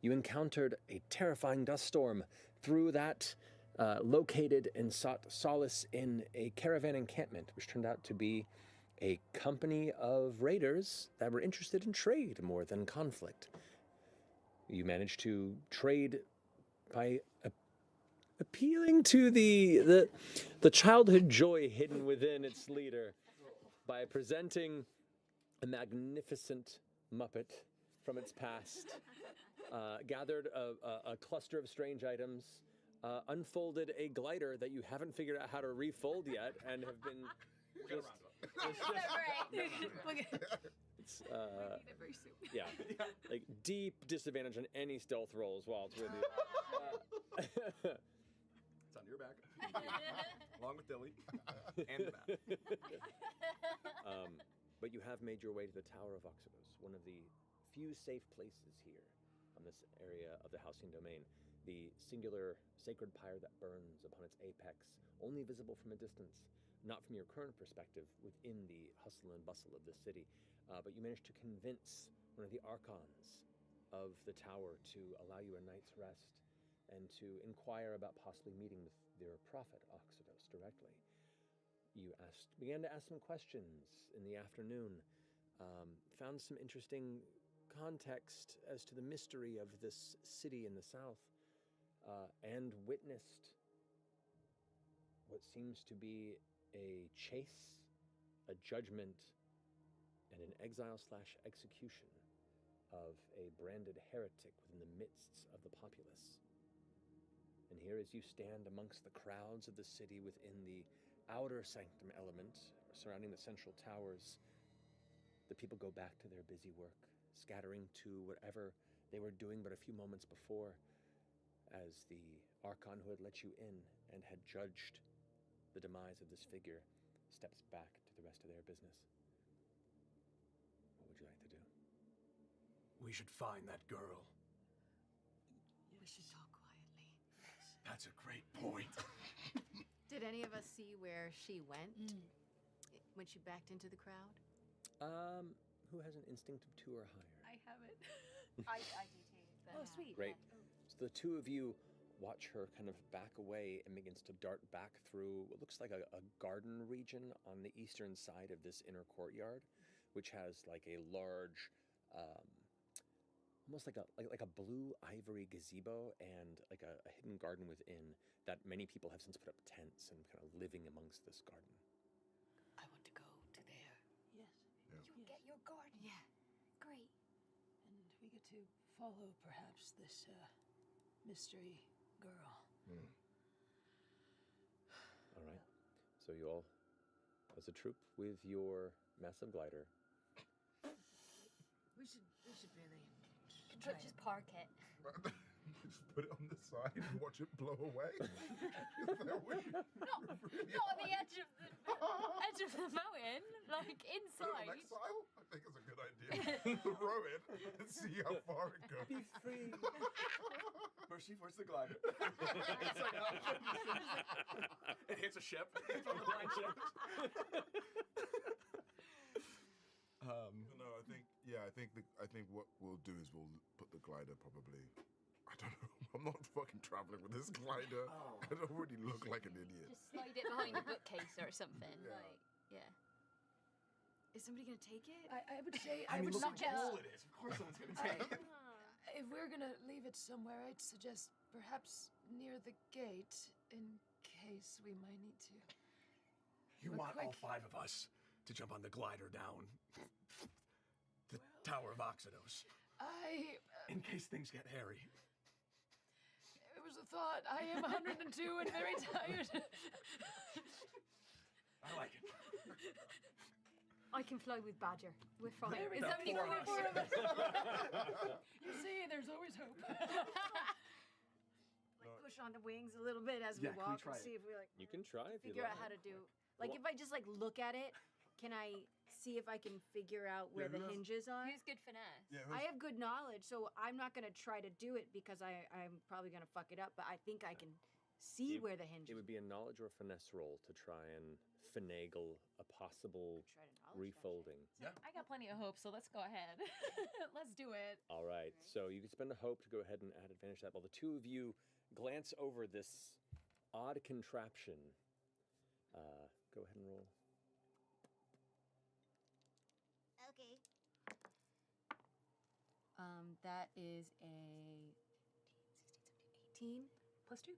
You encountered a terrifying dust storm. Through that, located and sought solace in a caravan encampment, which turned out to be a company of raiders that were interested in trade more than conflict. You managed to trade by appealing to the childhood joy hidden within its leader by presenting a magnificent Muppet from its past, gathered a cluster of strange items, unfolded a glider that you haven't figured out how to refold yet, and have been just. It's yeah, like deep disadvantage on any stealth rolls while it's with you. It's on your back, along with Dilly and the map. But you have made your way to the Tower of Oxydos, one of the few safe places here on this area of the Halcyon Domain. The singular sacred pyre that burns upon its apex, only visible from a distance, not from your current perspective within the hustle and bustle of the city. But you managed to convince one of the archons of the tower to allow you a night's rest and to inquire about possibly meeting with their prophet, Oxydos, directly. You began to ask some questions in the afternoon, found some interesting context as to the mystery of this city in the south, and witnessed what seems to be a chase, a judgment, and an exile/execution of a branded heretic within the midst of the populace. And here, as you stand amongst the crowds of the city within the outer sanctum element surrounding the central towers, the people go back to their busy work, scattering to whatever they were doing but a few moments before, as the archon who had let you in and had judged the demise of this figure steps back to the rest of their business. What would you like to do? We should find that girl. We should talk quietly. That's a great point. Did any of us see where she went when she backed into the crowd? Who has an instinct of 2 or higher? I have it. I do too. Oh, sweet. Great. So the two of you watch her kind of back away and begins to dart back through what looks like a garden region on the eastern side of this inner courtyard, which has like a large, almost like a blue ivory gazebo and like a hidden garden within that many people have since put up tents and kind of living amongst this garden. I want to go to there. Yes. You get your garden. Yeah. Great. And we get to follow perhaps this mystery girl. All right. So you all, as a troop with your massive glider, We should really Just park it. Just put it on the side and watch it blow away. Is that what you Not on the edge of the mountain, like put it on inside. exile? I think it's a good idea. Throw it and see how far it goes. be free. Mercy, where's the glider? It's like, it hits a ship. It's on the blind ship. No, I think what we'll do is we'll put the glider probably. I don't know. I'm not fucking traveling with this glider. Oh. I don't really look like an idiot. Just slide it behind a bookcase or something. Yeah. Like, yeah. Is somebody gonna take it? I would say I mean, would look how suggest cool it is. Of course someone's going to take it. if we're gonna leave it somewhere, I'd suggest perhaps near the gate in case we might need to. You But want all quick. 5 of us to jump on the glider down the Tower of Oxydos in case things get hairy. It was a thought. I am 102 and very tired. I like it. I can fly with Badger. We're fine. There we It's go. only 4 of us. 4 of us. You see, there's always hope. Like push on the wings a little bit as Yeah, we can we walk try and it? see if we like You can try if you figure like. out how to do. Like if I just like look at it, can I see if I can figure out where Yeah, the who knows? hinges are? Who's good finesse? Yeah, I have good knowledge, so I'm not gonna try to do it because I'm probably gonna fuck it up. But I think I can see where the hinge It would be a knowledge or finesse roll to try and finagle a possible Try to knowledge that shit. refolding. Yeah. I got plenty of hope, so let's go ahead. Let's do it. All right, so you can spend a hope to go ahead and add advantage to that. While the two of you glance over this odd contraption, go ahead and roll. Okay. That is a 16, 17, 18 plus 2.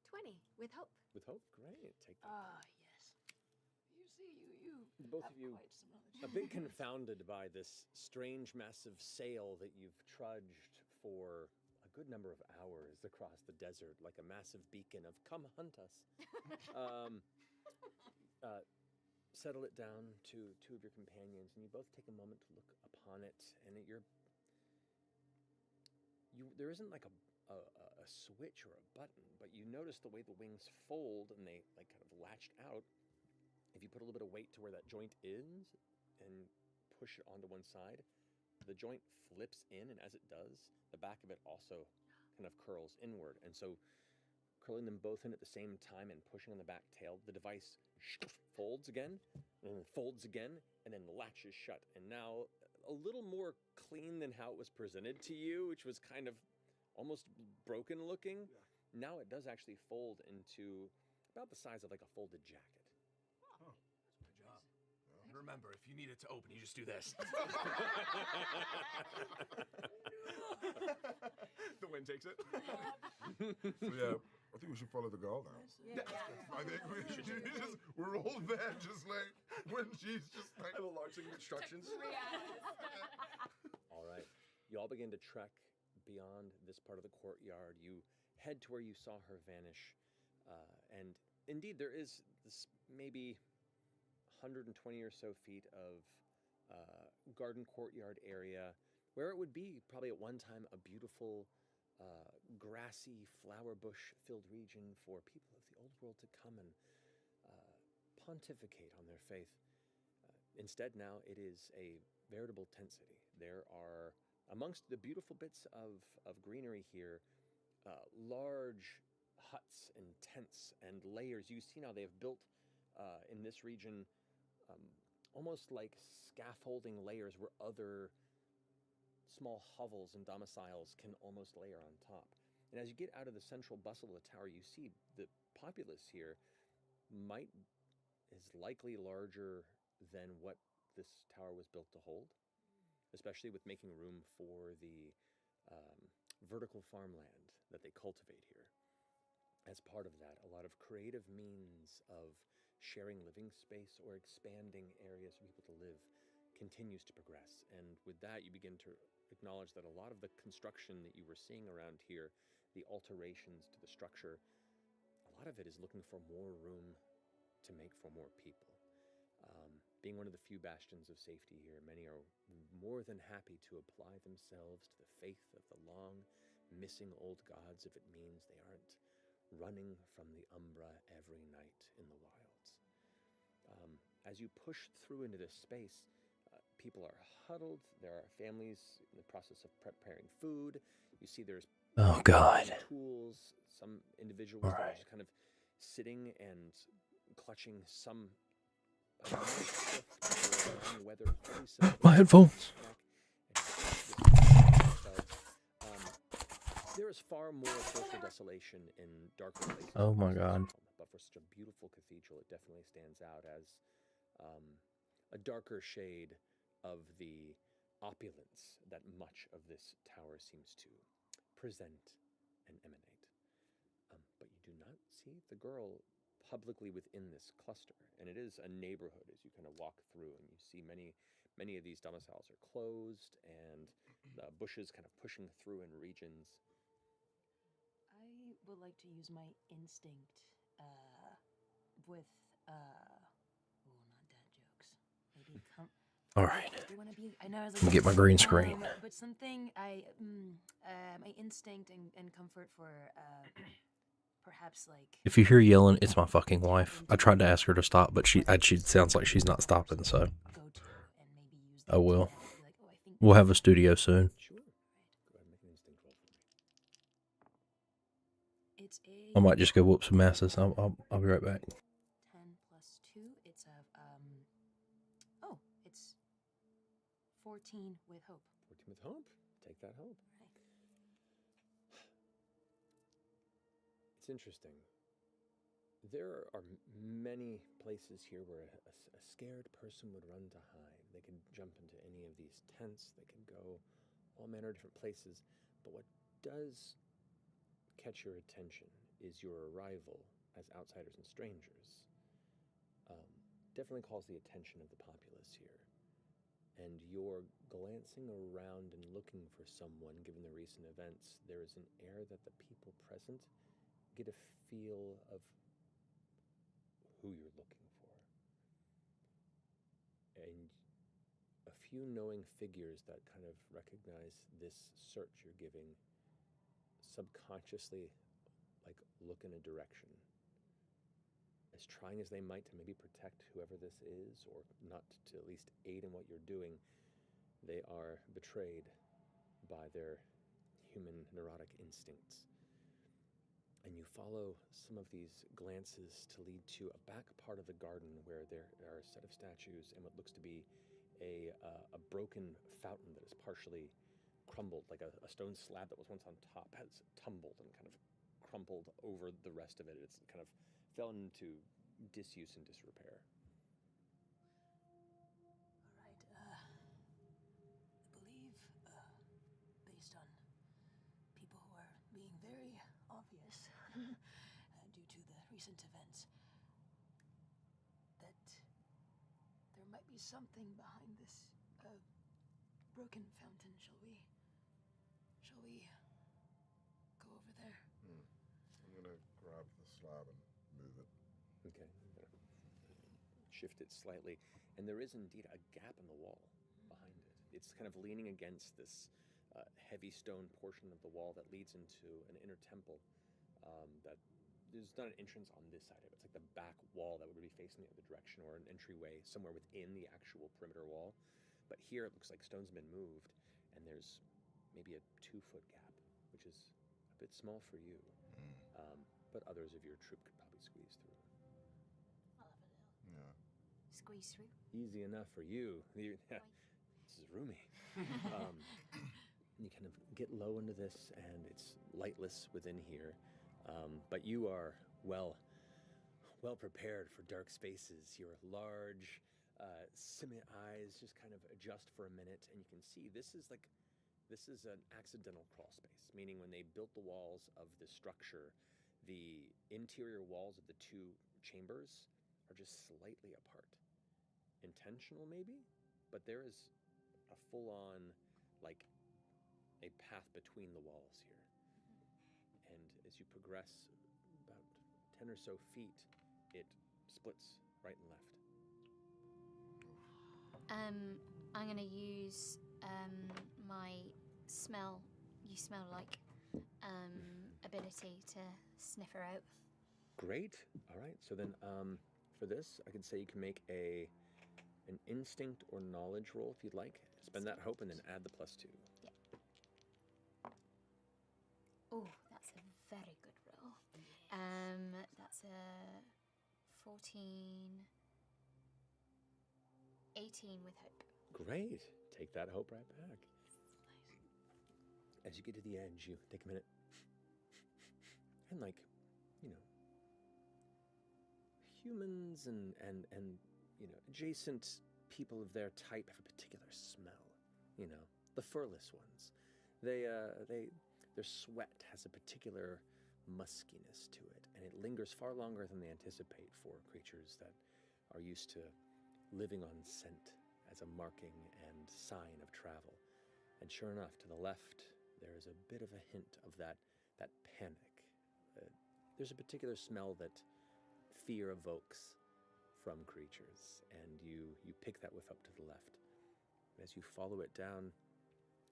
20 with hope. With hope, great. Take that. Ah, yes. You see, you Both have of you quite some knowledge. a bit confounded by this strange, massive sail that you've trudged for a good number of hours across the desert, like a massive beacon of "Come hunt us." Settle it down to two of your companions, and you both take a moment to look upon it. And there isn't like a switch or a button, but you notice the way the wings fold and they like kind of latched out. If you put a little bit of weight to where that joint is and push it onto one side, the joint flips in, and as it does, the back of it also kind of curls inward. And so curling them both in at the same time and pushing on the back tail, the device folds again, and then folds again, and then latches shut. And now a little more clean than how it was presented to you, which was kind of almost broken looking. Yeah. Now it does actually fold into about the size of like a folded jacket. Oh, good job. And remember, if you need it to open, you just do this. The wind takes it. So yeah, I think we should follow the girl now. Yeah. I think we should we're all there just like when she's just like I have a large thing of instructions. All right. You all begin to trek beyond this part of the courtyard. You head to where you saw her vanish. And indeed, there is this maybe 120 or so feet of garden courtyard area where it would be probably at one time a beautiful grassy, flower bush-filled region for people of the old world to come and pontificate on their faith. Instead, now it is a veritable tent city. There are, amongst the beautiful bits of greenery here, large huts and tents and layers. You see now they have built in this region almost like scaffolding layers where other small hovels and domiciles can almost layer on top. And as you get out of the central bustle of the tower, you see the populace here is likely larger than what this tower was built to hold, especially with making room for the vertical farmland that they cultivate here. As part of that, a lot of creative means of sharing living space or expanding areas for people to live continues to progress. And with that, you begin to acknowledge that a lot of the construction that you were seeing around here, the alterations to the structure, a lot of it is looking for more room to make for more people. Being one of the few bastions of safety here, many are more than happy to apply themselves to the faith of the long missing old gods if it means they aren't running from the Umbra every night in the wilds. As you push through into this space, people are huddled. There are families in the process of preparing food. You see there's tools, some individuals that are just kind of sitting and clutching some my headphones. There is far more social desolation in darker places. Oh my God. But for such a beautiful cathedral, it definitely stands out as a darker shade of the opulence that much of this tower seems to present and emanate. But you do not see the girl publicly within this cluster, and it is a neighborhood as you kind of walk through, and you see many of these domiciles are closed, and the bushes kind of pushing through in regions. I would like to use my instinct with not dad jokes. Maybe All right. I want to be. I know I was Let me like, get my green screen. but something my instinct and comfort for perhaps like. If you hear yelling, it's my fucking wife. I tried to ask her to stop, but she sounds like she's not stopping, so Go to and maybe use. I will. Be like, oh, I think We'll have a studio soon. Sure. Go ahead and make an instinct roll for me. It's a. I might just go whoop some asses. I'll be right back. 10 plus 2. It's a Oh, it's 14 with hope. 14 with hope. Take that hope. Right. It's interesting. There are many places here where a scared person would run to hide. They could jump into any of these tents. They can go all manner of different places. But what does catch your attention is your arrival as outsiders and strangers. Definitely calls the attention of the populace here. And you're glancing around and looking for someone, given the recent events. There is an air that the people present get a feel of who you're looking for. And a few knowing figures that kind of recognize this search you're giving subconsciously like look in a direction, as trying as they might to maybe protect whoever this is, or not to at least aid in what you're doing. They are betrayed by their human neurotic instincts. And you follow some of these glances to lead to a back part of the garden where there are a set of statues and what looks to be a broken fountain that is partially crumbled, like a stone slab that was once on top has tumbled and kind of crumpled over the rest of it. It's kind of fell into disuse and disrepair. All right. I believe, based on people who are being very obvious due to the recent events, that there might be something behind this broken fountain. Shall we go over there? I'm gonna grab the slab and move it. Okay, I'm gonna shift it slightly, and there is indeed a gap in the wall behind it. It's kind of leaning against this heavy stone portion of the wall that leads into an inner temple. That there's not an entrance on this side of it. It's like the back wall that would be facing the other direction, or an entryway somewhere within the actual perimeter wall. But here it looks like stone's been moved, and there's maybe a 2-foot gap, which is a bit small for you. But others of your troop could probably squeeze through. I'll have a little Yeah. squeeze through. Easy enough for you. This is roomy. You kind of get low into this, and it's lightless within here. But you are well prepared for dark spaces. Your large, cement eyes just kind of adjust for a minute, and you can see this is an accidental crawl space, meaning when they built the walls of the structure, the interior walls of the two chambers are just slightly apart. Intentional, maybe, but there is a full-on, like, a path between the walls here. And as you progress about 10 or so feet, it splits right and left. I'm gonna use my smell. You smell like ability to sniff her out. Great. All right. So then, for this, I could say you can make an instinct or knowledge roll if you'd like. Spend that hope and then add the +2. Yeah. Oh, that's a very good roll. That's a 14, 18 with hope. Great. Take that hope right back. As you get to the edge, you take a minute. And humans and adjacent people of their type have a particular smell. The furless ones. Their sweat has a particular muskiness to it, and it lingers far longer than they anticipate for creatures that are used to living on scent as a marking and sign of travel. And sure enough, to the left, there is a bit of a hint of that panic. There's a particular smell that fear evokes from creatures, and you pick that whiff up to the left. As you follow it down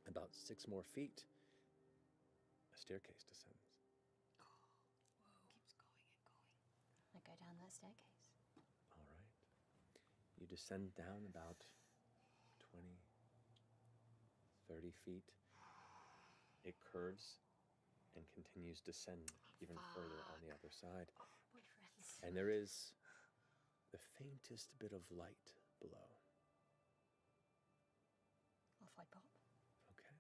about 6 more feet, a staircase descends. Keeps going and going. I go down that staircase. All right. You descend down about 20, 30 feet. It curves, and continues to descend even further on the other side. Boyfriends. And there is the faintest bit of light below. Off I pop. Okay.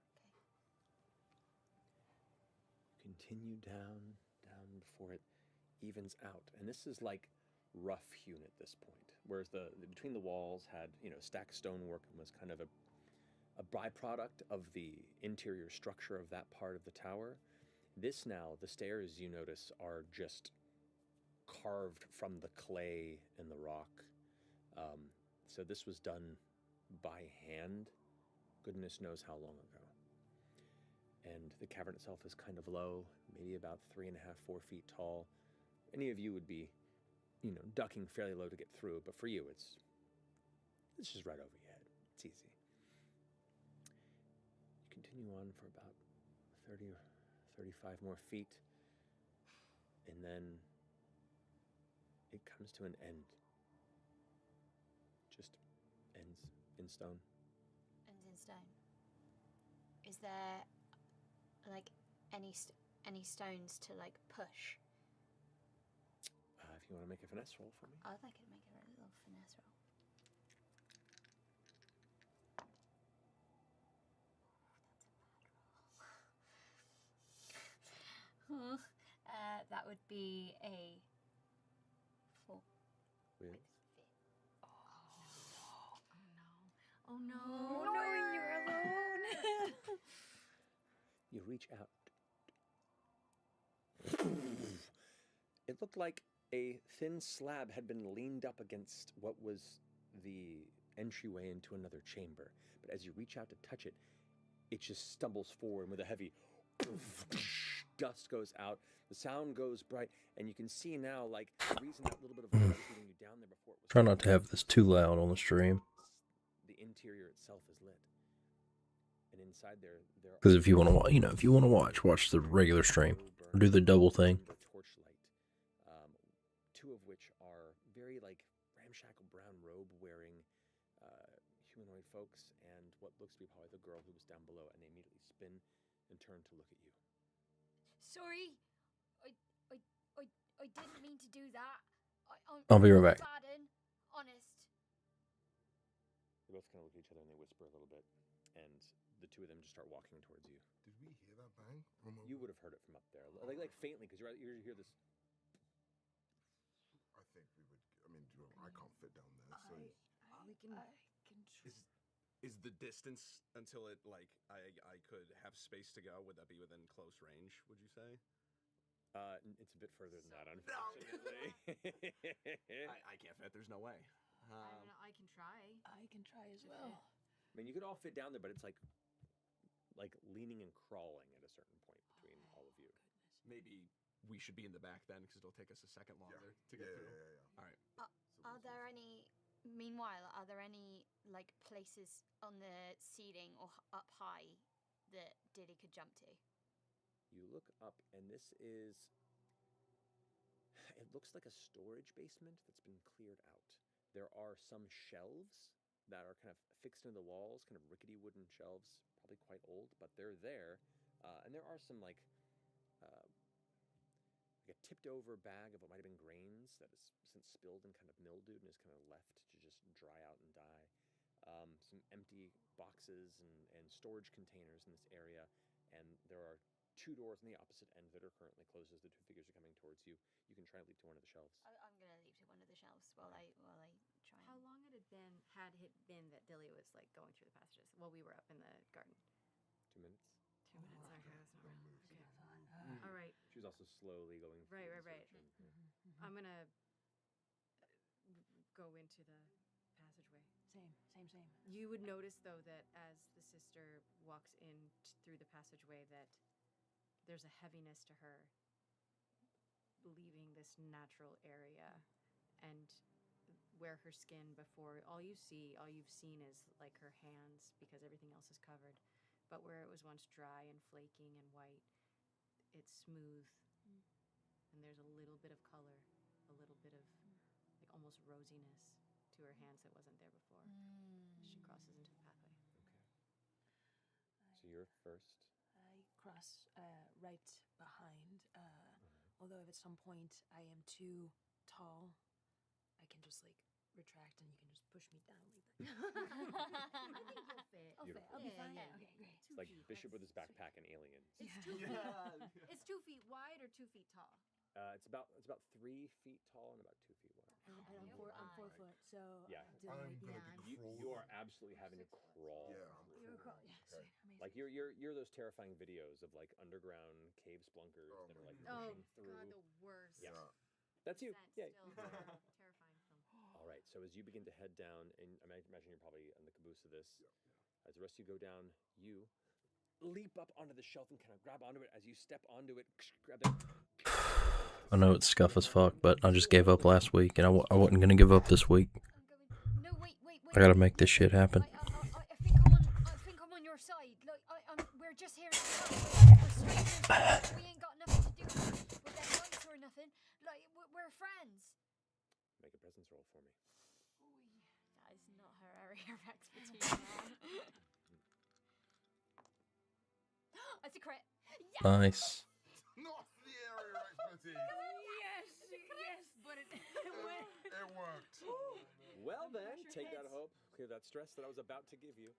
Continue down before it evens out. And this is like rough hewn at this point. Whereas the between the walls had, stacked stonework and was kind of a byproduct of the interior structure of that part of the tower. This now, the stairs, you notice, are just carved from the clay and the rock. So this was done by hand, goodness knows how long ago. And the cavern itself is kind of low, maybe about 3.5, 4 feet tall. Any of you would be, ducking fairly low to get through, but for you, it's just right over your head. It's easy. You continue on for about 30 or 35 more feet, and then it comes to an end. Just ends in stone. Ends in stone. Is there like any stones to like push? If you want to make a finesse roll for me. I'd like to make a little finesse roll. That's a bad roll. That would be a 4. With Oh no, you're alone. you reach out. It looked like a thin slab had been leaned up against what was the entryway into another chamber. But as you reach out to touch it, it just stumbles forward with a heavy dust goes out. The sound goes bright, and you can see now, like, the reason that little bit of light was leading you down there before it was... Try not to have this too loud on the stream. The interior itself is lit. And inside there Because if you want to watch the regular stream or do the double thing. Torchlight, two of which are very like ramshackle brown robe wearing humanoid folks, and what looks to be probably the girl who was down below, and they immediately spin and turn to look at you. Sorry, I didn't mean to do that. I'll be right back. Pardon, honest. They both kind of look at each other and they whisper a little bit, and the two of them just start walking towards you. Did we hear that bang? You would have heard it from up there, like faintly, because you hear this. I think we would. I mean, I can't fit down there, so We can. Is the distance until it I could have space to go? Would that be within close range? Would you say? It's a bit further than that, unfortunately. I can't fit. There's no way. I can try. I can try as well. I mean, you could all fit down there, but it's like leaning and crawling at a certain point between all of you. Maybe we should be in the back then, because it'll take us a second longer to get through. Yeah. All right. Are there any? Meanwhile, are there any like places on the ceiling or up high that Dilly could jump to? You look up, and this is. It looks like a storage basement that's been cleared out. There are some shelves that are kind of fixed into the walls, kind of rickety wooden shelves, probably quite old, but they're there. And there are some like a tipped over bag of what might have been grains that has since spilled and kind of mildewed and is kind of left to just dry out and die. Some empty boxes and storage containers in this area, and there are 2 doors on the opposite end that are currently closed as the 2 figures are coming towards you. You can try and leap to one of the shelves. I'm gonna leap to one of the shelves while I try. How long had it been that Dilly was like going through the passages while we were up in the garden? 2 minutes. 2 minutes. Okay, that's not right. Okay. All right. She was also slowly going through Right. the search and- I'm gonna go into the passageway. Same. You would notice, though, that as the sister walks in through the passageway, that there's a heaviness to her leaving this natural area, and where her skin before, all you've seen is like her hands, because everything else is covered. But where it was once dry and flaking and white, it's smooth, and there's a little bit of color, a little bit of like almost rosiness to her hands that wasn't there before. As she crosses into the pathway. Okay. So you're first. I cross right behind. Although if at some point I am too tall, I can just like retract and you can just push me down like that. I think you'll fit. I'll fit. I'll be Yeah, fine. yeah. Okay, great. It's like Bishop with his backpack and aliens. It's Yeah. 2 feet. Yeah. It's 2 feet wide or 2 feet tall. It's about 3 feet tall and about 2 feet wide. And I'm Yeah, 4 well, foot, so Yeah. I'm doing I'm gonna Yeah, be crawling. You are absolutely having to crawl. Yeah, I'm You're crawling. cool. Yeah, Okay. sweet, amazing. Like you're those terrifying videos of like underground cave splunkers Oh that are my like Oh pushing through. god, the worst. Yeah. Yeah. That's you. Scent Yeah. Still terrifying film. All right. So as you begin to head down, and I imagine you're probably on the caboose of this. As the rest of you go down, you leap up onto the shelf and kind of grab onto it. As you step onto it, grab it. I know it's scuff as fuck, but I just gave up last week, and I wasn't gonna give up this week. No, wait. I gotta make this shit happen. I think I'm on your side. Like, we're just here. We're strangers. We ain't got nothing to do with them lights or nothing. Like, we're friends. Make a presence roll for me. That is not her area of expertise, man. It's a crit. Yes! Nice. Not the area of expertise. Yes, but it went. It worked. Well then, pressure take that hits. hope, clear that stress that I was about to give you.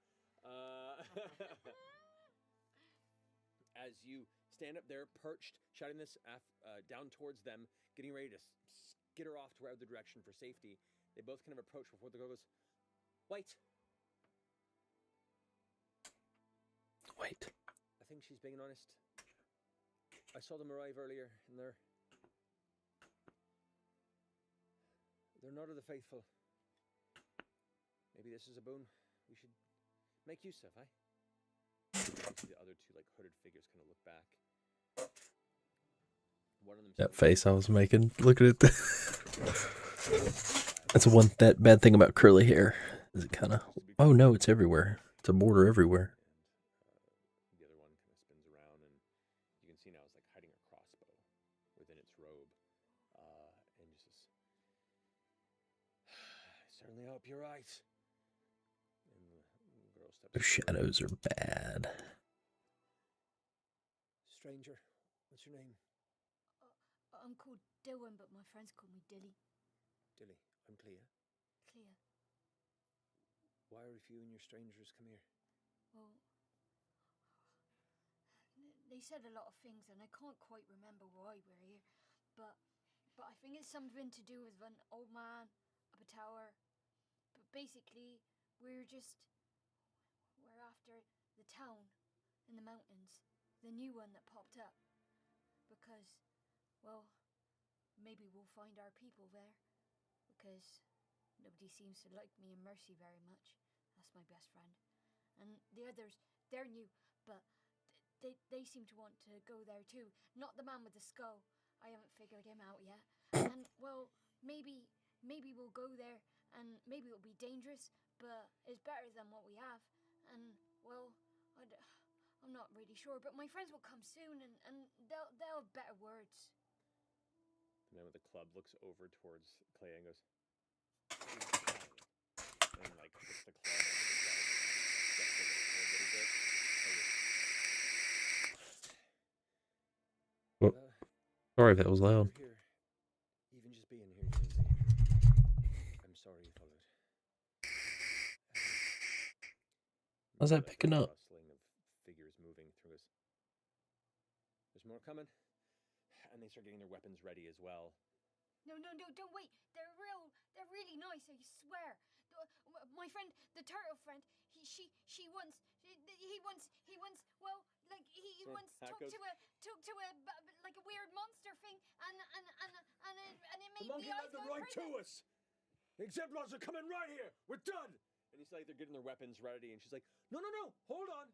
As you stand up there, perched, shouting this down towards them, getting ready to skitter off to wherever the direction for safety, they both kind of approach before the girl goes, "Wait." Wait. I think she's being honest. I saw them arrive earlier, and they're not of the faithful. Maybe this is a boon we should make use of, eh? The other two, like hooded figures, kind of look back. One of them. That face I was making. Look at it. That's that bad thing about curly hair. Is it kind of? Oh no, it's everywhere. It's a border everywhere. And the other one kind of spins around, and you can see now it's like hiding a crossbow within its robe, and just says, "I certainly hope you're right." And the girl steps. Those shadows are bad. Stranger, what's your name? I'm called Dylan, but my friends call me Dilly. Dilly. I'm Clea. Clear. Why are you and your strangers come here? Well, they said a lot of things, and I can't quite remember why we're here. But I think it's something to do with an old man up a tower. But basically, we're after the town in the mountains, the new one that popped up. Because, well, maybe we'll find our people there. Because nobody seems to like me and Mercy very much. That's my best friend. And the others, they're new, but they seem to want to go there too. Not the man with the skull. I haven't figured him out yet. And, well, maybe we'll go there, and maybe it'll be dangerous, but it's better than what we have. And, well, I'm not really sure, but my friends will come soon, and they'll have better words. The man with the club looks over towards Clea and goes, and like puts the club on the side, steps away for a little bit. Well, sorry if that was loud. You're here. Even just being here is in danger. I'm sorry you followed. How's that picking up? Rustling of figures moving through us. There's more coming. And they start getting their weapons ready as well. No, don't wait. They're really nice, I swear. My friend, the turtle friend, he once, well, like, he Sorry, once how talked it to a, like a weird monster thing, and it made The monkey the led eyes them go right crazy. to us. The exemplars are coming right here. We're done. And he's like, they're getting their weapons ready. And she's like, no. Hold on.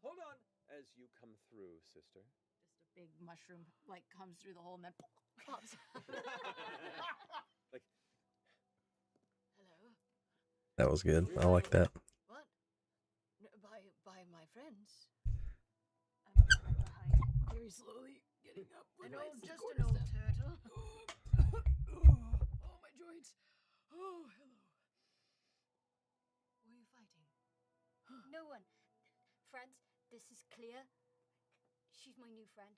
As you come through, sister. Just a big mushroom like comes through the hole and then pops. Like, Hello. That was good. I like that. What? By my friends. I'm behind, very slowly getting up. With An my old, just quarter an old staff. turtle. Oh, my joints. Oh, hello. Who are you fighting? No one. Friends, this is Clea. She's my new friend.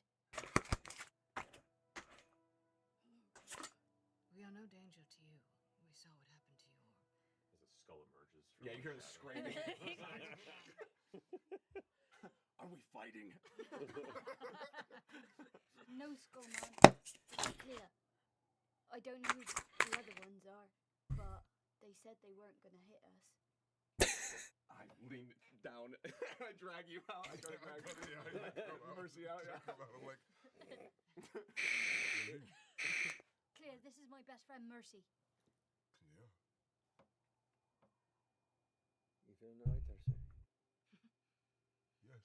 We are no danger to you. We saw what happened to your. As a skull emerges. Yeah, you hear the screaming. Are we fighting? No, Skull Man. It's clear. I don't know who the other ones are, but they said they weren't gonna hit us. I lean down. I drag you out. I try to drag Mercy out. Yeah. Clear, this is my best friend Mercy. Clear. You feeling alright there, sir? Yes.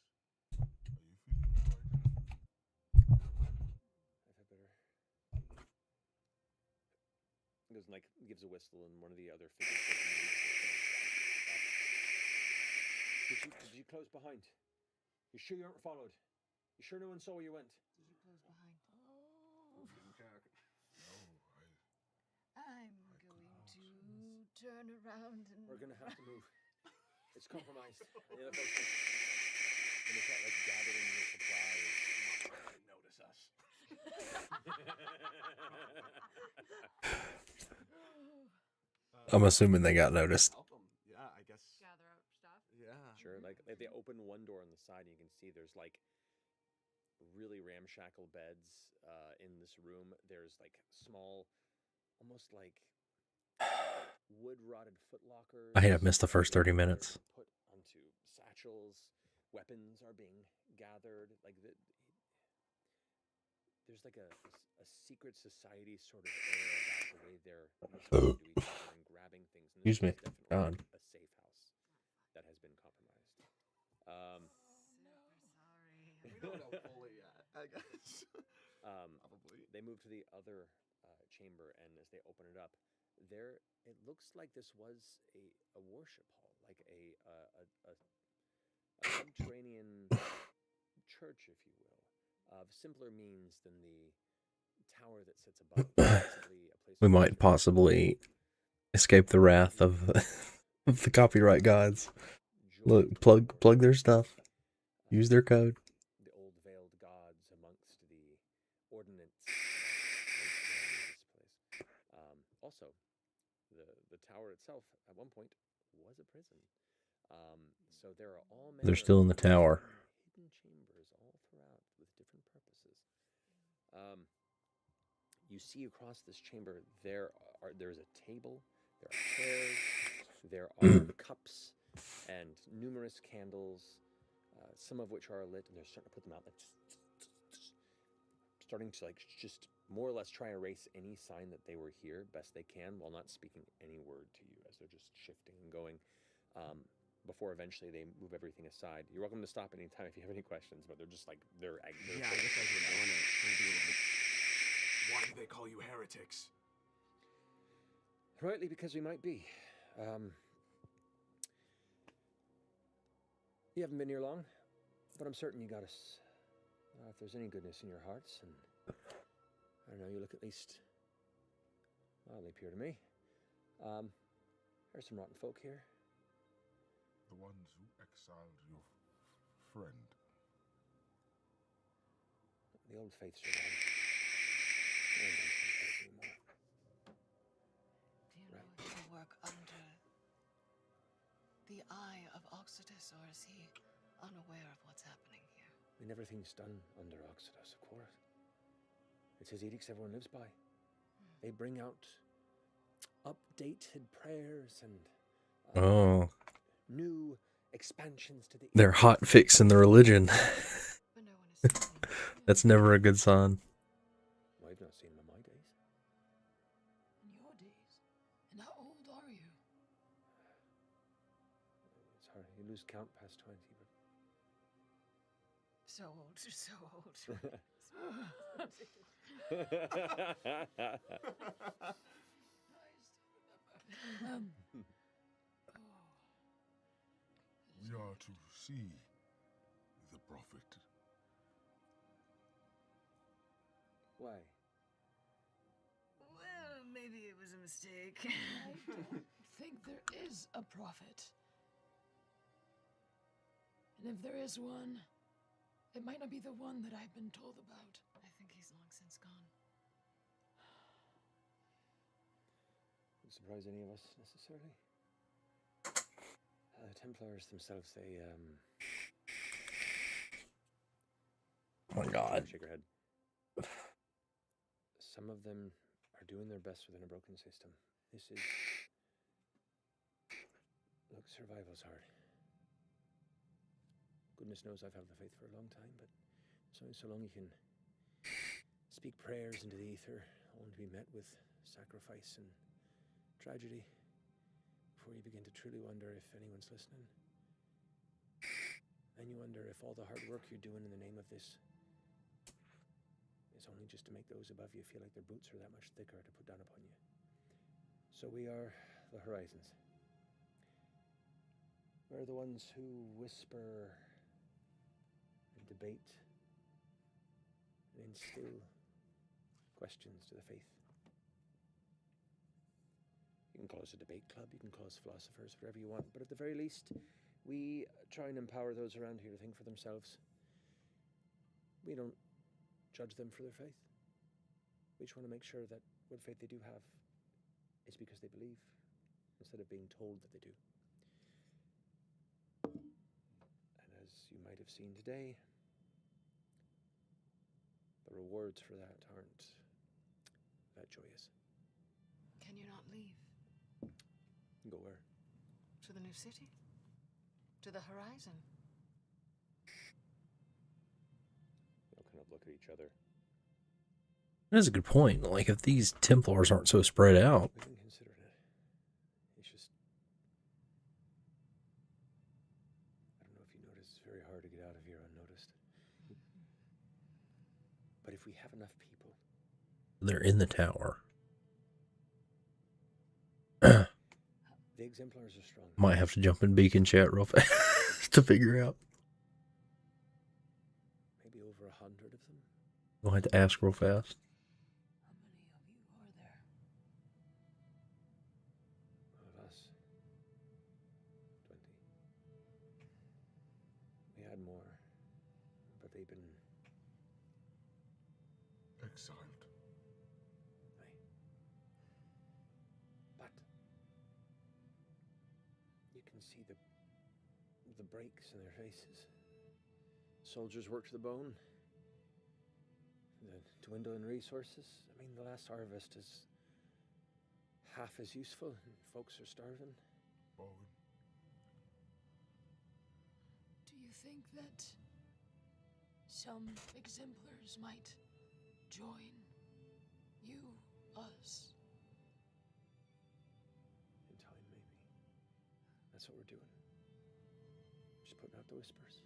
Are you feeling alright? I've had better. He goes and like gives a whistle, and one of the other figures goes and leads Did you close behind? You sure you aren't followed? You sure no one saw where you went? Did you close behind? I I'm going to turn around and. We're gonna have to move. It's compromised. And the other folks and they start like gathering the supplies. They notice us. I'm assuming they got noticed. Help 'em. Yeah, I guess. Gather up stuff. Yeah. Sure, like they open one door on the side, and you can see there's like really ramshackle beds in this room. There's like small, almost like wood rotted footlockers. I hate I've missed the first 30 minutes. Put onto satchels. Weapons are being gathered. Like there's like a secret society sort of air about the way they're listening to each other and grabbing things. And this Excuse me. is definitely God. a safe house that has been compromised. Super sorry. We don't know fully yet, I guess. Probably. They move to the other chamber, and as they open it up, there it looks like this was a worship hall, like a subterranean church, if you will, of simpler means than the tower that sits above. Basically, a place We of might worship. possibly escape the wrath of, of the copyright gods. Look, plug their stuff. Use their code. The old veiled gods amongst the ordnance. Also, the tower itself at one point was a prison. So there are all They're still in the tower. hidden chambers all throughout with different purposes. You see across this chamber there's a table, there are chairs, there are cups and numerous candles, some of which are lit, and they're starting to put them out, like starting to like just more or less try and erase any sign that they were here best they can, while not speaking any word to you as they're just shifting and going. Before eventually they move everything aside. You're welcome to stop anytime if you have any questions, but they're just like they're Yeah, I guess as we're doing it, we'll be like, why do they call you heretics? Rightly, because we might be. You haven't been here long, but I'm certain you got us. If there's any goodness in your hearts, and I don't know, you look at least mildly pure to me. There's some rotten folk here. The ones who exiled your friend. The old faiths are gone. No one does these things anymore. Do you know if you work under the eye of Oxidus, or is he unaware of what's happening here? I mean, everything's done under Oxidus, of course. It's his edicts everyone lives by. They bring out updated prayers and new expansions to the. They're hot fixing the religion. But no one is saying anything. That's never a good sign. Well, I've not seen him in my days. In your days? And how old are you? It's hard. You lose count past 20, but So old, so old. We are to see the prophet. Why? Well, maybe it was a mistake. I don't think there is a prophet. And if there is one, It might not be the one that I've been told about. I think he's long since gone. Wouldn't surprise any of us necessarily. The Templars themselves, they Oh my God. shake your head. Some of them are doing their best within a broken system. This is... Look, survival's hard. Goodness knows I've held the faith for a long time, but it's only so long you can speak prayers into the ether, only to be met with sacrifice and tragedy, before you begin to truly wonder if anyone's listening. And you wonder if all the hard work you're doing in the name of this is only just to make those above you feel like their boots are that much thicker to put down upon you. So we are the Horizons. We're the ones who whisper and debate and instill questions to the faith. You can call us a debate club, you can call us philosophers, whatever you want, but at the very least, we try and empower those around here to think for themselves. We don't judge them for their faith. We just want to make sure that what faith they do have is because they believe, instead of being told that they do. And as you might have seen today, the rewards for that aren't that joyous. Can you not leave? Go where? To the new city? To the Horizon? They'll kind of look at each other. That is a good point. Like, if these Templars aren't so spread out. We can consider it. It's just... I don't know if you notice, it's very hard to get out of here unnoticed. But if we have enough people... They're in the tower. The exemplars are strong. Might have to jump in beacon chat real fast to figure out. Maybe over 100 of them. We'll have to ask real fast. How many of you are there? Of us. 20. We had more, but they've been... Exiled. Aye. But you can see the breaks in their faces. Soldiers work to the bone. The dwindling resources. I mean, the last harvest is half as useful, and folks are starving. Do you think that some exemplars might join you, us? In time, maybe. That's what we're doing. Just putting out the whispers,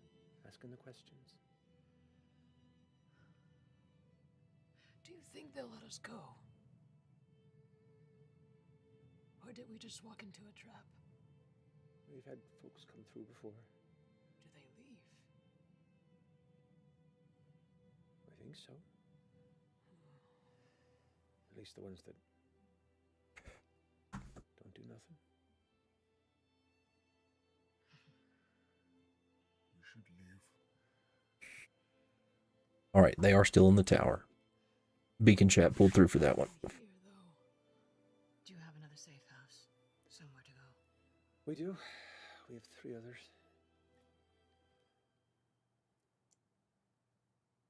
asking the questions. Do you think they'll let us go? Or did we just walk into a trap? We've had folks come through before. Do they leave? I think so. At least the ones that don't do nothing. We should leave. All right, they are still in the tower. Beacon chat pulled through for that one. Here, though. Do you have another safe house? Somewhere to go? We do. We have 3 others.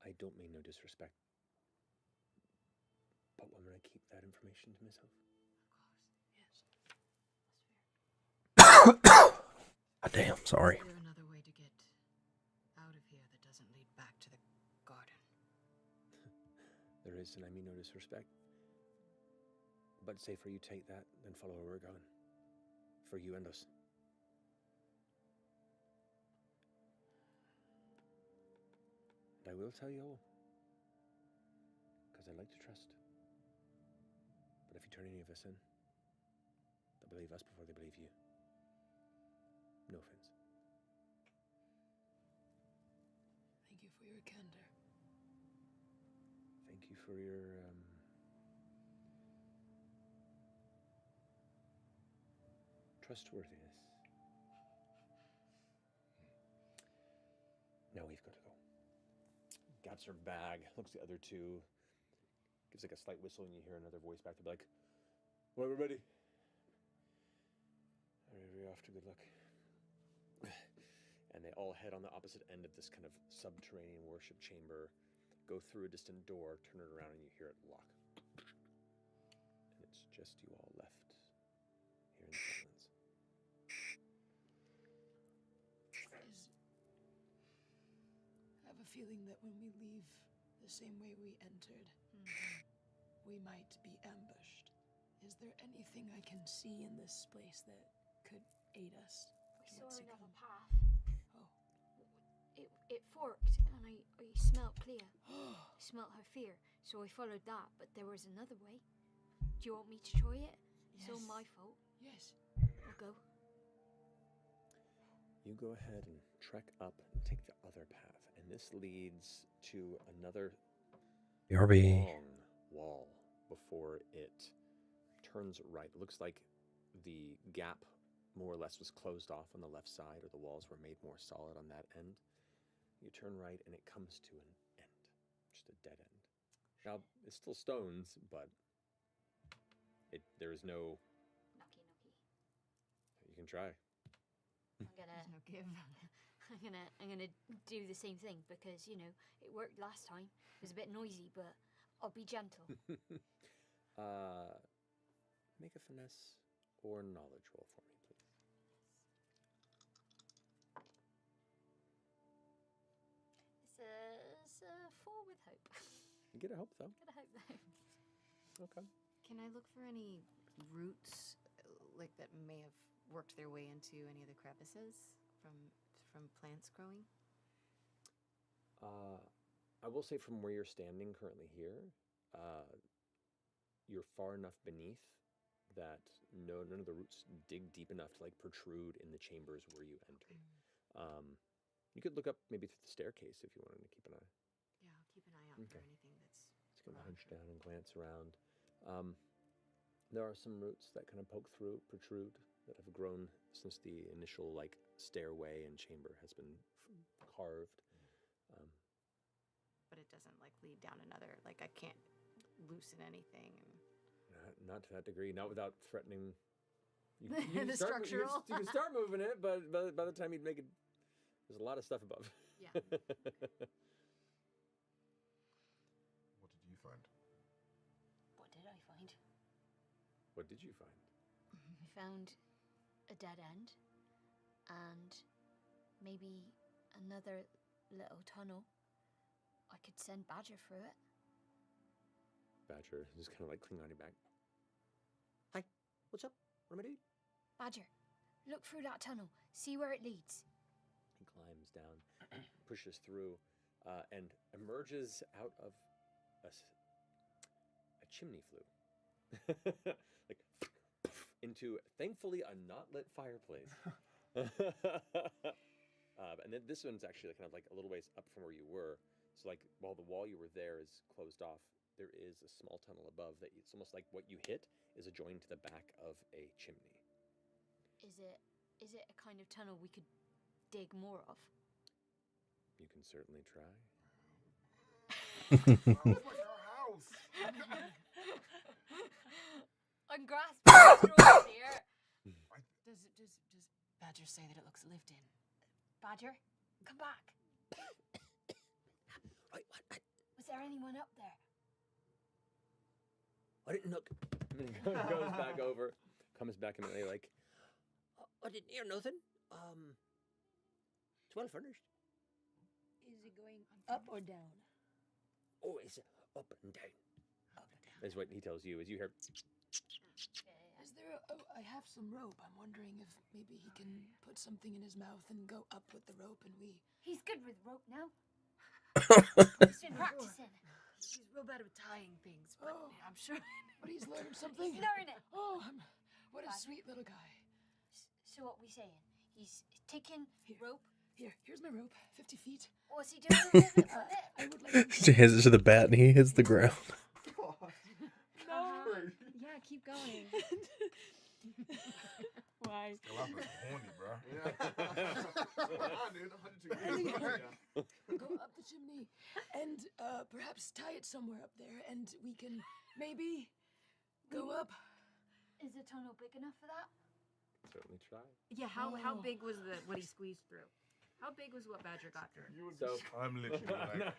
I don't mean no disrespect, but I'm going to keep that information to myself. Of course. Yes. That's fair. Ah, damn, sorry. Is there another way to get out of here that doesn't lead back to the garden? There is, and I mean no disrespect. But safer you take that than follow where we're going. For you and us. And I will tell you all. Because I like to trust. But if you turn any of us in, they'll believe us before they believe you. No offense. Thank you for your candor. Thank you for your, trustworthiness. Now we've got to go. taps her bag, looks at the other two, gives like a slight whistle, and you hear another voice back to be like, "Well, we're ready. All right, we're off to good luck." And they all head on the opposite end of this kind of subterranean worship chamber, go through a distant door, turn it around, and you hear it lock. And it's just you all left here in the Sallowlands. I have a feeling that when we leave the same way we entered, we might be ambushed. Is there anything I can see in this place that could aid us? We saw another path. Oh. It forked, and I smelt Clea. I smelt her fear, so I followed that, but there was another way. Do you want me to try it? It's all my fault. Yes. I'll go. You go ahead and trek up and take the other path, and this leads to another BRB. long wall before it turns right. It looks like the gap more or less was closed off on the left side, or the walls were made more solid on that end. You turn right and it comes to an end, just a dead end. Now, it's still stones, but there is no... Knocky. You can try. I'm gonna There's no give. I'm gonna do the same thing because it worked last time. It was a bit noisy, but I'll be gentle. Make a finesse or knowledge roll for me, please. It's a 4 with hope. You get a hope, though. Gotta hope though. Okay. Can I look for any roots, like that may have worked their way into any of the crevices from plants growing? I will say from where you're standing currently here, you're far enough beneath that none of the roots dig deep enough to like protrude in the chambers where you entered. You could look up maybe through the staircase if you wanted to keep an eye. Yeah, I'll keep an eye out for anything that's... Just kind of hunch down and glance around. There are some roots that kind of poke through, protrude, that have grown since the initial like stairway and chamber has been carved. But it doesn't like lead down another, like I can't loosen anything. Not to that degree, not without threatening. You The structural. You can start moving it, but by the time you'd make it, there's a lot of stuff above. Yeah. What did you find? What did I find? What did you find? I found a dead end and maybe another little tunnel. I could send Badger through it. Badger just kind of like cling on your back. Hi, what's up? What am I doing? Badger, look through that tunnel. See where it leads. He climbs down, pushes through, and emerges out of a chimney flue. Like into, thankfully, a not lit fireplace. And then this one's actually kind of like a little ways up from where you were. So like while the wall you were there is closed off, there is a small tunnel above that it's almost like what you hit is adjoined to the back of a chimney. Is it a kind of tunnel we could dig more of? You can certainly try. That was like our house. I'm grasping at straws here. Does Badger say that it looks lived in? Badger, come back. What? Was there anyone up there? I didn't look. And then he goes back over, comes back immediately like, I didn't hear nothing. It's well furnished. Is it going up or down? Oh, it's up and down. Up and down. Is what he tells you. As you hear, Is there I have some rope. I'm wondering if maybe he can put something in his mouth and go up with the rope and we... He's good with rope now. He's been practicing. He's real bad with tying things, but Oh. I'm sure. But he's learned something. He's learning. Oh, what a Badger. sweet little guy. So what we saying? He's taking rope. Here's my rope. 50 feet. What's he doing with it? I would like She hands it to the bat and he hits the ground. No. Yeah, keep going. Well, my. Galapagos horny, bro. Dude, 102 years. Go up the chimney and perhaps tie it somewhere up there, and we can maybe go up. Is the tunnel big enough for that? Certainly try. Yeah, how big was what he squeezed through? How big was what Badger got through? So I'm literally like,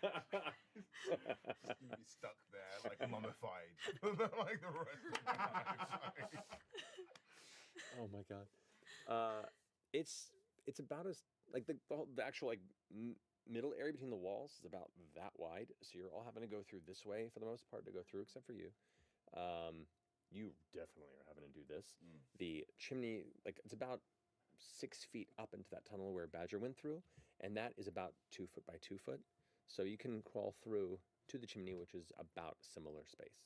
you'd be stuck there, like mummified, like the rest of my life. oh my god. It's about as like the actual like middle area between the walls is about that wide. So you're all having to go through this way for the most part to go through, except for you. You definitely are having to do this. The chimney, like it's about 6 feet up into that tunnel where Badger went through, and that is about 2 foot by 2 foot. So you can crawl through to the chimney, which is about similar space.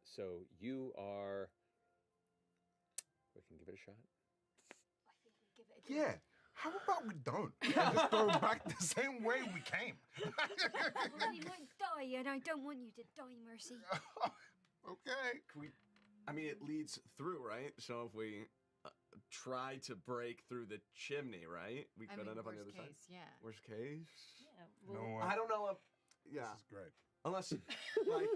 So you are. We can give it a shot. I think we give it a go. Yeah. How about we don't? And just go back the same way we came. Well, you might die, and I don't want you to die, Mercy. Okay. Can we? I mean, it leads through, right? So if we try to break through the chimney, right? We could end up on the other side. Yeah. Worst case. Yeah. No, I don't know. Yeah. This is great. Unless, like,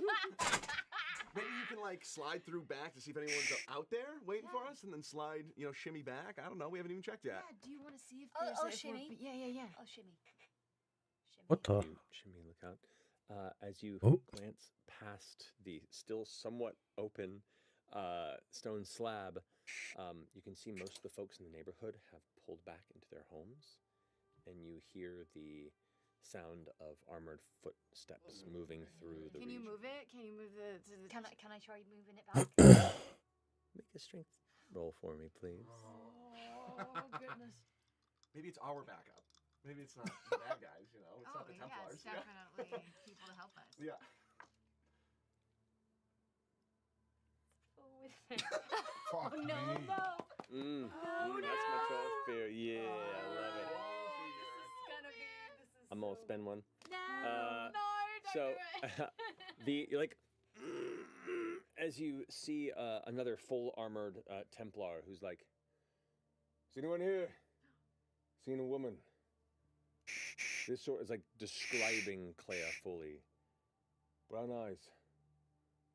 maybe you can like slide through back to see if anyone's out there waiting for us, and then slide, shimmy back. I don't know. We haven't even checked yet. Yeah. Do you want to see if Oh, there's oh, if we're- shimmy. Yeah. Oh, shimmy. Shimmy. What the? You shimmy and look out. As you Oh. glance past the still somewhat open stone slab, you can see most of the folks in the neighborhood have pulled back into their homes, and you hear the sound of armored footsteps moving through the Can you region. move it? Can you move the? Can I try moving it back? Make a strength roll for me, please. Oh goodness. Maybe it's our backup. Maybe it's not the bad guys. It's not the Templars. It's definitely people to help us. Yeah. Fuck no, me. no. That's my 12 fear. Yeah, I love it. I'm gonna spend one. No, So the like as you see another full armored Templar who's like, is anyone here seen a woman? This sort is like describing Clea fully. Brown eyes.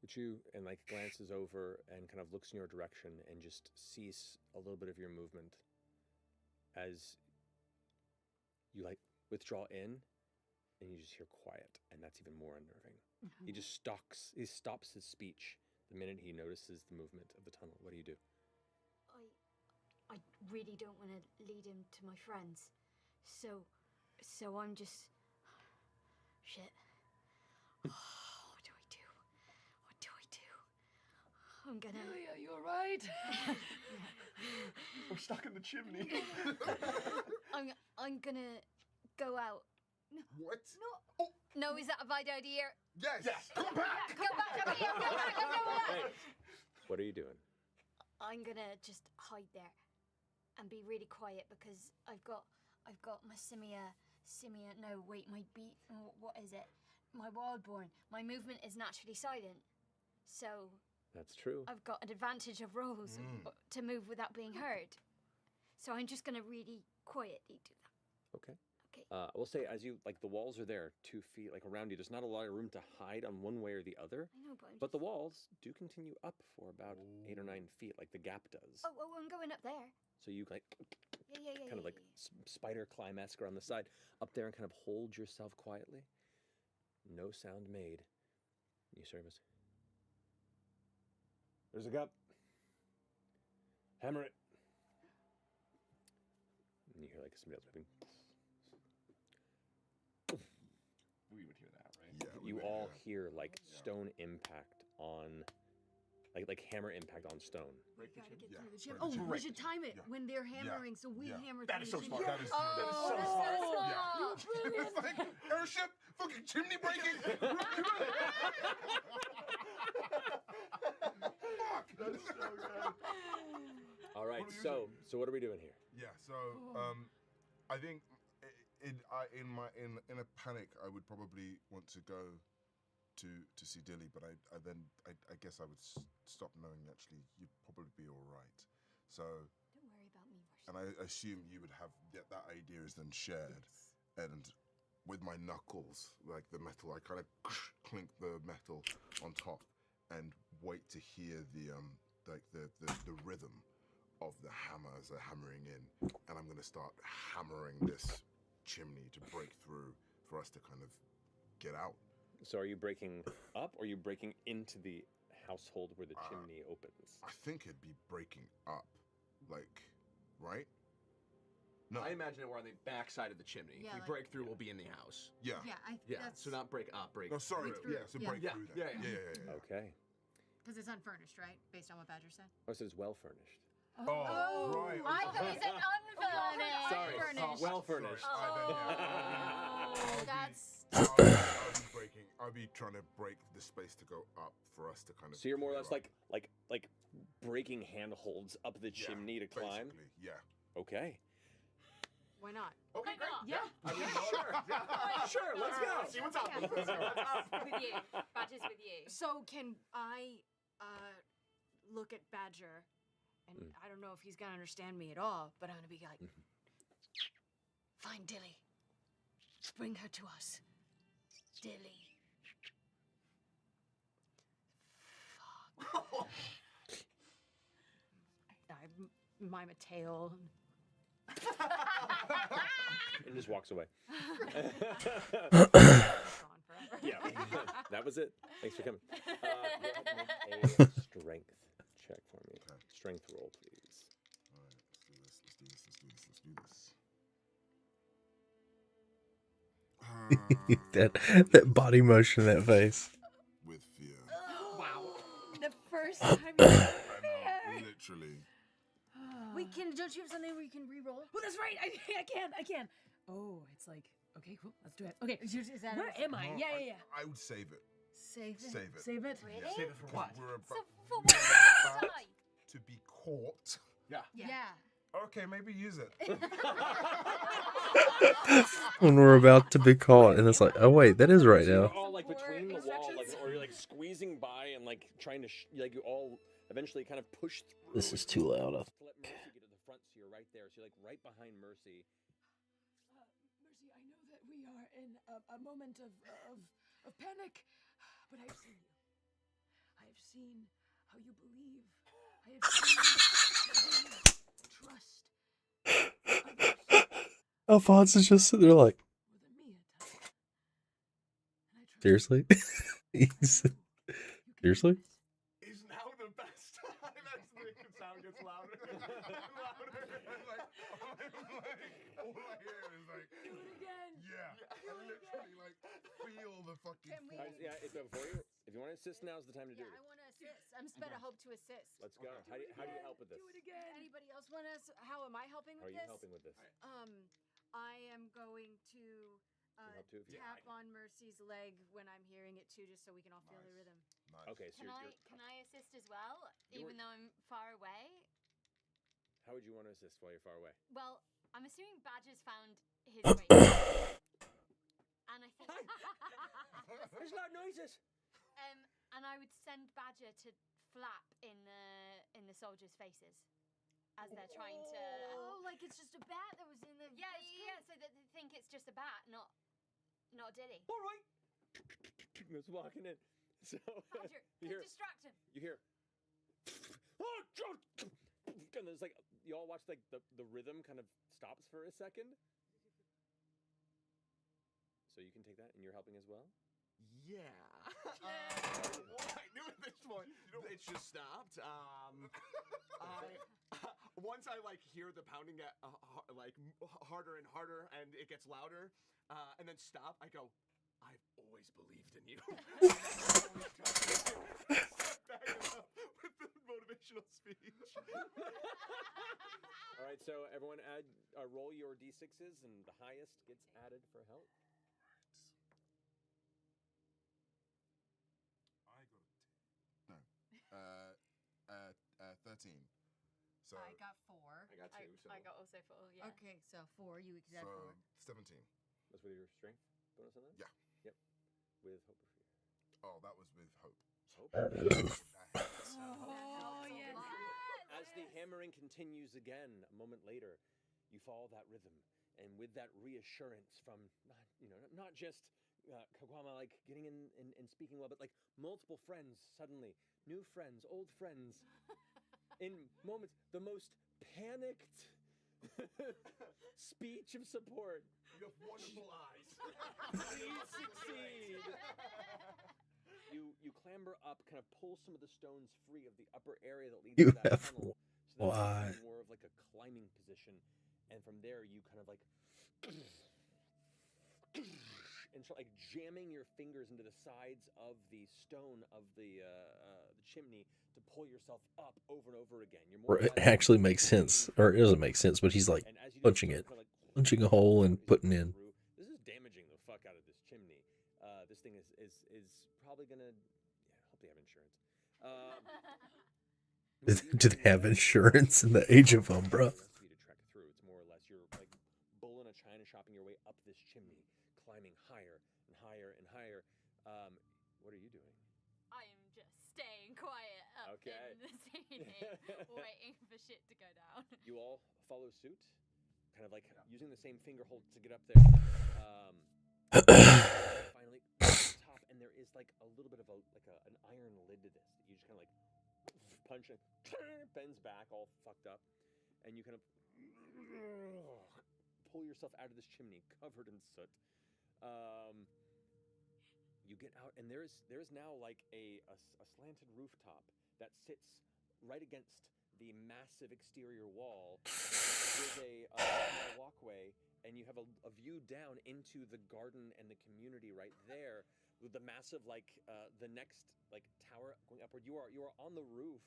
It's you, and like glances over and kind of looks in your direction and just sees a little bit of your movement as you like withdraw in, and you just hear quiet, and that's even more unnerving. He just stops his speech the minute he notices the movement of the tunnel. What do you do? I really don't want to lead him to my friends, so I'm just shit. What do I do? I'm gonna. Amelia, you alright? We're stuck in the chimney. I'm gonna go out. What? No, is that a bad idea? Yes. Come back. Go back, go back. What are you doing? I'm gonna just hide there and be really quiet because I've got my my beat. What is it? My wildborn. My movement is naturally silent, so That's true. I've got an advantage of rolls to move without being heard. So I'm just gonna really quietly do that. Okay. Okay. I will say, as you like, the walls are there 2 feet, like around you. There's not a lot of room to hide on one way or the other. I know, but But the walls do continue up for about 8 or 9 feet, like the gap does. Oh, I'm going up there. So you like Yeah. kind of like spider climb-esque around the side, up there and kind of hold yourself quietly. No sound made. You service. There's a gap. Hammer it. And you hear like somebody else moving. We would hear that, right? Yeah. we You would, all yeah. hear like stone impact on, like hammer impact on stone. Break the chimney. Yeah. The chimney. break the Oh, chimney. we should time it Yeah. when they're hammering, so we Yeah. hammer That through is the so chimney. smart. That is so Oh, smart. that's so Yeah. It's like airship, fucking chimney breaking. Fuck. That's so good. All right, What are you so doing? what are we doing here? Yeah. So I think in a panic I would probably want to go to see Dilly, but I guess I would stop knowing actually you'd probably be all right. So Don't And I assume you would have that idea is then shared, and with my knuckles, like the metal, I kind of clink the metal on top, and wait to hear the rhythm of the hammer as they're hammering in, and I'm gonna start hammering this chimney to break through for us to kind of get out. So are you breaking up, or are you breaking into the household where the chimney opens? I think it'd be breaking up, like, right? No. I imagine that we're on the back side of the chimney. Yeah, If we like- break through, we'll be in the house. Yeah. Yeah. That's So not break up, break. No, sorry. through. Yeah. So break Yeah, through yeah, that. yeah. Okay. because it's unfurnished, right? Based on what Badger said. Oh, so it's well furnished. Oh, right. I thought you said unfurnished. Sorry. Furnished. Well furnished. Oh, that's. I'll be trying to break the space to go up for us to kind of. So you're more or less clear up. like breaking handholds up the chimney to climb. Basically, yeah. Okay. Why not? Okay, great. Yeah. I mean, sure. Sure. Let's go. See what's up. With you. Badger's with you. So can I look at Badger, and I don't know if he's gonna understand me at all, but I'm gonna be like, Find Dilly. Bring her to us. Dilly. I mime a tail. And just walks away. Gone forever. Yeah. That was it. Thanks for coming. Go ahead and make a strength check for me. Okay. Strength roll, please. All right, let's do this. that body motion, that face. With fear. Wow. The first time you I know, literally. Wait, don't you have something where you can re-roll? Oh, that's right. I can. Oh, it's like, okay, cool. Let's do it. Okay. Is that Where am I? No, Yeah. I would save it. Save it. Save it. Save it. Really? Save it for what? We're So about, for what time? to be caught. Yeah. Yeah. Okay, maybe use it. When we're about to be caught, and it's like, oh wait, that is right So you're now. all like between the wall, like, instructions? or you're like squeezing by and like trying to, like you all eventually kind of push through. This is too loud. To let Mercy get to the front, so you're right there. So you're like right behind Mercy. Mercy, I know that we are in a moment of panic, but I've seen you. I have seen how you believe. I have seen how you trust others Alphonse is just sitting there like, more than me at times. And I trust seriously? you. He's- You can do Seriously? this. Is now the best time as the sound gets louder and louder. All I hear is like, Do it again. yeah. I literally like feel the fucking. Can we- force. Yeah, if you want to assist, now's the time to do Yeah, it. I want to assist. I'm spent a hope to assist. Let's go. How do you help with this? Do it again. Anybody else want to? How am I helping How with are you this? helping with this? I am going to help too if you- tap on Mercy's leg when I'm hearing it too, just so we can all feel the rhythm. Nice. Okay, so Can I assist as well, You're- even though I'm far away? how would you want to assist while you're far away? Well, I'm assuming Badger's found his way. And I think. There's loud noises. And I would send Badger to flap in the soldiers' faces as they're trying to. Oh, like it's just a bat that was in the. Yeah. So that they think it's just a bat, not Dilly. All right. Just walking in. So Badger, you hear, distract him. you hear. Oh, God! And there's like you all watch like the rhythm kind of stops for a second. So you can take that, and you're helping as well. Yeah. I knew at this point it's just stopped. Once I like hear the pounding get like harder and harder, and it gets louder, and then stop, I go, I've always believed in you. Back it up with the motivational speech. All right, so everyone roll your d6s, and the highest gets added for help. I got 13. So I got 4. I got two. So I got also 4. Yeah. Okay, so 4. You could add 4. 17. That's with your strength bonus on that? Yeah. Yep. With hope or fear. Oh, that was with hope. Hope. That hits. Oh, yes. As the hammering continues again. A moment later, you follow that rhythm, and with that reassurance from not just Kawama like getting in and speaking well, but like multiple friends suddenly, new friends, old friends, in moments, the most panicked speech of support. You have wonderful eyes. Please succeed. You clamber up, kind of pull some of the stones free of the upper area that leads You to that have tunnel, so that why? it's more of like a climbing position, and from there you kind of like and start like jamming your fingers into the sides of the stone of the chimney to pull yourself up over and over again. You're more Or it or less actually makes sense, or it doesn't make sense, but he's like and as you do, punching you it, start kinda, like, punching a hole and putting in. through. This is damaging the fuck out of this chimney. This thing is probably gonna hopefully have insurance. Do they have insurance in the age of Umbra? For you to trek through. It's more or less you're like bull in a china shopping your way up this chimney, climbing higher and higher and higher. What are you doing? I am just staying quiet up Okay. in the ceiling, waiting for shit to go down. You all follow suit, kind of like using the same finger hold to get up there. Finally, top, and there is like a little bit of an iron lid to this that you just kind of like punch and bends back, all fucked up, and you kind of pull yourself out of this chimney covered in soot. You get out, and there's now like a slanted rooftop that sits right against the massive exterior wall with a small walkway, and you have a view down into the garden and the community right there with the massive the next tower going upward. You are on the roof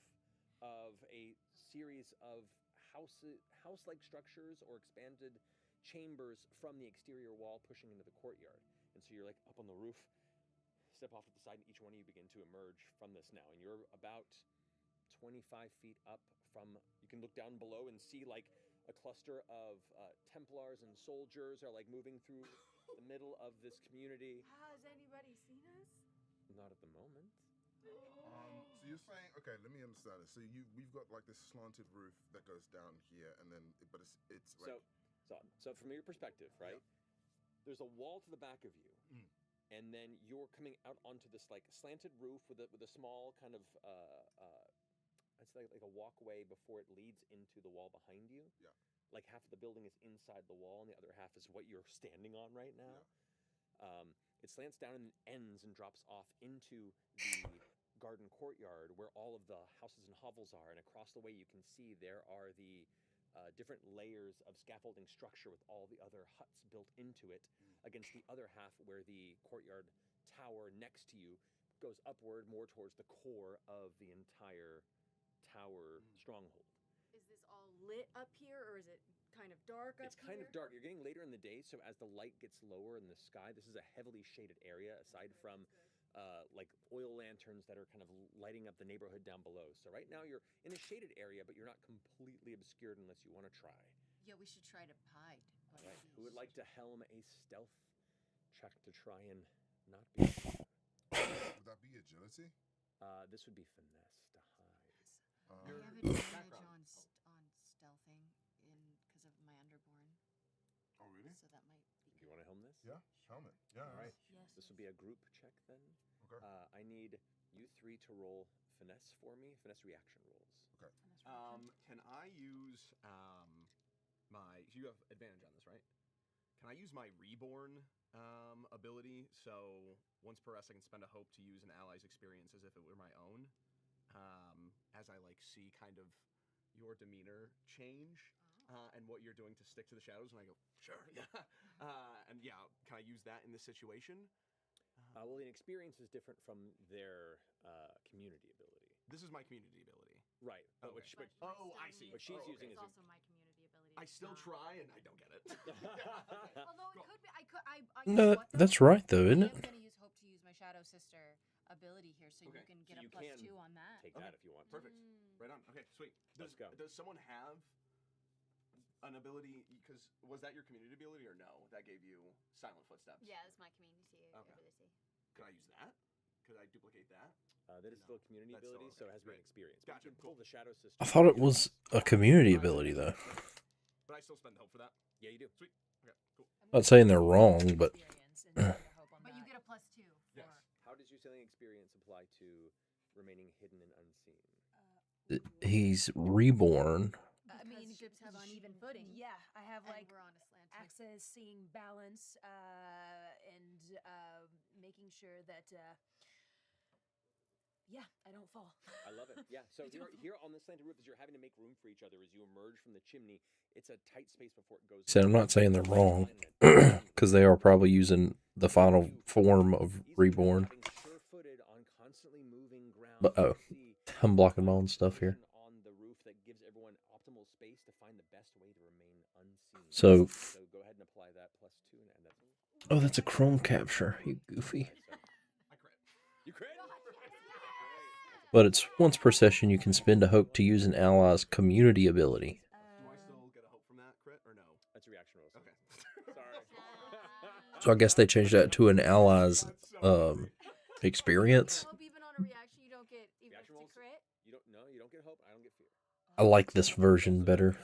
of a series of house-like structures or expanded chambers from the exterior wall pushing into the courtyard. And so you're like up on the roof, step off to the side, and each one of you begin to emerge from this now. And you're about 25 feet up from, you can look down below and see like a cluster of Templars and soldiers are like moving through the middle of this community. Has anybody seen us? Not at the moment. So you're saying, okay, let me understand this. So we've got like this slanted roof that goes down here, and then, but it's like, so from your perspective, right? Yeah. There's a wall to the back of you, and then you're coming out onto this like slanted roof with a small kind of it's like a walkway before it leads into the wall behind you. Yeah. Like half of the building is inside the wall, and the other half is what you're standing on right now. Yeah. It slants down and ends and drops off into the garden courtyard where all of the houses and hovels are, and across the way you can see there are the different layers of scaffolding structure with all the other huts built into it against the other half where the courtyard tower next to you goes upward more towards the core of the entire tower stronghold. Is this all lit up here, or is it kind of dark up here? It's kind of dark. You're getting later in the day, so as the light gets lower in the sky, this is a heavily shaded area aside from like oil lanterns that are kind of lighting up the neighborhood down below. So right now you're in a shaded area, but you're not completely obscured unless you want to try. Yeah, we should try to hide. Right. Who would like to helm a stealth check to try and not be? would that be agility? This would be finesse to hide. I have advantage on stealthing because of my underborn. Oh, really? So that might be good. You want to helm this? Yeah, helmet. Yeah. All right. Yes. This would be a group check then. Okay. I need you three to roll finesse for me. Finesse reaction rolls. Okay. Can I use you have advantage on this, right? Can I use my reborn ability? So once per rest, I can spend a hope to use an ally's experience as if it were my own. As I like see kind of your demeanor change and what you're doing to stick to the shadows, and I go, sure, yeah. And yeah, can I use that in this situation? Well, the experience is different from their community ability. This is my community ability. Right. Okay. I see. What she's okay. using It's is also my community ability. I still try and I don't get it. Although it could be, I No, that's right though, isn't it? I'm going to use hope to use my shadow sister ability here, so Okay. you can So get you a +2 can on that. take that if you want. Perfect. Right on. Okay, sweet. Let's go. Does someone have an ability? Because was that your community ability or no? That gave you silent footsteps. Yeah, that's my community Okay. ability. Could I use that? could I duplicate that? That is still a community That's still ability, so it has to be an great. experience. But Gotcha, you can pull cool. the shadow system. I thought it was a community ability though. But I still spend the hope for that. Yeah, you do. Sweet. Okay, cool. I'm not saying they're wrong, but But you get a +2 for. Yes. How does your sailing experience apply to remaining hidden and unseen? he's reborn. I mean, ships have uneven footing. Yeah, I have And like we're on a slant. access, seeing balance, and making sure that yeah, I don't fall. I love it. Yeah. So here on the slanted roof, as you're having to make room for each other as you emerge from the chimney, it's a tight space before it goes. So I'm not saying they're wrong, because they are probably using the final form of reborn. But oh, I'm blocking my own stuff here. On the roof that gives everyone optimal space to find the best way to remain unseen. So go ahead and apply that +2 and add that. oh, that's a chrome capture. You goofy. I crit. You crit. But it's once per session you can spend a hope to use an ally's community ability. Do I still get a hope from that crit or no? That's a reaction roll. Okay. Sorry. So I guess they changed that to an ally's experience. Hope even on a reaction you don't get even Reaction to rolls? crit. You don't get hope. I don't get fear. I like this version better.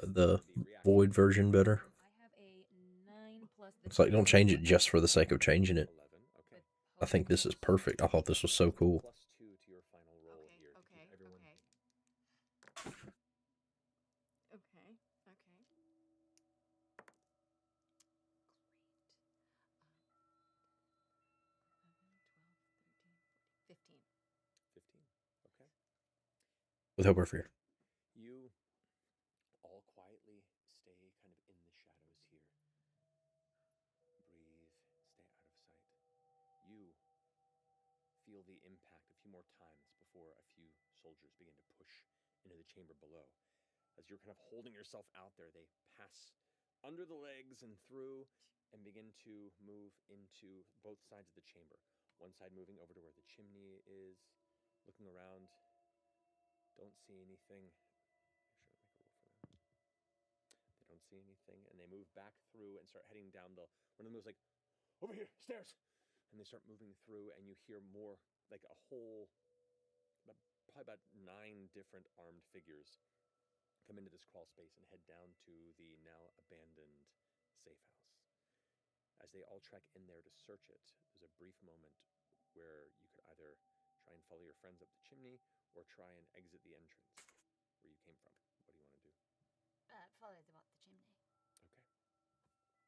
The void version better. I have a 9 plus the It's like don't change it just for the sake of changing it. 11. Okay. I think this is perfect. I thought this was so cool. +2 to your final roll Okay, here. to keep okay, everyone- okay. Okay. 15. 15. Okay. With hope or fear. You all quietly stay kind of in the shadows here. Breathe, stay out of sight. You feel the impact a few more times before a few soldiers begin to push into the chamber below. As you're kind of holding yourself out there, they pass under the legs and through and begin to move into both sides of the chamber. One side moving over to where the chimney is, looking around, don't see anything. Actually, make a roll for that. They don't see anything, and they move back through and start heading down the. One of them was like, "Over here, stairs," and they start moving through, and you hear more, like a whole, probably about 9 different armed figures come into this crawl space and head down to the now abandoned safe house. As they all trek in there to search it, there's a brief moment where you could either try and follow your friends up the chimney or try and exit the entrance where you came from. What do you want to do? Follow them up the chimney. Okay.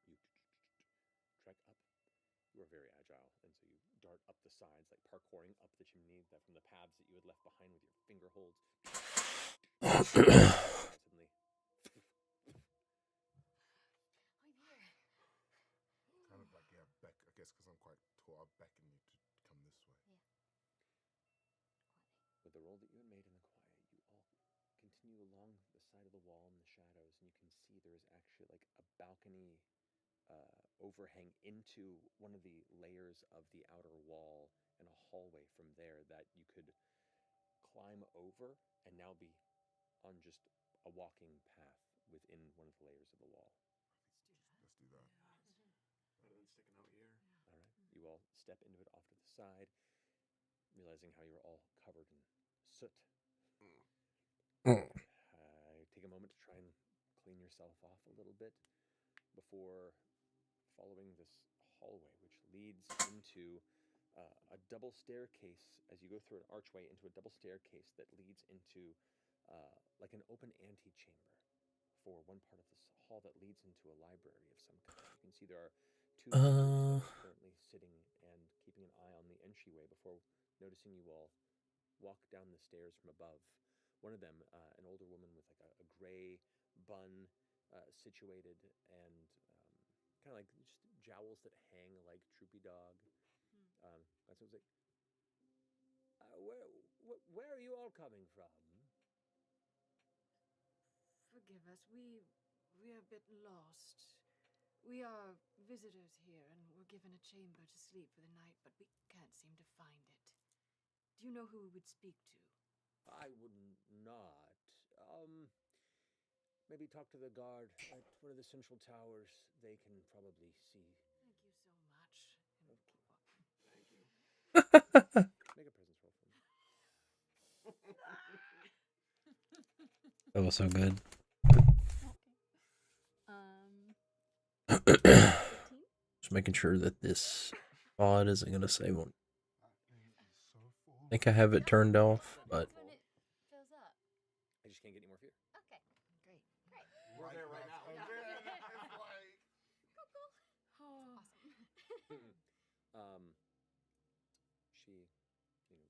You trek up. You are very agile, and so you dart up the sides, like parkouring up the chimney from the paths that you had left behind with your finger holds. Suddenly, I'm here. Kind of like, yeah, I guess because I'm quite tall, I'll beckon you to come this way. with the roll that you had made in the quiet, you all continue along the side of the wall in the shadows, and you can see there is actually like a balcony overhang into one of the layers of the outer wall and a hallway from there that you could climb over and now be on just a walking path within one of the layers of the wall. Let's do that. Better than sticking out here. All right. You all step into it off to the side, realizing how you're all covered in soot. Take a moment to try and clean yourself off a little bit before following this hallway, which leads into a double staircase as you go through an archway into a double staircase that leads into like an open antechamber for one part of this hall that leads into a library of some kind. You can see there are 2 members currently sitting and keeping an eye on the entryway before noticing you all walk down the stairs from above. One of them, an older woman with like a gray bun situated and kind of like just jowls that hang like droopy dog. That's what it was like. Where are you all coming from? Forgive us. We're a bit lost. We are visitors here, and we're given a chamber to sleep for the night, but we can't seem to find it. Do you know who we would speak to? I would not. Maybe talk to the guard at one of the central towers. They can probably see. Thank you so much. And we'll keep walking. Thank you. Make a presence roll for me. That was so good. Just making sure that this pod isn't gonna save one. I think I have it turned off, but When it fills up. I just can't get any more fear. Okay. Great. Great. We're there right now. Um, she,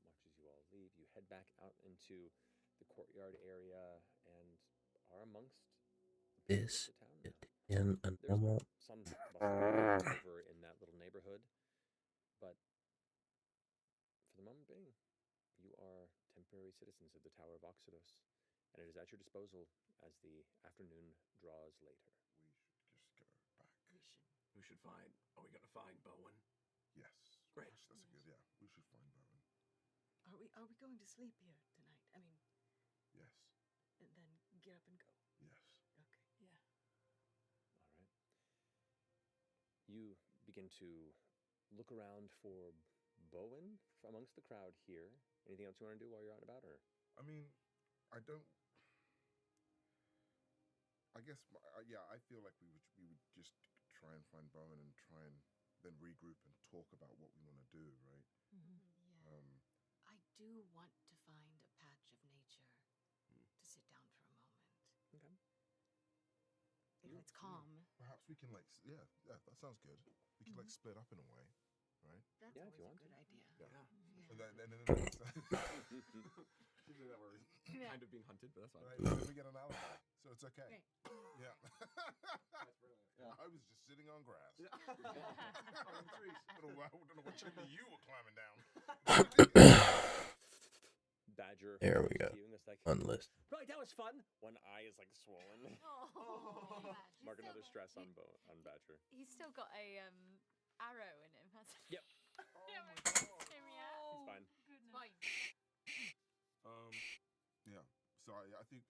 watches you all leave. You head back out into the courtyard area and are amongst the people this of the town is now. in a There's normal. some bustle over in that little neighborhood, but for the moment being, you are temporary citizens of the Tower of Oxydos, and it is at your disposal as the afternoon draws later. We should find. Are we gonna find Bowen? Yes. Great. That's a good. Yeah, we should find Bowen. Are we going to sleep here tonight? I mean, Yes. and then get up and go. Yes. Okay. Yeah. All right. You begin to look around for Bowen amongst the crowd here. Anything else you want to do while you're out and about, or? I mean, I don't. I guess, yeah. I feel like we would just try and find Bowen and try and then regroup and talk about what we want to do, right? Yeah. I do want to find a patch of nature to sit down for a moment. Okay. If it's calm. Perhaps we can yeah, that sounds good. We could split up in a way, right? That's Yeah, if always you a want good to. idea. Yeah. And then Usually that we're kind of being hunted, but that's fine. right, and then we get an alibi, so it's okay. Great. Yeah. That's brilliant. Yeah. I was just sitting on grass. On trees. I don't know what chimney you were climbing down. Badger. There we go. You, and it's like, Unlist. right, that was fun. One eye is like swollen. Oh, Mark another stress on Badger. He's still got a arrow in him, hasn't he? Yep. Hear me out. It's fine. Fine. Yeah. So I think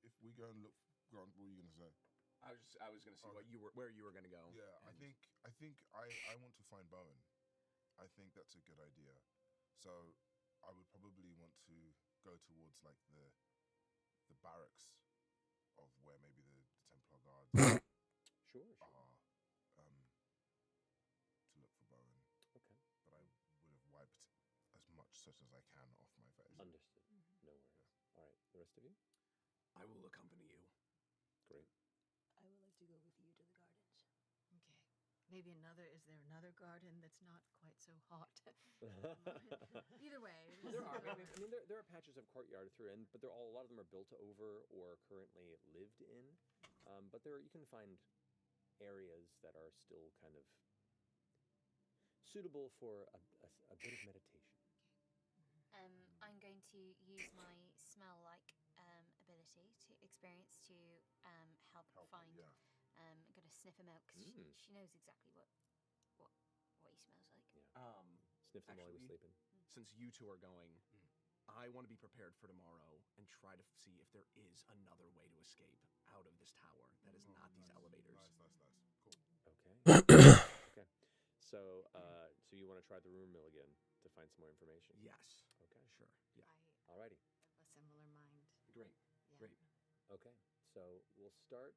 if we go and look, go on, what were you gonna say? I was gonna see where you were gonna go. Yeah, I think I want to find Bowen. I think that's a good idea. So I would probably want to go towards like the barracks of where maybe the Templar guards Sure. are to look for Bowen. Okay. But I would have wiped as much soot as I can off my face. Understood. No worries. All right. The rest of you? I will accompany you. Great. I would like to go with you to the gardens. Okay. Maybe is there another garden that's not quite so hot? Either way. There are. I mean, there are patches of courtyard through, but a lot of them are built over or currently lived in. But you can find areas that are still kind of suitable for a bit of meditation. I'm going to use my smell-like ability to experience to help find. Yeah. I'm gonna sniff him out because she knows exactly what he smells like. Yeah. Sniff them while he was Actually, sleeping. Since you two are going, I want to be prepared for tomorrow and try to see if there is another way to escape out of this tower that is not these elevators. Nice. Cool. Okay. Okay. So you want to try the rumor mill again to find some more information? Yes. Okay. Sure. Yeah. Alrighty. A similar mind. Great. Yeah. Great. Okay. So we'll start.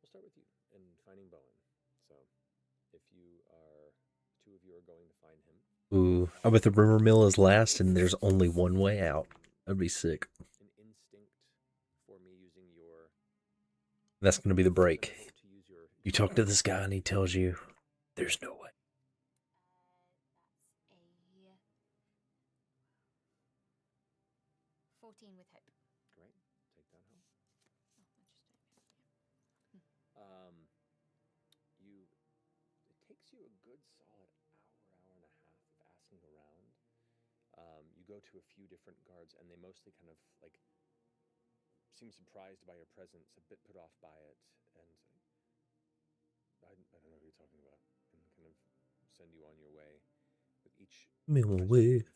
We'll start with you and finding Bowen. So, if two of you are going to find him. Ooh, I bet the rumor mill is last and there's only one way out. That'd be sick. An instinct for me using your. That's going to be the break. To use your. You talk to this guy and he tells you there's no way. That's a 14 with hope. Great. Take that home. It takes you a good solid hour and a half of asking around. You go to a few different guards, and they mostly kind of seem surprised by your presence, a bit put off by it, and I don't know what you're talking about, and kind of send you on your way. With each Way.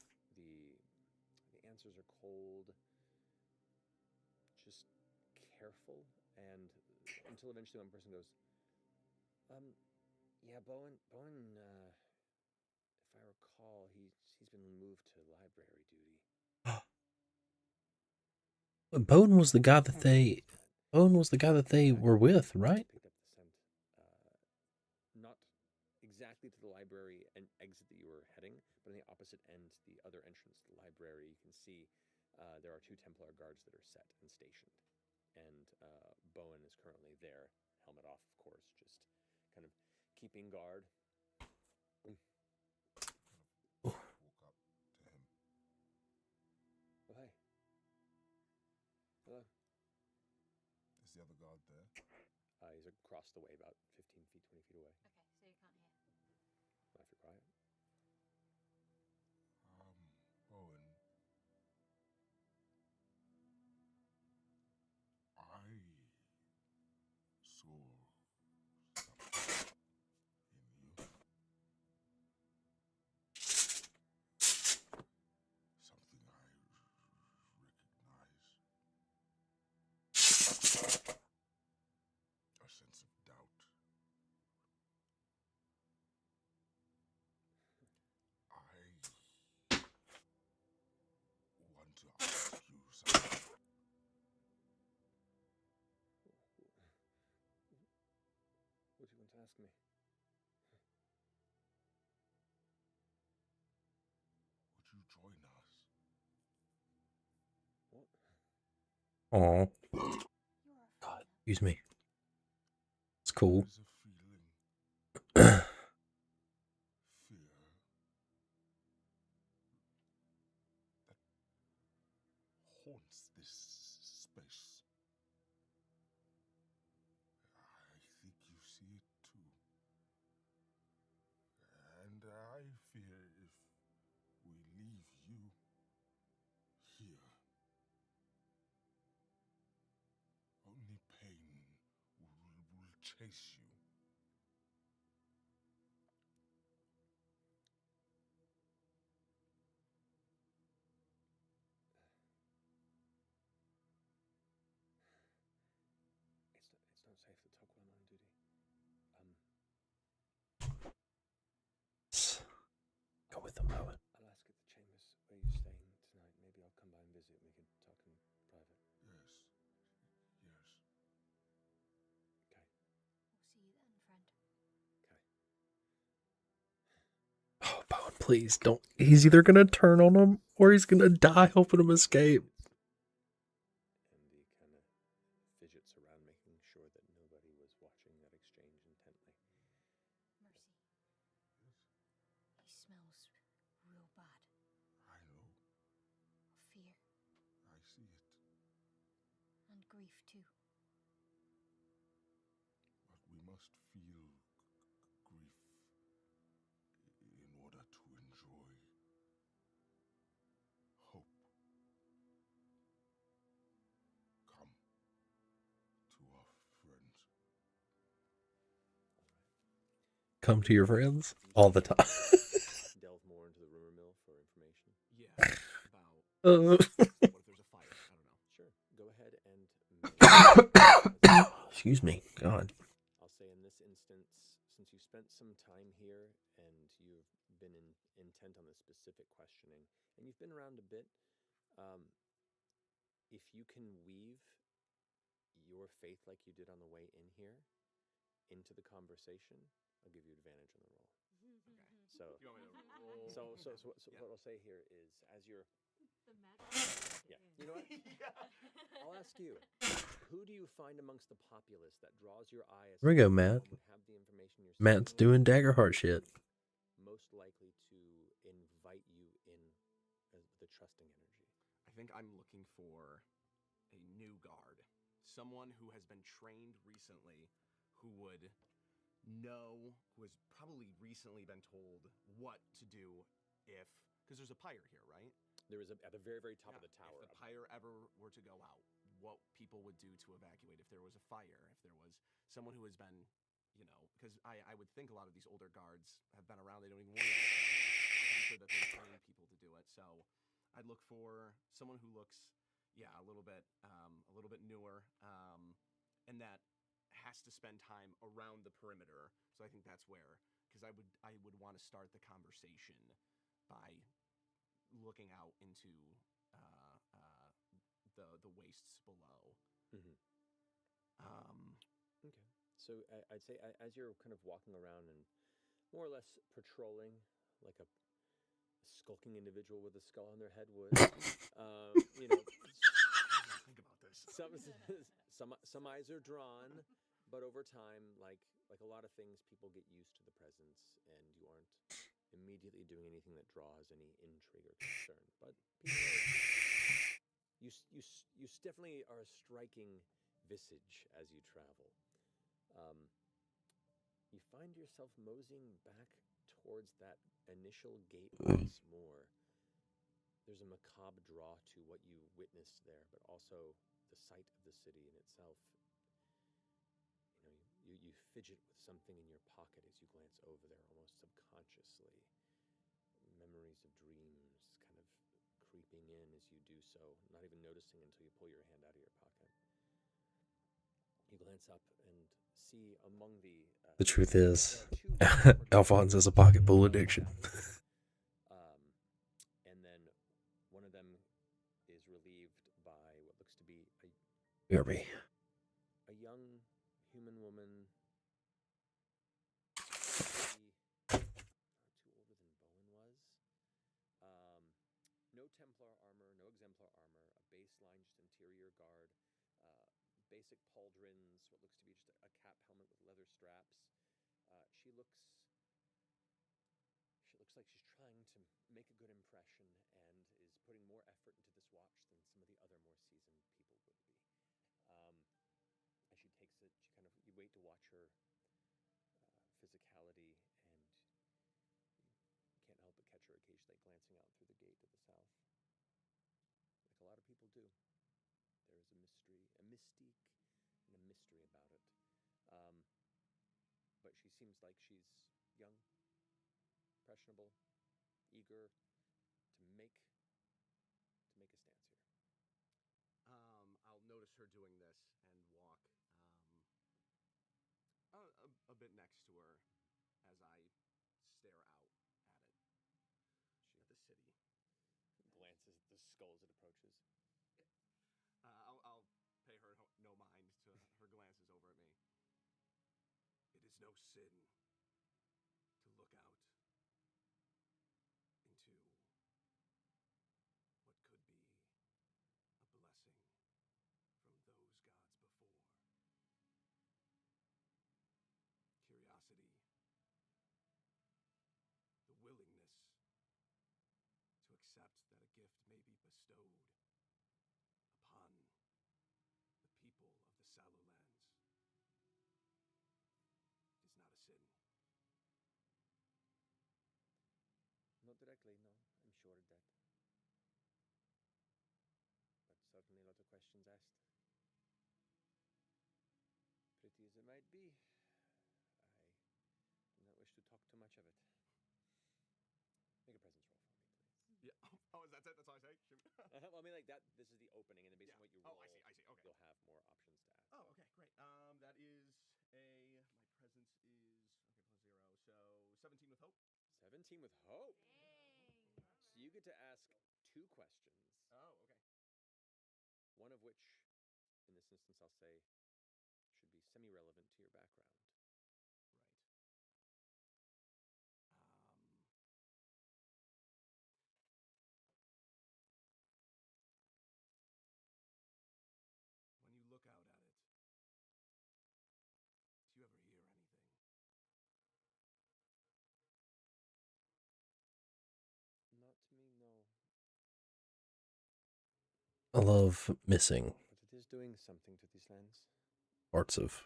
The answers are cold, just careful, and until eventually one person goes, Yeah, Bowen. If I recall, he's been moved to library duty. Bowen was the guy that they. Bowen was the guy that they were with, right? Picked up the scent. Not exactly to the library and exit that you were heading, but on the opposite end, the other entrance to the library, you can see there are 2 Templar guards that are set and stationed. And Bowen is currently there, helmet off, of course, just kind of keeping guard. Walk up to him. Oh, hey. Hello. Is the other guard there? He's across the way, about 15 feet, 20 feet away. Okay, so you can't hear. Not if you're quiet. Bowen. I saw something in you. Something I recognize. A sense of doubt. I want to ask you something. What do you want to ask me? Would you join us? What? Aw. You are a God, fool. excuse me. It's cool. There's a feeling. Fear. That haunts this space. I think you see it too. And I fear if we leave you here, only pain will chase you. It's not safe to talk while I'm on duty. Go with them, Bowen. I'll ask at the chambers where you're staying tonight. Maybe I'll come by and visit and we can talk in private. Yes. Yes. Okay. We'll see you then, friend. Okay. Oh, Bowen, please don't. He's either gonna turn on him or he's gonna die helping him escape. And he kind of fidgets around, making sure that nobody was watching that exchange intently. Mercy. He smells real bad. I know. Fear I see it. and grief too. But we must feel grief in order to enjoy hope. Come to our friends. Come to your friends all the time. Delve more into the rumor mill for information. Yeah, about what if there's a fire? I don't know. Sure. Go ahead and make Excuse me. God. I'll say in this instance, since you spent some time here and you've been intent on the specific questioning, and you've been around a bit, if you can weave your faith like you did on the way in here into the conversation, I'll give you advantage on the roll. Okay. So, You want me to roll? so Yeah. what I'll say here is, as you're, The magic. yeah, you know what? I'll ask you, who do you find amongst the populace that draws your eye as Here we go, someone Matt. who would have the information you're Matt's seeking doing Daggerheart shit. most likely to invite you in as the trusting energy? I think I'm looking for a new guard. Someone who has been trained recently, who would know, who has probably recently been told what to do if, because there's a pyre here, right? There is at the very, very top of Yeah, the tower. If the pyre ever were to go out, what people would do to evacuate if there was a fire, if there was someone who has been, because I would think a lot of these older guards have been around, they don't even want to. I'm sure that they train people to do it. So I'd look for someone who looks, a little bit newer, and that has to spend time around the perimeter. So I think that's where, because I would want to start the conversation by looking out into the wastes below. Mm-hmm. Okay. So I'd say as you're kind of walking around and more or less patrolling like a skulking individual with a skull on their head would, you know, Think about this. some eyes are drawn, but over time, like a lot of things, people get used to the presence, and you aren't immediately doing anything that draws any intrigue or concern. But people you definitely are a striking visage as you travel. Um, you find yourself moseying back towards that initial gate once more. There's a macabre draw to what you witnessed there, but also the sight of the city in itself. You fidget with something in your pocket as you glance over there, almost subconsciously. Memories of dreams kind of creeping in as you do so, not even noticing until you pull your hand out of your pocket. You glance up and see among The truth is, there are two Alphonse has a pocket pool addiction. And then one of them is relieved by what looks to be Irby. a young human woman, not too older than Bowen was. No Templar armor, no exemplar armor, a baseline just interior guard, basic pauldrons, what looks to be just a cap helmet with leather straps. She looks like she's trying to make a good impression and is putting more effort into this watch than some of the other more seasoned people would be. As she takes it, you wait to watch her physicality, and you can't help but catch her occasionally glancing out through the gate to the south, like a lot of people do. There is a mystique, and a mystery about it. Um, but she seems like she's young, impressionable, eager to make a stance here. I'll notice her doing this and walk a bit next to her as I stare out at the city. Glances at the skull as it approaches. I'll pay her no mind to her glances over at me. It is no sin to look out into what could be a blessing from those gods before. Curiosity, the willingness to accept that a gift may be bestowed upon the people of the Sallowlands is not a sin. Not directly, no. I'm sure of that. But certainly a lot of questions asked. Pretty as it might be, I do not wish to talk too much of it. Make a presence roll for me, please. Yeah. Oh, is that it? That's all I say? Well, I mean, like that. This is the opening, and then based on what you roll, Oh, I see. Okay. you'll have more options to ask. Oh, okay, great. That is my presence is okay +0, so 17 with hope. 17 with hope. So you get to ask 2 questions. Oh, okay. One of which, in this instance, I'll say, should be semi-relevant to your background. When you look out at it, do you ever hear anything? Not to me, no. I love missing But it is doing something to these lands. parts of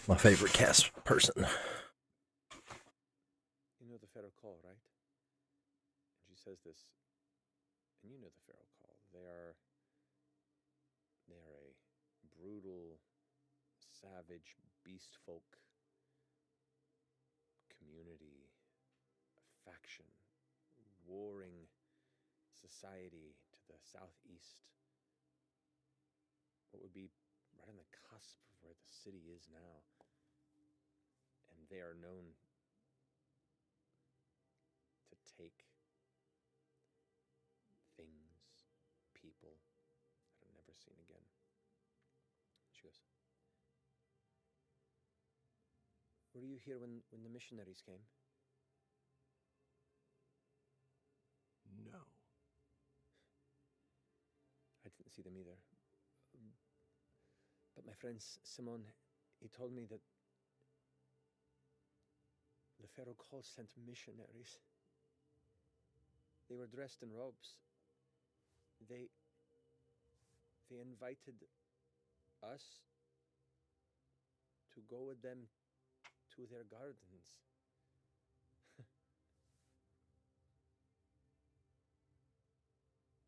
my favorite cast person. You know the Feral Call, right? And she says this, and you know the Feral Call. They are a brutal, savage beast folk community, faction, warring society to the southeast. What would be right on the cusp of where the city is now. And they are known to take things, people that are never seen again. She goes, were you here when the missionaries came? No. I didn't see them either. But my friend Simon, he told me that the Pharaoh Call sent missionaries. They were dressed in robes. They invited us to go with them to their gardens.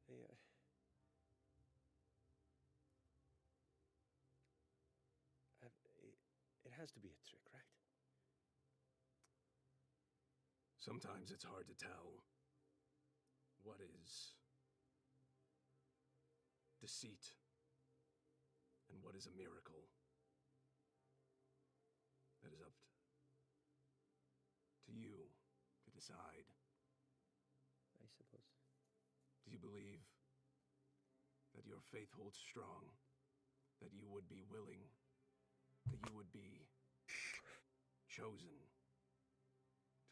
They, it has to be a trick, right? Sometimes it's hard to tell what is deceit and what is a miracle. That is up to you to decide. I suppose. Do you believe that your faith holds strong? That you would be willing? That you would be chosen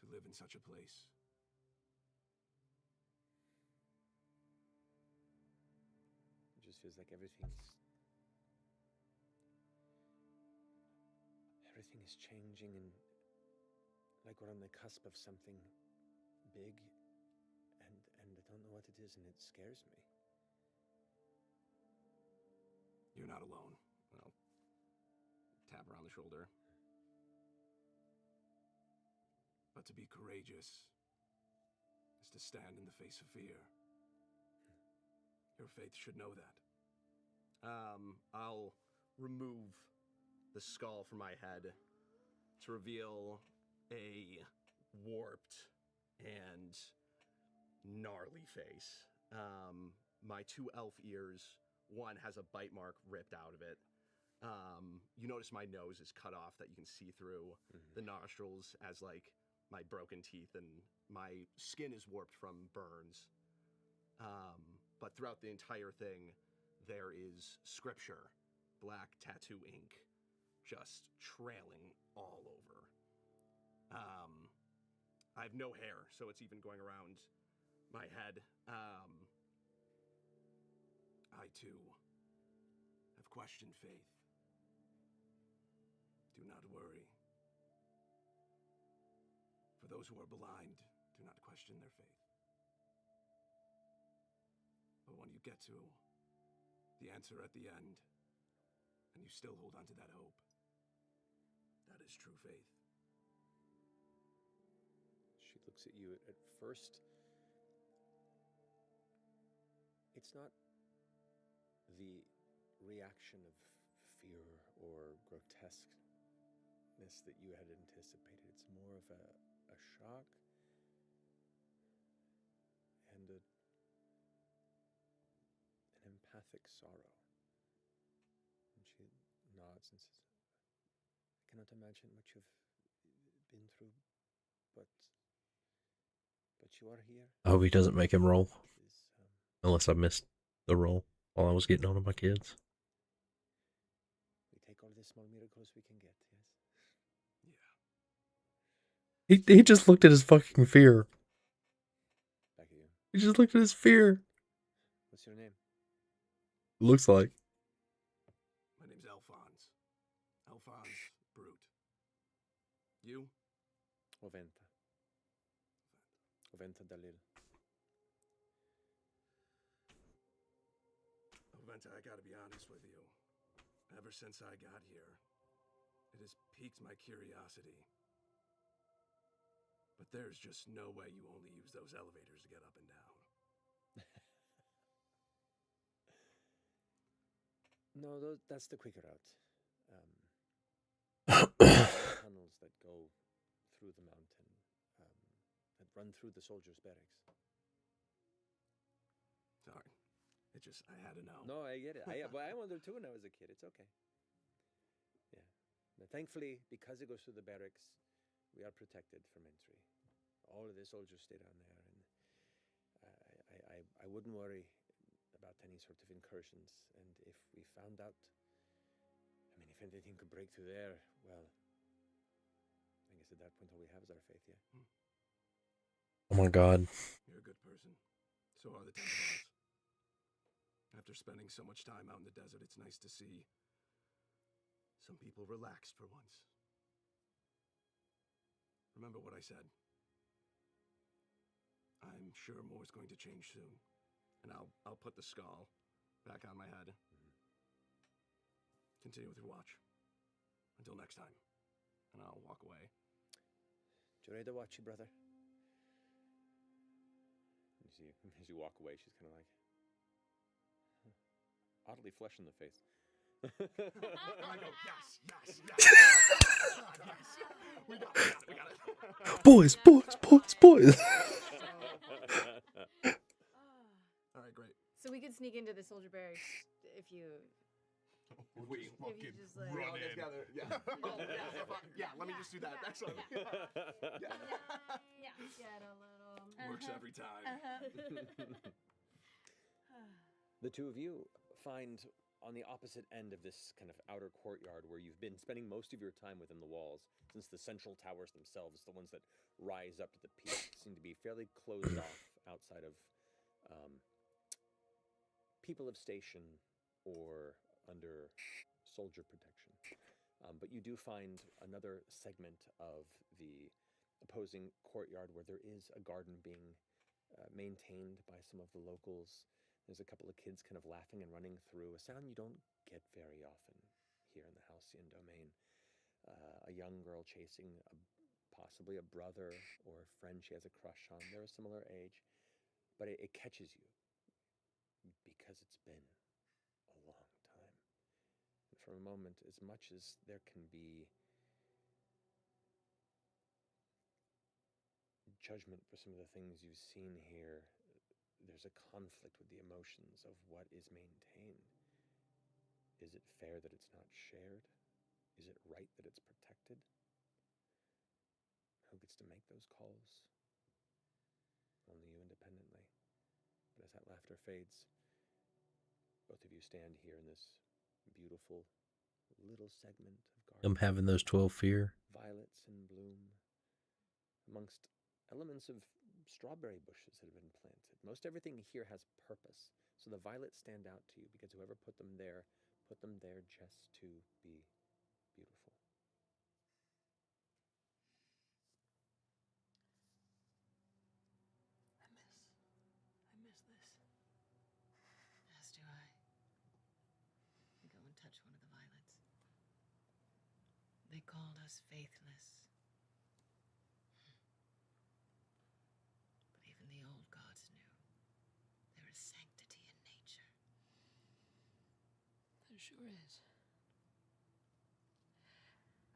to live in such a place? It just feels like everything is changing, and like we're on the cusp of something big, and I don't know what it is, and it scares me. You're not alone. I'll tap her on the shoulder. But to be courageous is to stand in the face of fear. Your faith should know that. I'll remove the skull from my head to reveal a warped and gnarly face. My 2 elf ears, one has a bite mark ripped out of it. You notice my nose is cut off that you can see through. The nostrils as like my broken teeth, and my skin is warped from burns. But throughout the entire thing, there is scripture, black tattoo ink, just trailing all over. I have no hair, so it's even going around my head. I too have questioned faith. Do not worry. For those who are blind, do not question their faith. But when you get to the answer at the end, and you still hold on to that hope, that is true faith. She looks at you at first. It's not the reaction of fear or grotesqueness that you had anticipated. It's more of a shock and an empathic sorrow. And she nods and says, I cannot imagine what you've been through, but you are here. I hope he doesn't make him roll. Unless I missed the roll while I was getting on to my kids. We take all the small miracles we can get, yes? Yeah. He just looked at his fucking fear. Back at you. He just looked at his fear. What's your name? Looks like. My name's Alphonse. Alphonse Brute. You? Oventa. Oventa Dalil. Oventa, I gotta be honest with you. Ever since I got here, it has piqued my curiosity. But there's just no way you only use those elevators to get up and down. No, that's the quicker route. Tunnels that go through the mountain, that run through the soldiers' barracks. Sorry. I had to know. No, I get it. I wondered too when I was a kid. It's okay. But thankfully, because it goes through the barracks, we are protected from entry. All of the soldiers stay down there, and I wouldn't worry about any sort of incursions. And if we found out, I mean, if anything could break through there, well, I guess at that point all we have is our faith, yeah? Oh my god. You're a good person. So are the Templars. After spending so much time out in the desert, it's nice to see some people relaxed for once. Remember what I said. I'm sure more's going to change soon. And I'll put the skull back on my head. Continue with your watch. Until next time. And I'll walk away. You ready to watch you, brother? As you walk away, she's kind of like, oddly flesh in the face. And I go, yes. We got it. Boys. All right, great. So we could sneak into the soldier barracks if you. We fucking just, like, we all get together. Yeah. Let me just do that. That's all. Yeah. Get a little. Works every time. The two of you find on the opposite end of this kind of outer courtyard where you've been spending most of your time within the walls, since the central towers themselves, the ones that rise up to the peak, seem to be fairly closed off outside of people of station or under soldier protection. But you do find another segment of the opposing courtyard where there is a garden being maintained by some of the locals. There's a couple of kids kind of laughing and running through, a sound you don't get very often here in the Halcyon Domain. A young girl chasing possibly a brother or a friend she has a crush on. They're a similar age, but it catches you because it's been a long time. And for a moment, as much as there can be judgment for some of the things you've seen here, there's a conflict with the emotions of what is maintained. Is it fair that it's not shared? Is it right that it's protected? Who gets to make those calls? Only you independently. But as that laughter fades, both of you stand here in this beautiful little segment of garden. I'm having those 12 fear. Violets in bloom, amongst elements of strawberry bushes that have been planted. Most everything here has purpose. So the violets stand out to you because whoever put them there just to be beautiful. I miss this. As do I. I go and touch one of the violets. They called us faithless. But even the old gods knew there is sanctity in nature. There sure is.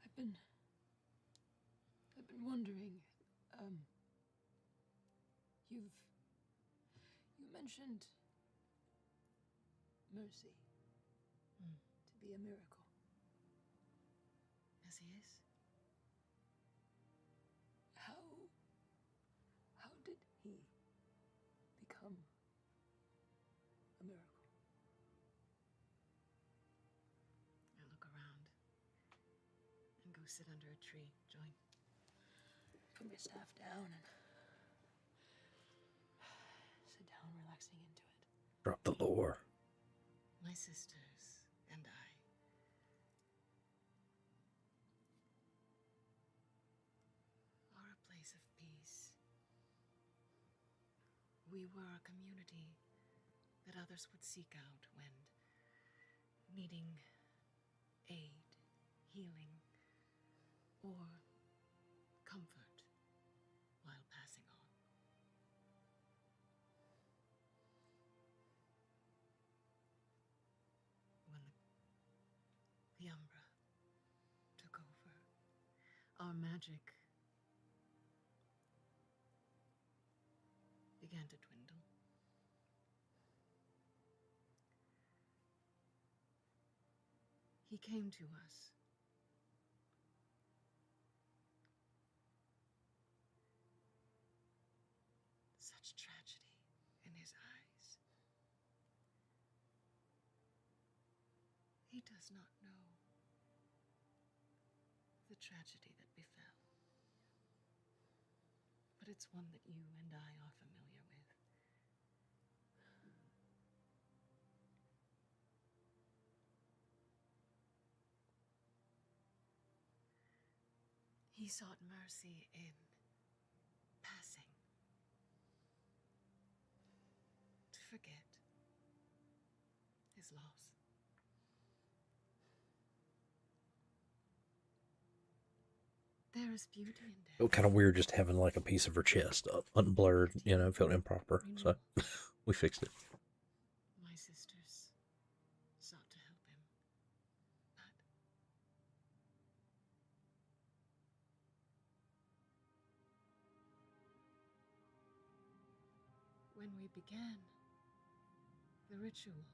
I've been wondering, you mentioned mercy to be a miracle. Yes, he is. How did he become a miracle? I look around and go sit under a tree. Join. Put my staff down and sit down, relaxing into it. Drop the lore. My sisters and I are a place of peace. We were a community that others would seek out when needing aid, healing, or comfort while passing on. When the Umbra took over, our magic began to dwindle. He came to us his eyes. He does not know the tragedy that befell. But it's one that you and I are familiar with. He sought mercy in passing, to forget his loss. There is beauty in death. It was kind of weird just having like a piece of her chest unblurred, you know, felt improper. So we fixed it. My sisters sought to help him, but when we began the ritual,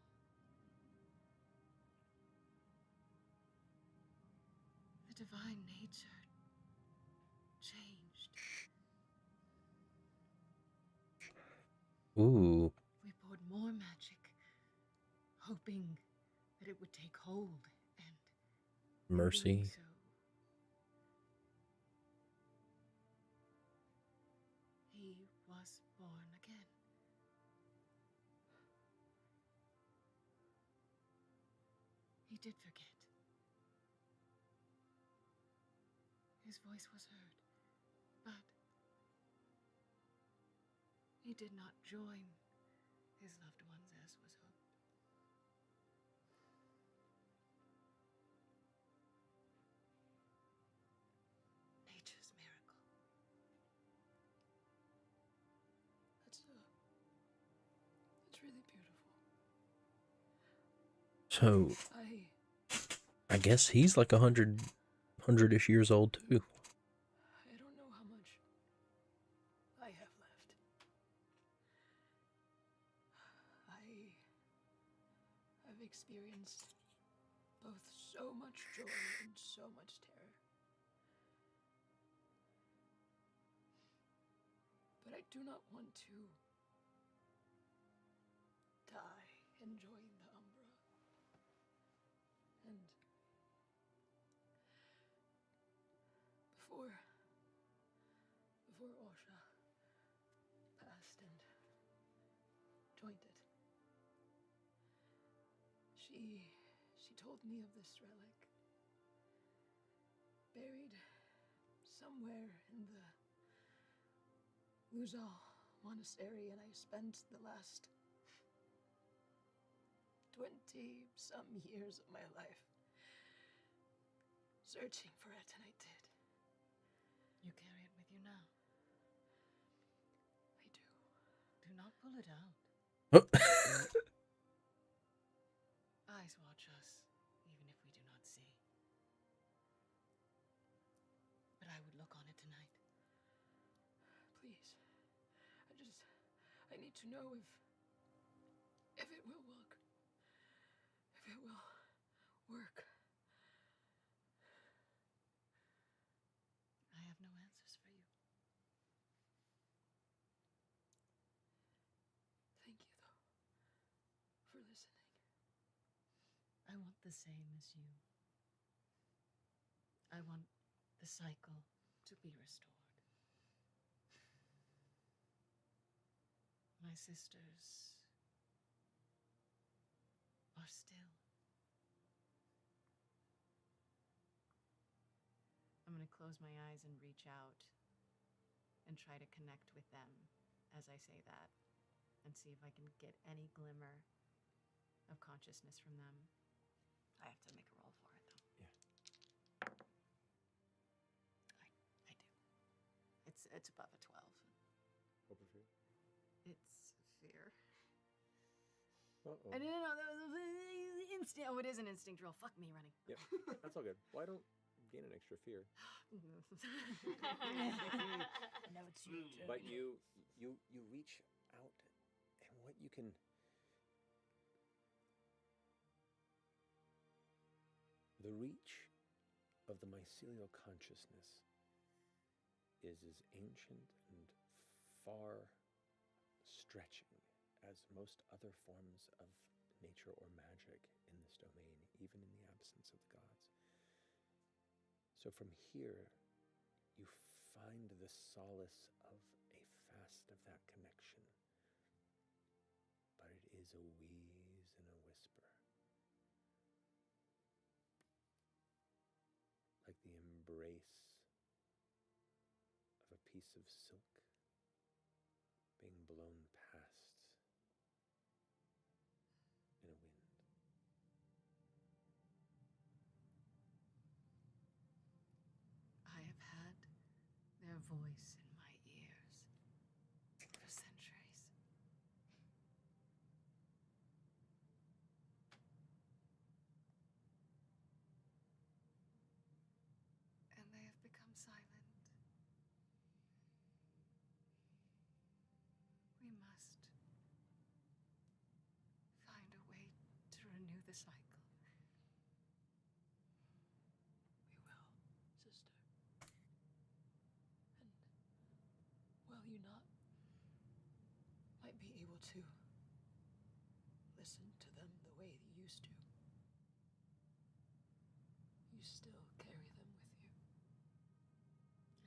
the divine nature changed. Ooh. We poured more magic, hoping that it would take hold, and in Mercy. doing so, he was born again. He did forget. His voice was heard, but he did not join his loved ones as was hoped. Nature's miracle. That's really beautiful. So I guess he's like 100-ish years old too. I don't know how much I have left. I've experienced both so much joy and so much terror. But I do not want to die enjoying the Umbra. And before Osha passed and joined it, she told me of this relic, buried somewhere in the Luzal monastery, and I spent the last 20-some years of my life searching for it, and I did. You carry it with you now. I do. Do not pull it out. Eyes watch us, even if we do not see. But I would look on it tonight. Please. I need to know if it will work. If it will work. I have no answers for you. Thank you, though, for listening. I want the same as you. I want the cycle to be restored. My sisters are still. I'm going to close my eyes and reach out and try to connect with them as I say that, and see if I can get any glimmer of consciousness from them. I have to make a roll for it, though. Yeah. I do. It's above a 12. Open fear. It's fear. Uh-oh. I didn't know that was instinct. Oh, it is an instinct roll. Fuck me running. Yep, that's all good. Well, I don't gain an extra fear. Now it's your turn. But you reach out, and what you can. The reach of the mycelial consciousness is as ancient and far stretching as most other forms of nature or magic in this domain, even in the absence of the gods. So from here, you find the solace of a fast of that connection, but it is a wheeze and a whisper, like the embrace of a piece of silk being blown past in a wind. I have had their voice in my ears for centuries. And they have become silent. We must find a way to renew the cycle. We will, sister. And will you not might be able to listen to them the way you used to? You still carry them with you.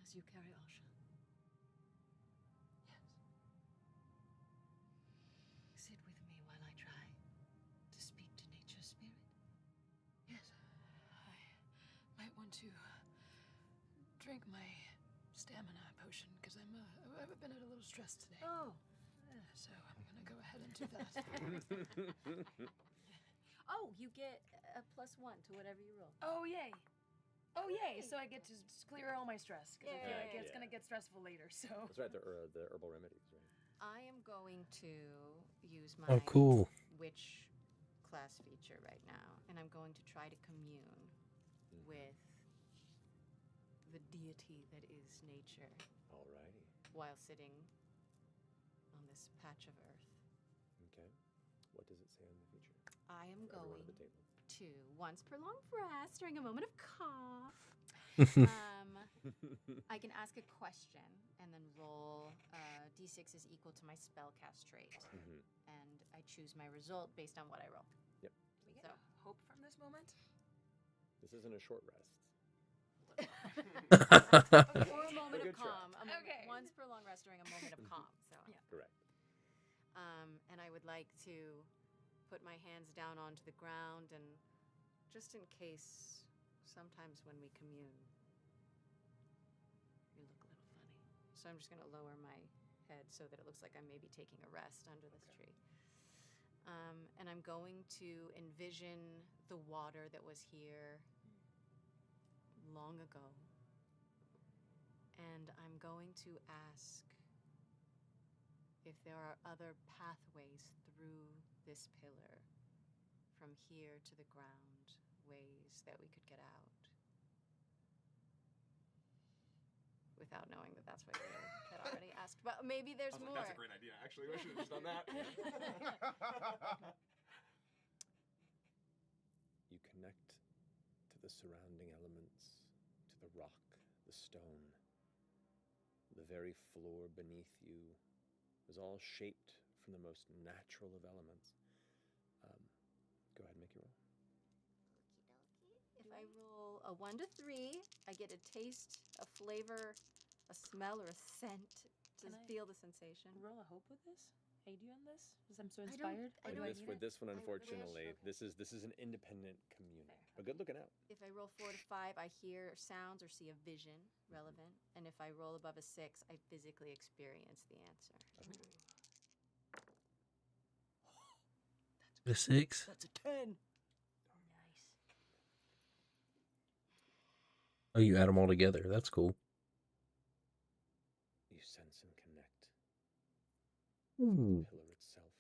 As you carry Asha. Yes. Sit with me while I try to speak to nature's spirit. Yes. I might want to drink my stamina potion because I've been at a little stress today. Oh. So I'm gonna go ahead and do that. Oh, you get a +1 to whatever you roll. Oh yay! Oh yay! So I get to clear all my stress because I feel like it's Yeah. gonna get stressful later. So That's right, the herbal remedies, right? I am going to use my Oh, cool. witch class feature right now, and I'm going to try to commune with the deity that is nature Alrighty. while sitting on this patch of earth. Okay. What does it say on the feature? I am For everyone going at the table. to once per long rest during a moment of cough. I can ask a question and then roll d6 is equal to my spellcast trait, and I choose my result based on what I roll. Yep. do we get So. hope from this moment? This isn't a short rest. Or a moment A of good try. calm. Okay. Once per long rest during a moment of calm. So. Yeah. Correct. And I would like to put my hands down onto the ground, and just in case, sometimes when we commune, you look a little funny. So I'm just going to lower my head so that it looks like I'm maybe taking a rest under this tree. And I'm going to envision the water that was here long ago. And I'm going to ask if there are other pathways through this pillar from here to the ground, ways that we could get out. Without knowing that that's what you had already asked. But maybe there's more. That's a great idea, actually. We should have just done that. You connect to the surrounding elements, to the rock, the stone. The very floor beneath you is all shaped from the most natural of elements. Go ahead and make your roll. If I roll a 1 to 3, I get a taste, a flavor, a smell, or a scent to Can I feel the sensation. Roll a hope with this? Aid you on this? Because I'm so I don't- inspired. I And don't this, with this one, I wish- unfortunately, okay. this is an independent community. But good looking out. If I roll 4 to 5, I hear sounds or see a vision relevant. And if I roll above a 6, I physically experience the answer. A 6. That's a 10. Nice. Oh, you add them all together. That's cool. You sense and connect Ooh. with the pillar itself.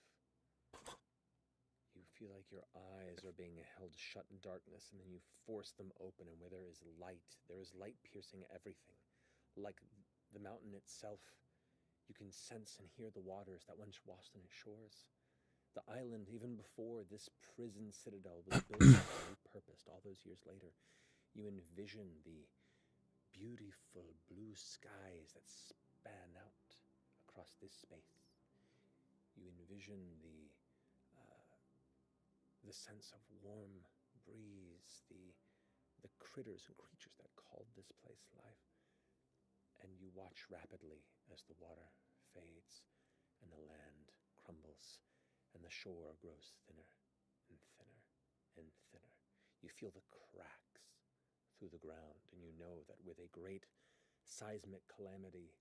You feel like your eyes are being held shut in darkness, and then you force them open, and where there is light piercing everything. Like the mountain itself, you can sense and hear the waters that once washed on its shores. The island, even before this prison citadel was built and repurposed all those years later, you envision the beautiful blue skies that span out across this space. You envision the sense of warm breeze, the critters and creatures that called this place life. And you watch rapidly as the water fades and the land crumbles and the shore grows thinner and thinner and thinner. You feel the cracks through the ground, and you know that with a great seismic calamity,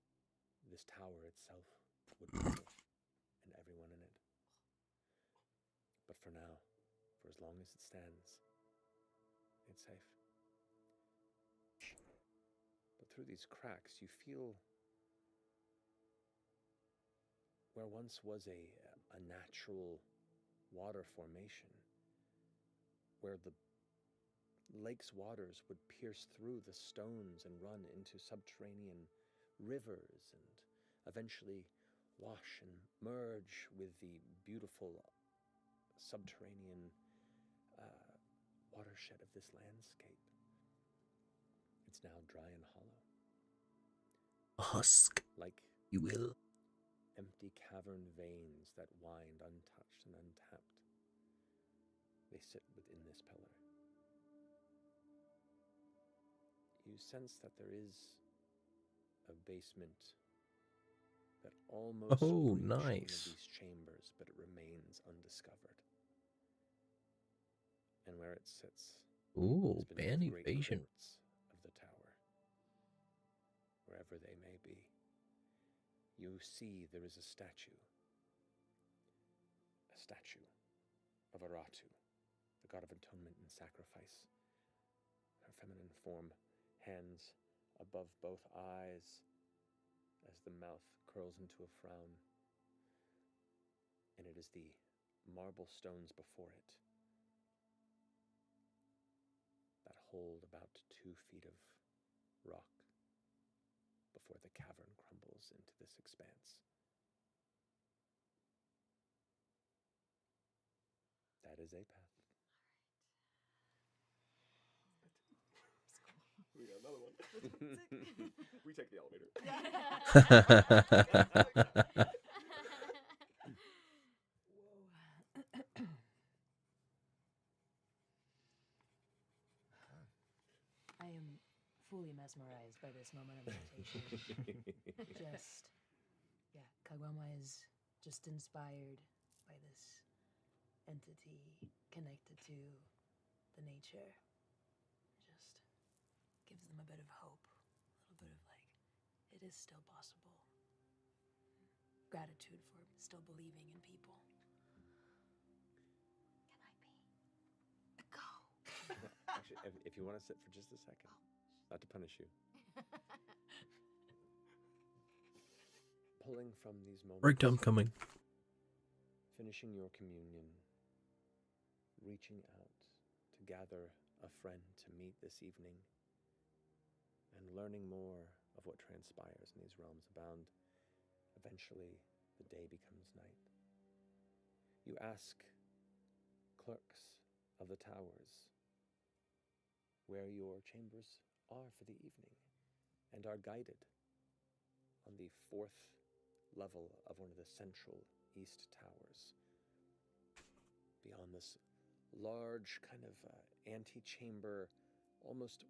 this tower itself would crumble and everyone in it. But for now, for as long as it stands, it's safe. But through these cracks, you feel where once was a natural water formation, where the lake's waters would pierce through the stones and run into subterranean rivers and eventually wash and merge with the beautiful subterranean watershed of this landscape. It's now dry and hollow. A husk, like you will. Empty cavern veins that wind untouched and untapped. They sit within this pillar. You sense that there is a basement that almost Oh, breached one of nice. these chambers, but it remains undiscovered. And where it sits Ooh, is beneath band the great evasion. courts of the tower. Wherever they may be, you see there is a statue of Aratu, the god of atonement and sacrifice. Her feminine form, hands above both eyes as the mouth curls into a frown. And it is the marble stones before it that hold about 2 feet of rock before the cavern crumbles into this expanse. That is a path. We got another one. We take the elevator. I am fully mesmerized by this moment of meditation. Kagwama is just inspired by this entity connected to the nature. Just gives them a bit of hope, a little bit of like, it is still possible. Gratitude for still believing in people. Can I go? Actually, if you want to sit for just a second, not to punish you. Pulling from these moments. Breakdown coming. Finishing your communion. Reaching out to gather a friend to meet this evening. And learning more of what transpires in these realms abound. Eventually, the day becomes night. You ask clerks of the towers where your chambers are for the evening, and are guided on the 4th level of one of the central east towers. Beyond this large kind of antechamber, almost,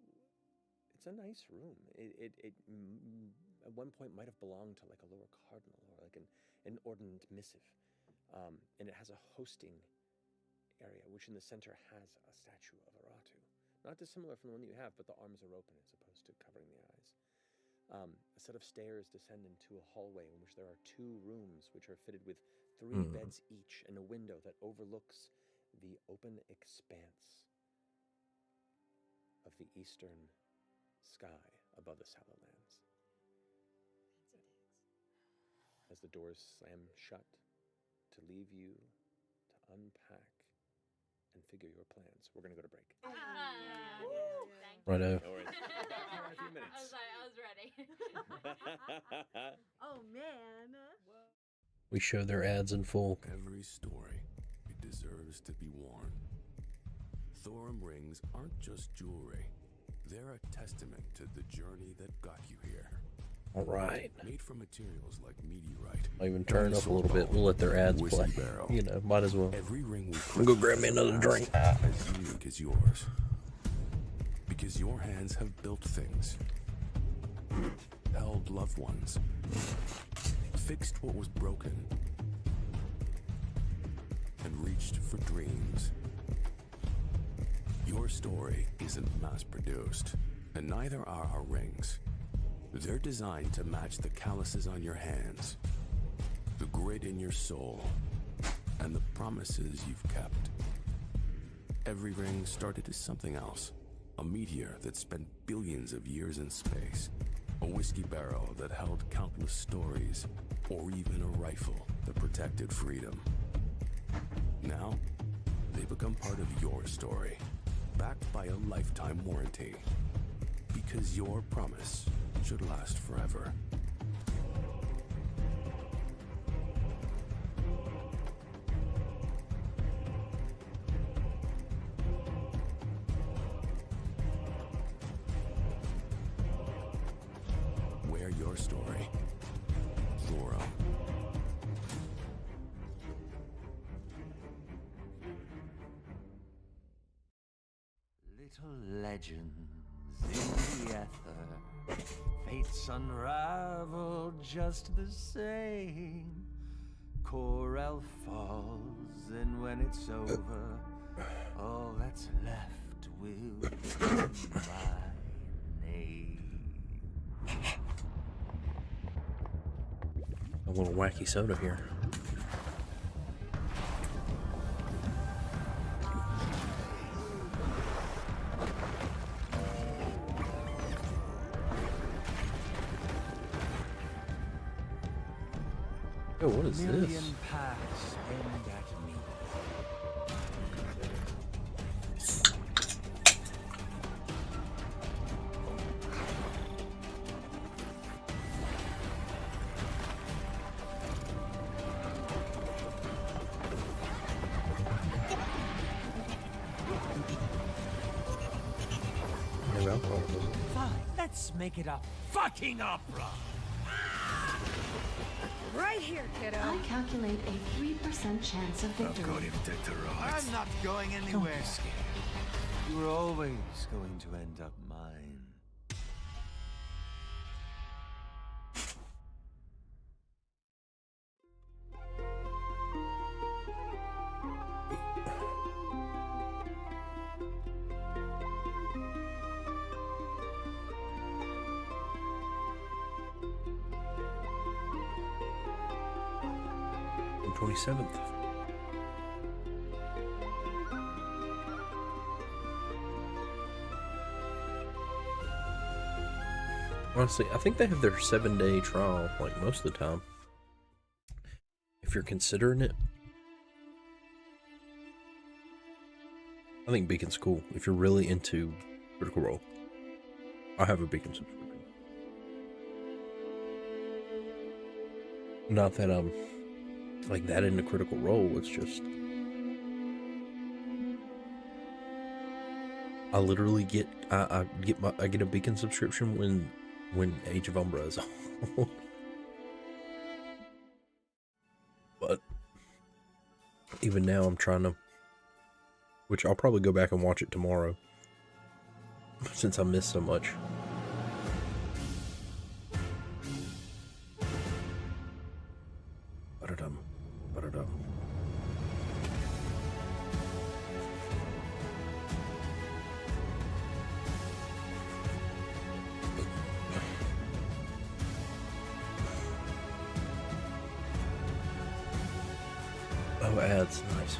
it's a nice room. It at one point might have belonged to like a lower cardinal or like an ordinant missive. And it has a hosting area, which in the center has a statue of Aratu. Not dissimilar from the one that you have, but the arms are open as opposed to covering the eyes. A set of stairs descend into a hallway in which there are 2 rooms which are fitted with 3 beds each and a window that overlooks the open expanse of the eastern sky above the Sallowlands. As the doors slam shut to leave you to unpack and figure your plans. We're going to go to break. Righto. No worries. In a few minutes. I was ready. Oh man. We show their ads in full. Every story, it deserves to be worn. Thorum rings aren't just jewelry. They're a testament to the journey that got you here. All right. Made from materials like meteorite, I'll even turn up a little bit. We'll let their ads play. Whiskey Barrel. You know, might as well. Every ring we I'll go grab me another drink. as unique as yours. Because your hands have built things, held loved ones, fixed what was broken, and reached for dreams. Your story isn't mass-produced, and neither are our rings. They're designed to match the calluses on your hands, the grit in your soul, and the promises you've kept. Every ring started as something else. A meteor that spent billions of years in space. A whiskey barrel that held countless stories. Or even a rifle that protected freedom. Now, they become part of your story. Backed by a lifetime warranty. Because your promise should last forever. Wear your story. Zoro. Little legends in the ether, fates unravel just the same. Corel falls, and when it's over, all that's left will be my name. A little wacky soda here. Oh, what is Million this? paths end at me. No alcohol, was it? Fine, let's make it a fucking opera. Right here, kiddo. I calculate a 3% chance of victory. I'm not going anywhere. You were always going to end up mine. The 27th. Honestly, I think they have their 7-day trial, like, most of the time. If you're considering it. I think Beacon's cool, if you're really into Critical Role. I have a Beacon subscription. Not that I'm, like, that into Critical Role, it's just... I literally get, I get a Beacon subscription when Age of Umbra is on. But even now I'm trying to, which I'll probably go back and watch it tomorrow since I missed so much. Ba-da-dum, ba-da-dum. Oh, ads, nice.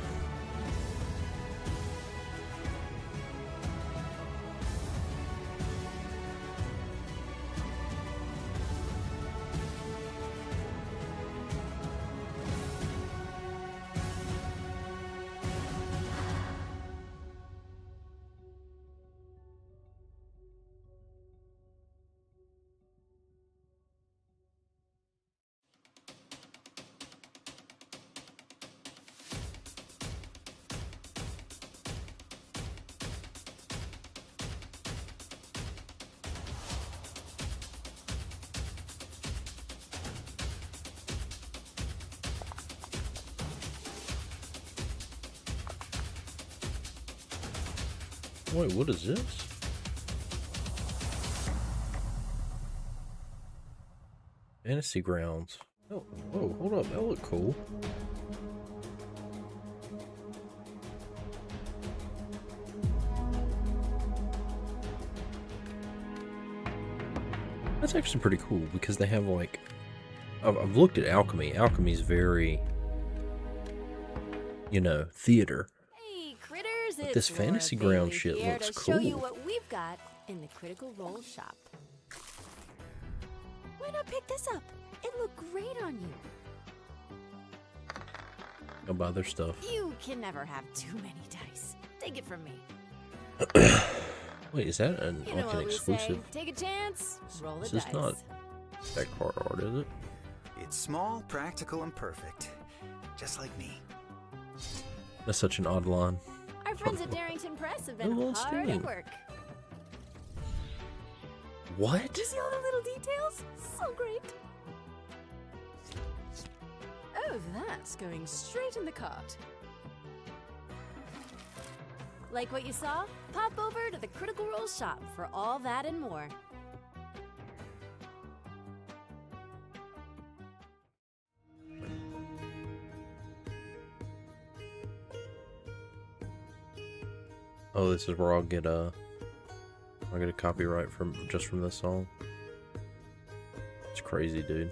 Wait, what is this? Fantasy Grounds. Oh, whoa, hold up. That look cool. That's actually pretty cool because they have like, I've looked at alchemy. Alchemy's very, you know, theater. Hey, critters! But It's this Laura Fantasy Ground Bailey shit here looks to show you cool. what we've got in the Critical Role shop. Why not pick this up? It looked great on you. I'll buy their stuff. You can never have too many dice. Take it from me. Wait, is that an, You know like an what we exclusive? say. Take a chance. Roll the This is dice. not that card art, is it? It's small, practical, and perfect. Just like me. That's such an odd line. Our friends at Darrington Press have been Oh, well, hard Steam. at work. What? Do you see all the little details? So great. Oh, that's going straight in the cart. Like what you saw? Pop over to the Critical Role shop for all that and more. Oh, this is where I'll get a copyright from this song. It's crazy, dude.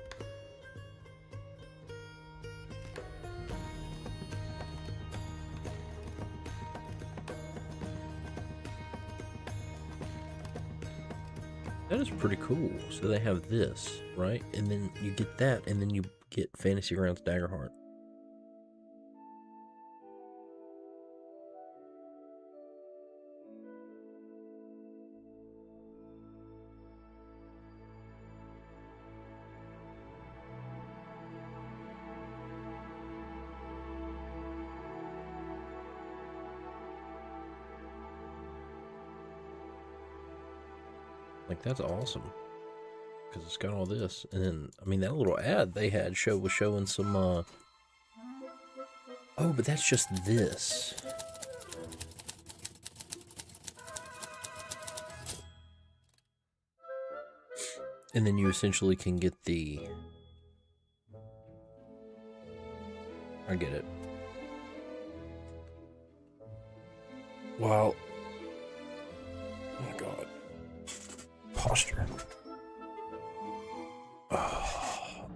That is pretty cool. So they have this, right? And then you get that, and then you get Fantasy Grounds Daggerheart. Like, that's awesome. Because it's got all this. And then, I mean, that little ad they had was showing some, Oh, but that's just this. And then you essentially can get the... I get it. Well... Oh my god. Posture. Oh.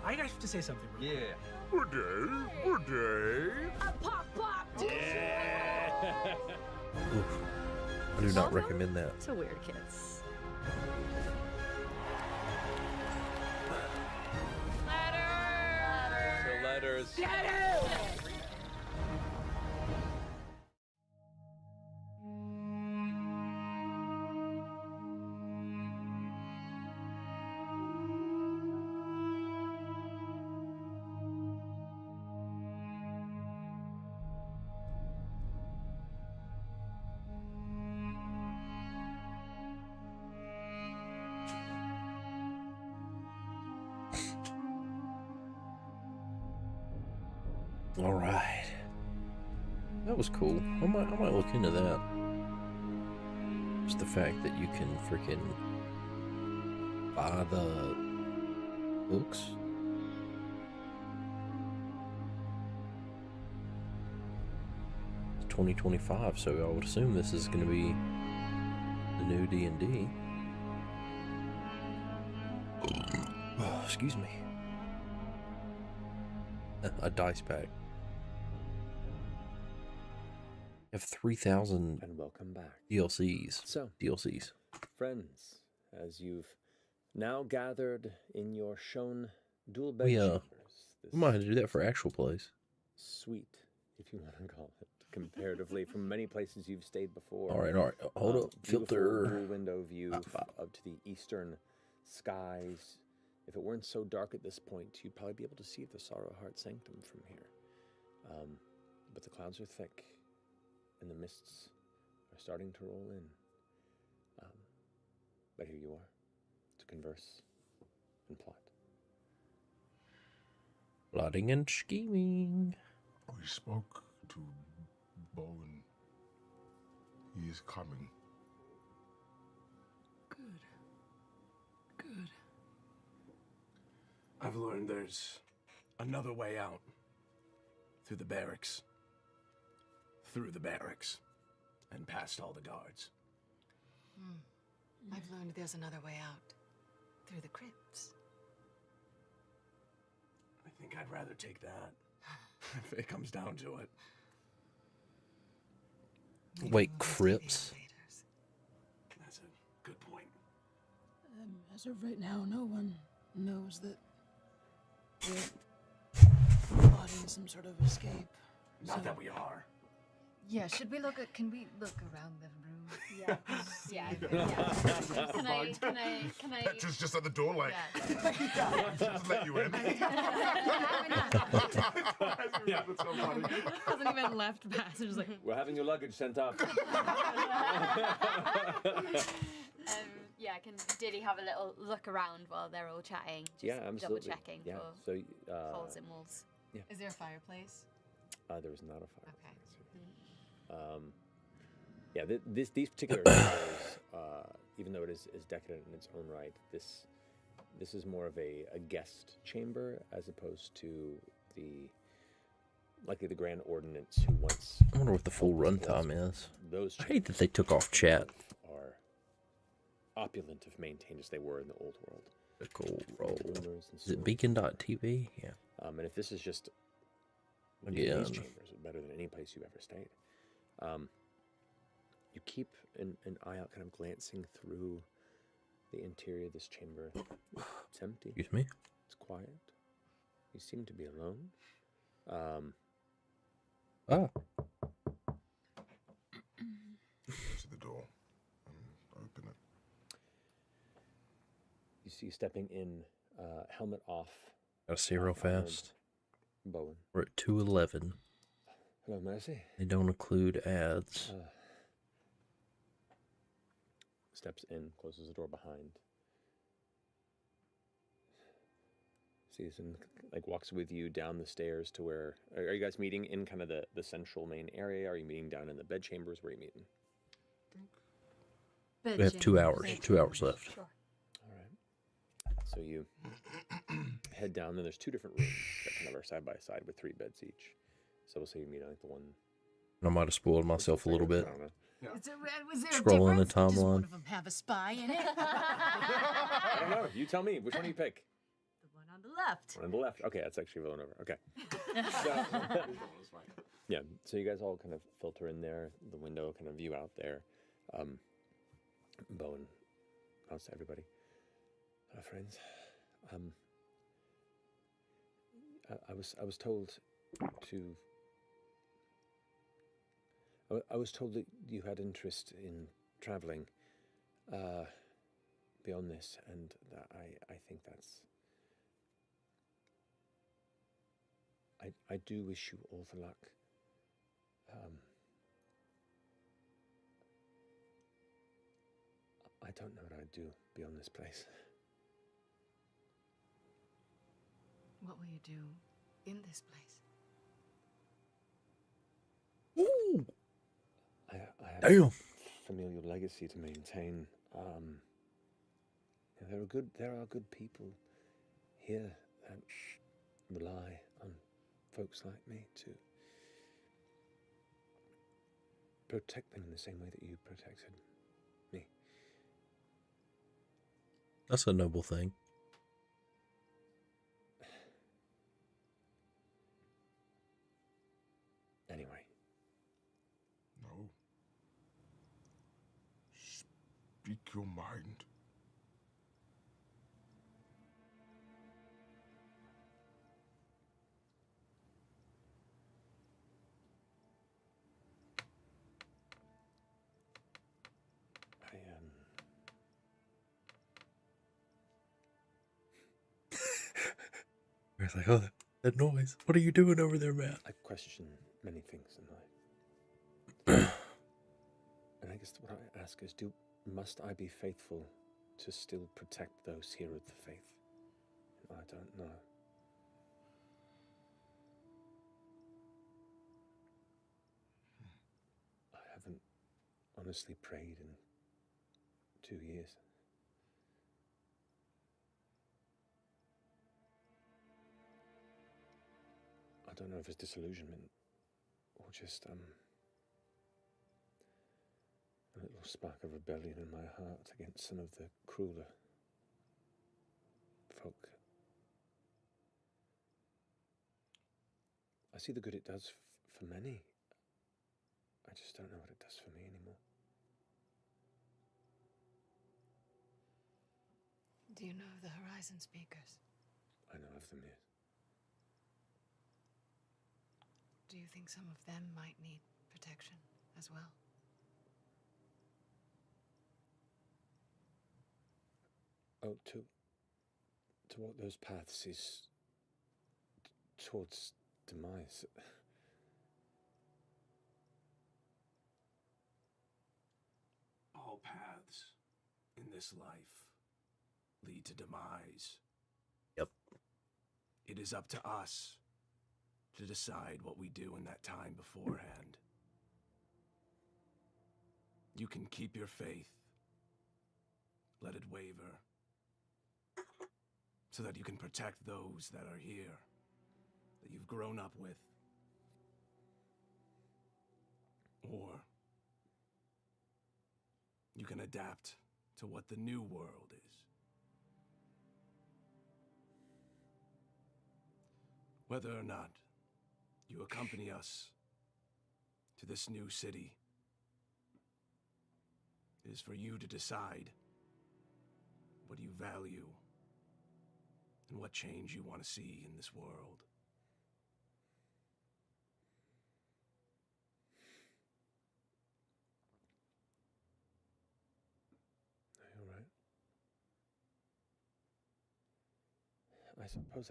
I have to say something. Yeah. Good day, good day. Pop, pop. Oof. I do not recommend that. To weird kids. So letters. All right. That was cool. I might look into that. Just the fact that you can freaking buy the books. It's 2025, so I would assume this is going to be the new D&D. Oh, excuse me. A dice pack. You have 3,000 And welcome back. DLCs. So, DLCs. friends, as you've now gathered in your shown dual bed We chambers, might have to do that for actual plays. suite, if you want to call it, comparatively from many places you've stayed before. All right. Hold up. Beautiful Filter. dual window view up to the eastern skies. If it weren't so dark at this point, you'd probably be able to see the Sorrow Heart Sanctum from here. But the clouds are thick, and the mists are starting to roll in. But here you are, to converse and plot. Plotting and scheming. We spoke to Bowen. He is coming. Good. Good. I've learned there's another way out. Through the barracks. Through the barracks. And past all the guards. I've learned there's another way out. Through the crypts. I think I'd rather take that. If it comes down to it. Wait, crypts? That's a good point. As of right now, no one knows that we're plotting some sort of escape. Not that we are. Yeah, should we can we look around the room? Yeah. Yeah. Can I? Petra's just at the door, like, Yeah. just let you in. Yeah, that's so funny. Hasn't even left past. Just like, We're having your luggage sent up. Yeah, can Diddy have a little look around while they're all chatting? Just Yeah, absolutely. double checking Yeah. for So, holes in walls. is there a fireplace? there was not a fire. Okay. Yeah, these particular chambers, even though it is decadent in its own right, this is more of a guest chamber as opposed to likely the Grand Ordinance who once. I wonder what the full runtime is. Those I hate that they took off chat. are opulent if maintained as they were in the old world. The cool roll. Rumors and Is it stories. Beacon.tv? Yeah. And if this is just Again. these chambers, better than any place you've ever stayed. You keep an eye out, kind of glancing through the interior of this chamber. It's empty. Excuse me? It's quiet. You seem to be alone. Go to the door and open it. You see stepping in, helmet off. Gotta say real fast. Bowen. We're at 211. Hello, Mercy. They don't include ads. Steps in, closes the door behind. Sees and walks with you down the stairs to where. Are you guys meeting in kind of the central main area? Are you meeting down in the bed chambers? Where are you meeting? We have 2 hours. 2 hours left. Sure. All right. So you head down, and there's 2 different rooms that kind of are side by side with 3 beds each. So we'll say you meet on the one. I might have spoiled myself a little bit. I don't know. Yeah. Was there Scrolling the a difference? Does one timeline. of them have a spy in it? I don't know. You tell me. Which one do you pick? The one on the left. One on the left. Okay, that's actually rolling over. Okay. So, yeah. So you guys all kind of filter in there. The window kind of view out there. Bowen, how's everybody? Friends. I was told to. I was told that you had interest in traveling beyond this, and that I think that's. I do wish you all the luck. I don't know what I'd do beyond this place. What will you do in this place? Ooh! I have Damn. a familial legacy to maintain. There are good people here that rely on folks like me to protect them in the same way that you protected me. That's a noble thing. Anyway. No. Speak your mind. It's like, oh, that noise. What are you doing over there, Matt? I question many things in life. And I guess what I ask is, must I be faithful to still protect those here of the faith? I don't know. honestly prayed in 2 years. I don't know if it's disillusionment or just a little spark of rebellion in my heart against some of the crueler folk. I see the good it does for many. I just don't know what it does for me anymore. Do you know of the Horizon Speakers? I know of them, yes. Do you think some of them might need protection as well? Oh, to walk those paths is towards demise. All paths in this life lead to demise. Yep. It is up to us to decide what we do in that time beforehand. You can keep your faith, let it waver, so that you can protect those that are here, that you've grown up with. Or you can adapt to what the new world is. Whether or not you accompany us to this new city, it is for you to decide what you value and what change you want to see in this world. Are you all right? I suppose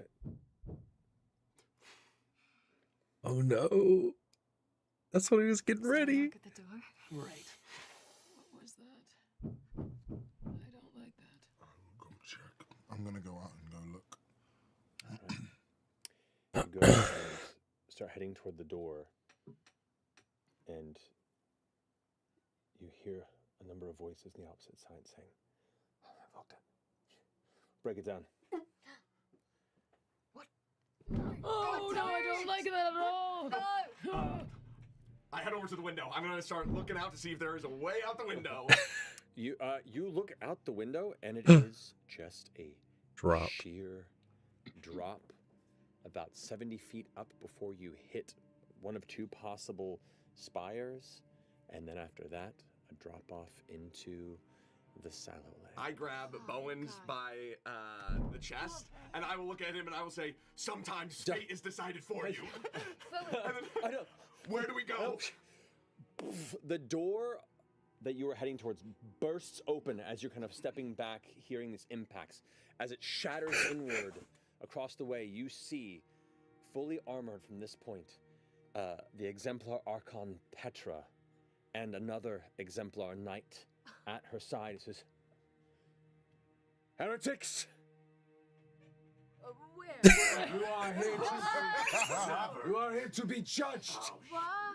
Oh no. That's what he was getting ready. Knock at the door. Right. What was that? I don't like that. I'll go check. I'm gonna go out and go look. You go and start heading toward the door, and you hear a number of voices on the opposite side saying, "I've locked it. Break it down." Oh no, I don't like that at all. I head over to the window. I'm gonna start looking out to see if there is a way out the window. You look out the window, and it is just a Drop. sheer drop, about 70 feet up before you hit one of two possible spires, and then after that, a drop off into the Sallowlands. I grab Bowens by the chest, and I will look at him and I will say, "Sometimes fate is decided for you." And then, I know. where do we go? The door that you were heading towards bursts open as you're kind of stepping back, hearing these impacts. As it shatters inward across the way, you see, fully armored from this point, the Exemplar Archon Petra and another Exemplar Knight at her side. It says, "Heretics! Where? You are here to be judged.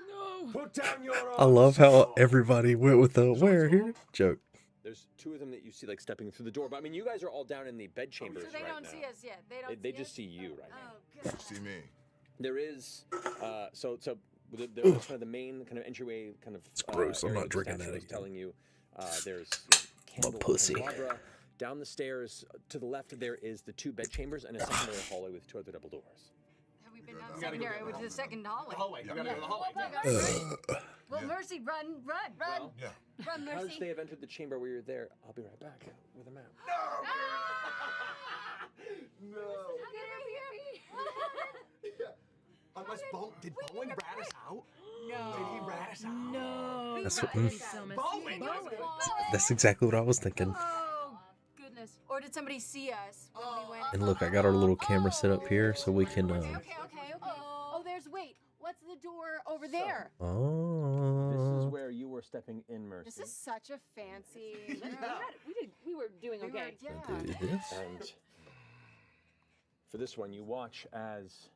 No. Put down your arms. I love how everybody went with the "we're here" joke. There's two of them that you see like stepping through the door, but I mean, you guys are all down in the bed chambers So they right don't now. see us yet. They don't. They see just us? see you right now. Oh, good. See me. There is, there's kind of the main kind of entryway kind of. It's gross. I'm area not that the drinking statue that is again. telling you, there's I'm a pussy. candelabra. Down the stairs to the left, there is the two bed chambers and a secondary hallway with two other double doors. Have we been down We the gotta go secondary? down Which is the second hallway. The hallway. You gotta go to the hallway. Well, Yeah. Mercy, run. Well, Yeah. Run, Because Mercy. they have entered the chamber where you're there, I'll be right back with a map. No. Get her here. Unless did Bowen rat us out? No. Did he rat us out? No. That's Who what- rat mm. us out? Bowen. That's exactly what I was thinking. Oh, goodness. Or did somebody see us when we went? And look, I got our little camera set up here so we can. Okay. Oh, there's, wait. What's the door over there? This is Oh. where you were stepping in, Mercy. This is such a fancy. We were doing okay. Do this. And for this one, you watch as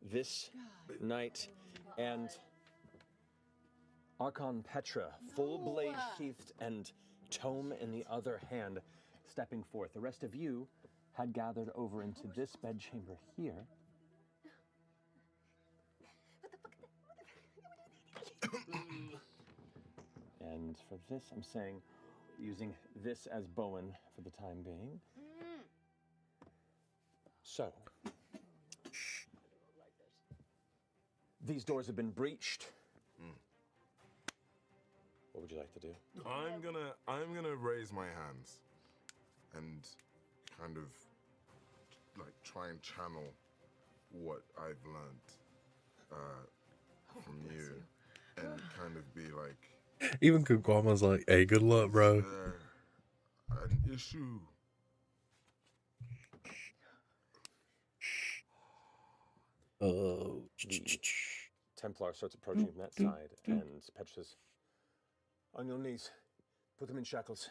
this knight and Archon Petra, full blade sheathed and tome in the other hand, stepping forth. The rest of you had gathered over into this bedchamber here. And for this, I'm saying, using this as Bowen for the time being. So, these doors have been breached. What would you like to do? I'm gonna raise my hands and kind of like try and channel what I've learned from you, and kind of be like. Even Kugwama's like, hey, good luck, bro. An issue. Oh. Templar starts approaching from that side, and Petra says, on your knees, put them in shackles.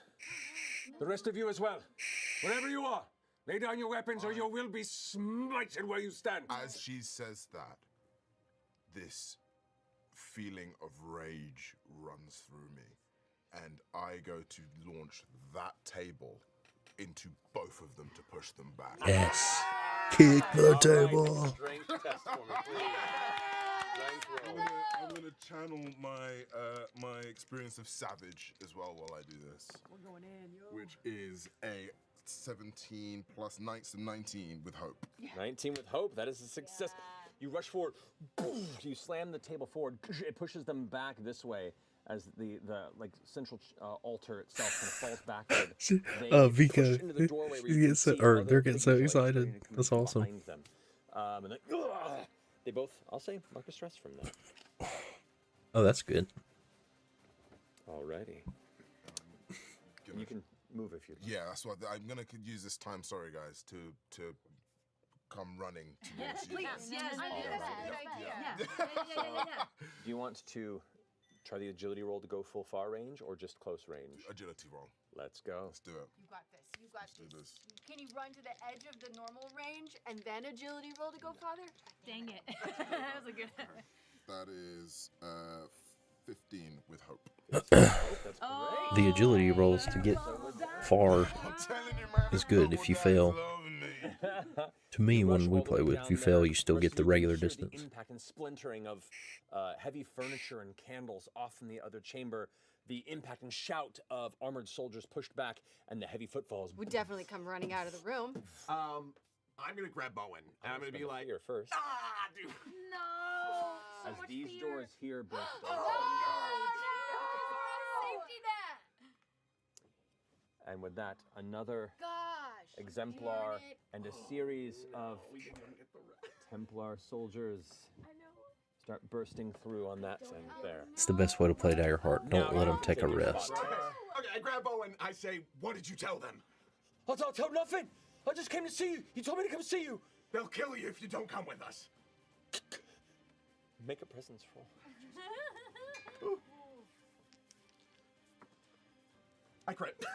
The rest of you as well. Wherever you are, lay down your weapons or you will be smited where you stand. As she says that, this feeling of rage runs through me, and I go to launch that table into both of them to push them back. Yes. Kick the table. Strength test for me, please. I'm gonna channel my experience of Savage as well while I do this. We're going in, yo. Which is a 17 plus 19 with hope. 19 with hope. That is a success. You rush forward. You slam the table forward. It pushes them back this way as the like central altar itself kind of falls backward. Vika, they're getting so excited. That's awesome. Them. And then, they both, I'll say, mark a stress from them. Oh, that's good. Alrighty. You can move if you'd like. Yeah, that's what I'm gonna use this time. Sorry, guys, to come running towards you. Please, yes. Do you want to try the agility roll to go full far range or just close range? Agility roll. Let's go. Let's do it. You got this. You got Let's do this. Can you run to the edge of the normal range and then agility roll to go farther? Dang it. That was a good. That is 15 with hope. That's great. The agility rolls to get far is good if you fail. To me, when we play with, if you fail, you still get the regular distance. Impact and splintering of heavy furniture and candles off in the other chamber. The impact and shout of armored soldiers pushed back, and the heavy footfalls. Would definitely come running out of the room. I'm gonna grab Bowen, and I'm gonna be like, here first. Dude. No. As these doors here burst open. Safety net. And with that, another Gosh. exemplar and a series of Templar soldiers start bursting through on that end there. It's the best way to play Daggerheart. Don't let them take a rest. Okay, I grab Bowen. I say, what did you tell them? I'll tell nothing. I just came to see you. You told me to come see you. They'll kill you if you don't come with us. Make a presence roll. I crit.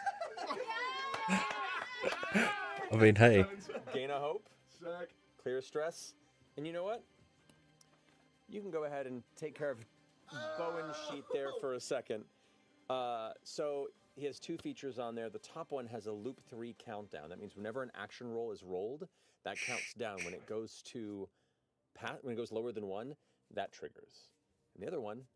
I mean, hey. Gain a hope. Clear stress. And you know what? You can go ahead and take care of Bowen's sheet there for a second. So he has two features on there. The top one has a loop 3 countdown. That means whenever an action roll is rolled, that counts down. When it goes to when it goes lower than 1, that triggers. And the other one,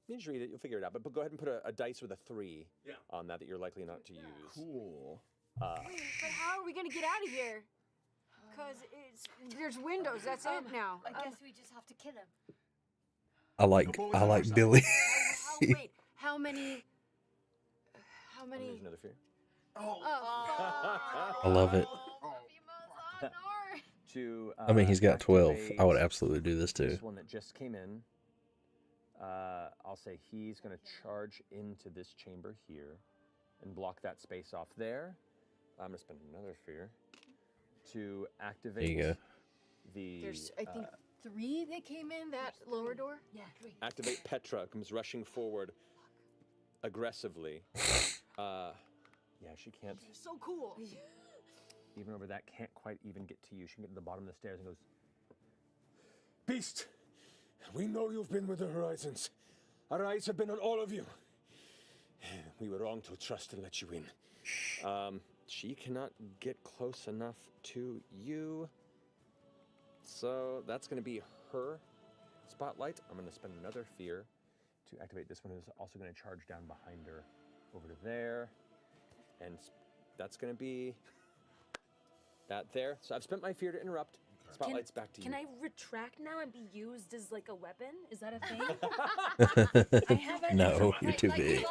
you just read it, you'll figure it out. But go ahead and put a dice with a 3 on that you're likely not to use. Cool. Wait, but how are we gonna get out of here? Because there's windows. That's it now. I guess we just have to kill him. I like Billy. Wait, how many? There's another fear. I love it. I mean, he's got 12. I would absolutely do this too. This one that just came in. I'll say he's going to charge into this chamber here and block that space off there. I'm going to spend another fear to activate. There you go. There's, I think, 3 that came in that lower door. Yeah, 3. Activate Petra, comes rushing forward aggressively. Yeah, she can't. So cool. Even over that, can't quite even get to you. She can get to the bottom of the stairs and goes, Beast, we know you've been with the Horizons. Our eyes have been on all of you. We were wrong to trust and let you in. She cannot get close enough to you. So that's going to be her spotlight. I'm going to spend another fear to activate. This one is also going to charge down behind her over to there. And that's going to be that there. So I've spent my fear to interrupt. Spotlight's back to you. Can I retract now and be used as like a weapon? Is that a thing? No, you're too big.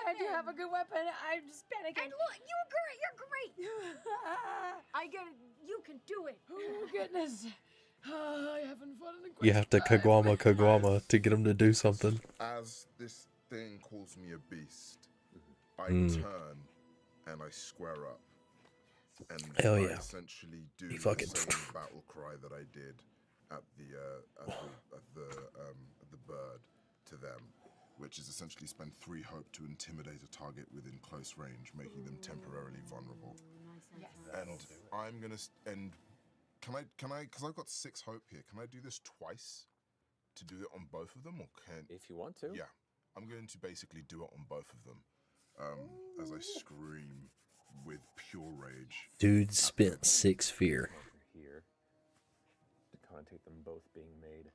I do have a good weapon. I'm just panicking. And look, you're great. You can do it. Oh goodness. I haven't fought in You have to Kagwama to get him to do something. As this thing calls me a beast, I turn and I square up. And Hell I yeah. essentially do He the fucking- same battle cry that I did at the bird to them, which is essentially spend 3 hope to intimidate a target within close range, making them temporarily vulnerable. Yes. And I'm gonna can I because I've got 6 hope here. Can I do this twice to do it on both of them, or can if you want to? Yeah, I'm going to basically do it on both of them as I scream with pure rage. Dude spent 6 fear. Here to connotate them both being made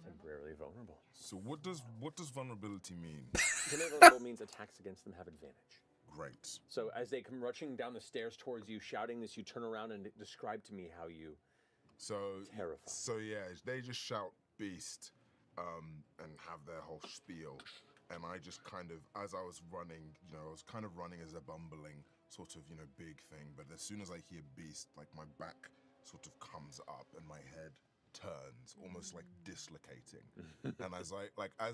temporarily vulnerable. So what does vulnerability mean? Temporarily vulnerable means attacks against them have advantage. Great. So as they come rushing down the stairs towards you, shouting this, you turn around and describe to me how you terrify. So yeah, they just shout beast and have their whole spiel. And I just kind of, as I was running, I was kind of running as a bumbling sort of, big thing. But as soon as I hear beast, like my back sort of comes up and my head turns, almost like dislocating. And as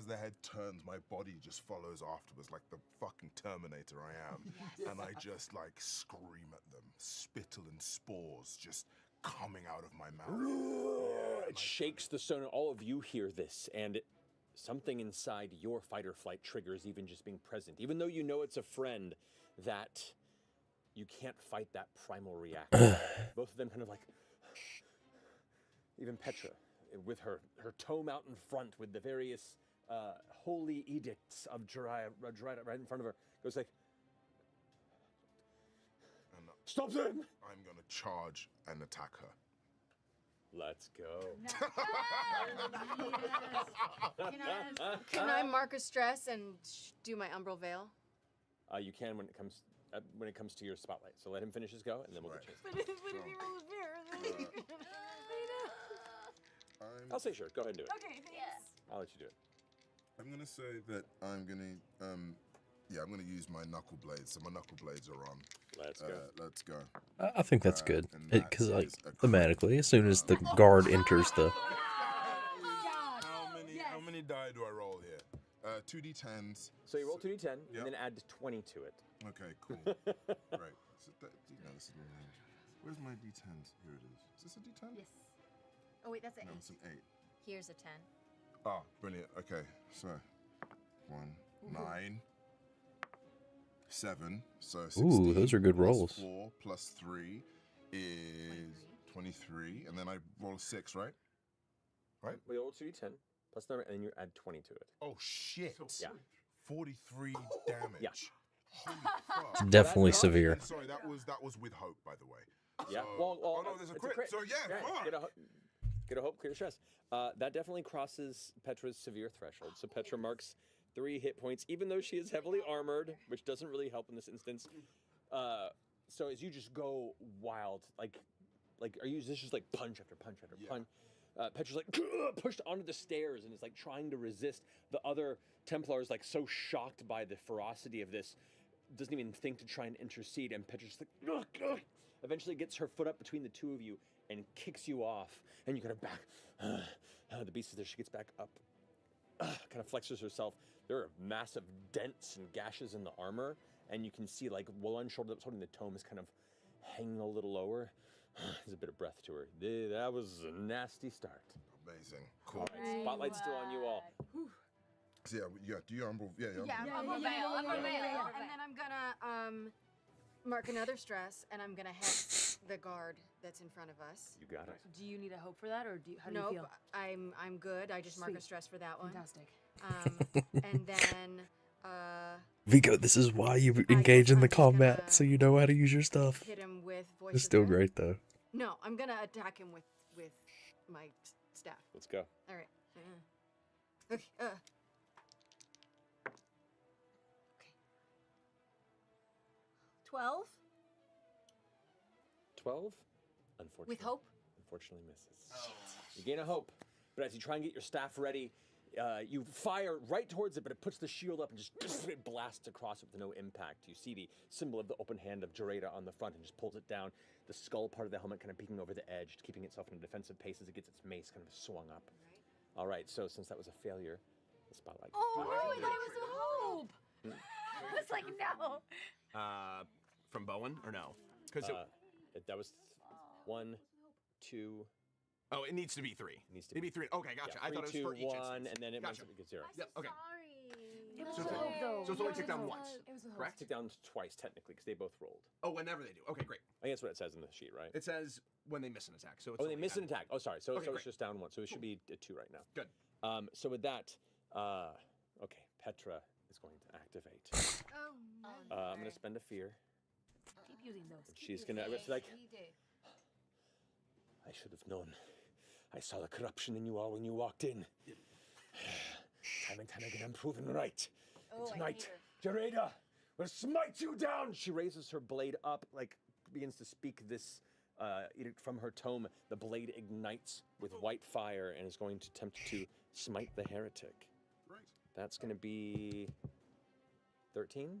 the head turns, my body just follows afterwards like the fucking Terminator I am. And I just like scream at them, spittle and spores just coming out of my mouth. It shakes the stone. All of you hear this, and something inside your fight or flight triggers even just being present. Even though you know it's a friend, that you can't fight that primal reaction. Both of them kind of like, even Petra, with her tome out in front with the various holy edicts of Jiraiya right in front of her, goes like, stop them! I'm gonna charge and attack her. Let's go. Can I mark a stress and do my umbral veil? You can when it comes to your spotlight. So let him finish his go, and then we'll get you. But if he rolls fear, I'll say sure. Go ahead and do it. Okay, thanks. I'll let you do it. I'm gonna say that I'm gonna use my knuckle blades. So my knuckle blades are on. Let's go. I think that's good. Because, like, thematically, as soon as the guard enters the... How many die do I roll here? 2d10s. So you roll 2d10, and then add 20 to it. Okay, cool. Right. So this is where's my d10s? Here it is. Is this a d10? Yes. Oh wait, that's an 8. No, it's an 8. Here's a 10. Ah, brilliant. Okay, so 1, 9, 7. So 16. Ooh, those are good plus rolls. 4 plus 3 is 23, and then I roll 6, right? Right. We roll 2d10 plus number, and then you add 20 to it. Oh shit! Yeah. 43 damage. Yeah. Holy fuck. It's definitely severe. Sorry, that was with hope, by the way. Yeah. So, Well, oh no, there's a crit. So yeah, fuck. Get a hope, clear stress. That definitely crosses Petra's severe threshold. So Petra marks 3 hit points, even though she is heavily armored, which doesn't really help in this instance. So as you just go wild, like are you just like punch after punch after punch? Petra's like pushed onto the stairs and is like trying to resist. The other Templar is like so shocked by the ferocity of this, doesn't even think to try and intercede. And Petra's like, ugh. Eventually gets her foot up between the two of you and kicks you off. And you kind of back. The beast is there. She gets back up, kind of flexes herself. There are massive dents and gashes in the armor, and you can see like one shoulder that's holding the tome is kind of hanging a little lower. There's a bit of breath to her. That was a nasty start. Amazing. Cool. All right, spotlight's still on you all. So yeah, do your umbral. Yeah, Umbral veil. And then I'm gonna mark another stress, and I'm gonna head the guard that's in front of us. You got it. Do you need a hope for that, or how do you Nope, feel? I'm good. I just mark a Sweet. stress for that one. Fantastic. And then Vigo, this is why you engage in the combat, so you know how to use your stuff. hit him with voice. It's of still Fear. great though. No, I'm gonna attack him with my staff. Let's go. All right. Okay. Okay. 12 12. Unfortunately. with hope. Unfortunately misses. You gain a hope, but as you try and get your staff ready, you fire right towards it, but it puts the shield up and just it blasts across it with no impact. You see the symbol of the open hand of Jareda on the front and just pulls it down. The skull part of the helmet kind of peeking over the edge, keeping itself in a defensive pace as it gets its mace kind of swung up. All right, so since that was a failure, the spotlight. Oh, I thought it was a hope. I was like, no. From Bowen or no? Because that was 1, 2. Oh, it needs to be 3. It needs to be 3. Okay, gotcha. Yeah, I thought it was 3, for 2, each 1, instance. and then it Gotcha. gets 0. Yep. Okay. It was So a it's hope, though. so it's only ticked down once. It was a hope. Correct? Tick down twice technically because they both rolled. Oh, whenever they do. Okay, great. I think that's what it says in the sheet, right? It says when they miss an attack. So it's Oh, they only missed an had- attack. Oh, sorry. So, Okay, so it's great. just down 1. So it should be a 2 right now. Good. So with that, okay, Petra is going to activate. Oh no. I'm going to spend a fear. Keep using those. And she's going to, it's like, I should have known. I saw the corruption in you all when you walked in. Time and time again, I'm proven right. And tonight, Jareda will smite you down. She raises her blade up, like begins to speak this edict from her tome. The blade ignites with white fire and is going to attempt to smite the heretic. Right. That's going to be 13.